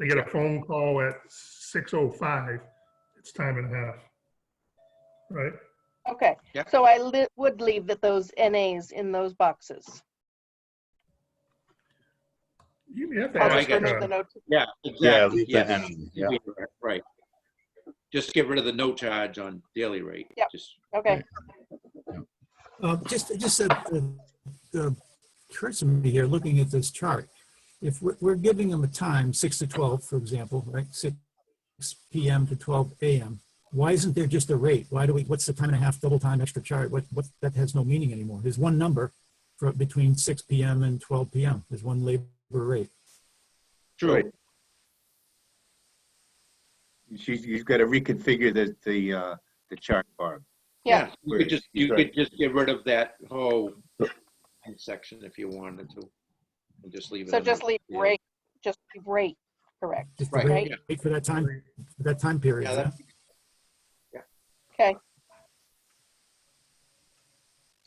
They get a phone call at 6:05, it's time and a half, right? Okay. Yeah. So I would leave those NAs in those boxes. You have to Oh, I ask, got Remove the note. Yeah, Yeah, exactly. leave the M, yeah. Right. Just get rid of the no charge on daily rate. Yep. Just Okay, Just occurs to me here, looking at this chart. If we're giving them a time, 6 to 12, for example, right? 6 p.m. to 12 a.m. Why isn't there just a rate? What's the time and a half, double time, extra charge? That has no meaning anymore. There's one number for between 6 p.m. and 12 p.m. There's one labor rate. true. Right. You've got to reconfigure the chart, Barb. yeah, You could just get rid of that whole section if you wanted to, and just leave it. so in just the- leave yeah. rate, just leave rate, correct. Just Right, the right. rate for that time period. Yeah, Yeah. that- Okay,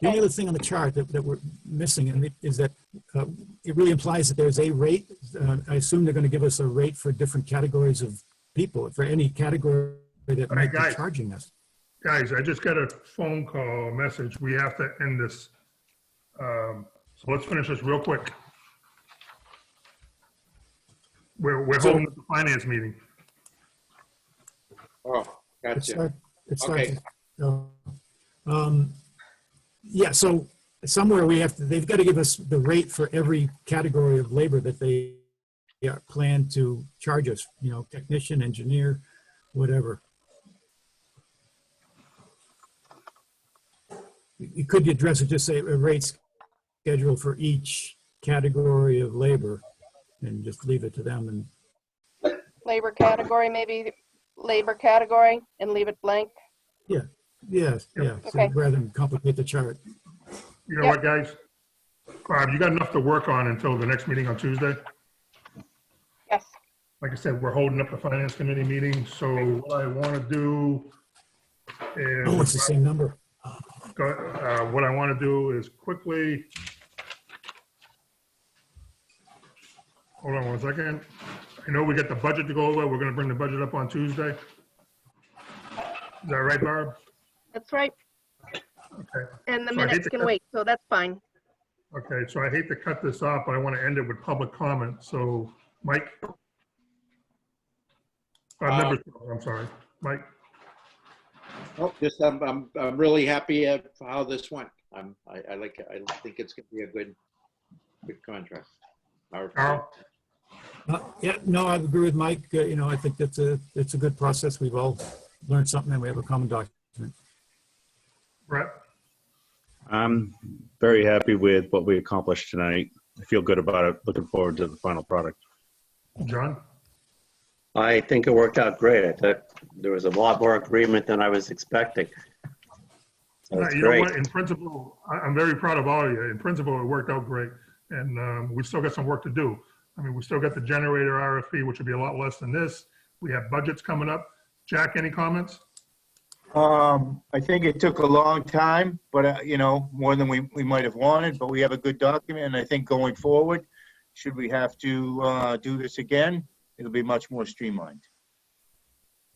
The only other thing on the chart that we're missing is that it really implies that there's a rate. I assume they're going to give us a rate for different categories of people, for any category that All might right, be guys. charging us. guys, I just got a phone call message. We have to end this. So let's finish this real quick. We're holding the finance meeting. Oh, It gotcha. starts. Okay. Yeah, so somewhere they've got to give us the rate for every category of labor that they plan to charge us, technician, engineer, whatever. You could address it, just say a rate schedule for each category of labor and just leave it to them. And labor category, maybe labor category and leave it blank. yeah. So Okay. rather than complicate the chart. You know Yep. what, guys? Barb, you got enough to work on until the next meeting on Tuesday? Yes, Like I said, we're holding up the finance committee meeting, so what I want to do Oh, it's the is, same number. what I want to do is quickly, hold on one second. I know we got the budget to go over. We're going to bring the budget up on Tuesday. Is that right, Barb? that's right. Okay. And the So I hate minutes to can cut- wait, so that's fine. Okay, so I hate to cut this off, but I want to end it with public comment. So, Mike? Members, I'm sorry. Mike? Oh, I'm really happy at how this went. I like it. I think it's gonna be a good contract. Carl? Yeah, no, I agree with Mike. I think it's a good process. We've all learned something and we have a common document. Brett? I'm very happy with what we accomplished tonight. I feel good about it. Looking forward to the final product. John? I think it worked out great. I thought there was a lot more agreement than I was expecting. So it's You know great. what, in principle, I'm very proud of all of you. In principle, it worked out great. And we still got some work to do. I mean, we still got the generator RFP, which will be a lot less than this. We have budgets coming up. Jack, any comments? I think it took a long time, but, more than we might have wanted, but we have a good document. And I think going forward, should we have to do this again, it'll be much more streamlined.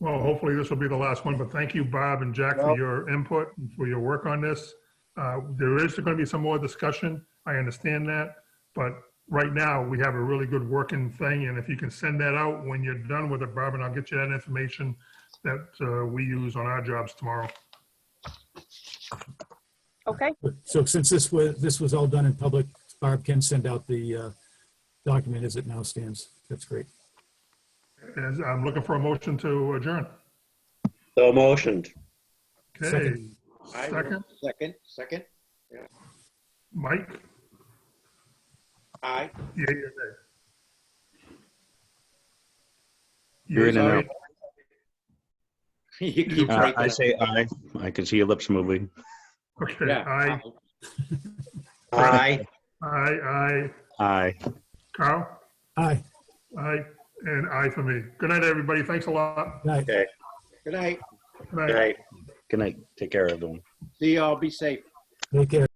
Well, hopefully this will be the last one, but thank you, Bob and Jack, for Well- your input and for your work on this. There is going to be some more discussion. I understand that. But right now, we have a really good working thing. And if you can send that out when you're done with it, Bob, and I'll get you that information that we use on our jobs tomorrow. Okay, So since this was all done in public, Barb can send out the document as it now stands. That's great. And I'm looking for a motion to adjourn. So motioned. Okay, Second. Second. Mike? Aye. Yeah. You're in and out. You keep right I there. say aye. I can see your lips moving. Okay, Yeah. aye, Aye. aye, Aye. Carl? Aye. Aye, and aye for me. Good night, everybody. Thanks a lot. Night. Okay. Good night. Good night. Good night. Good night. Take care, everyone. See y'all. Be safe. Take care.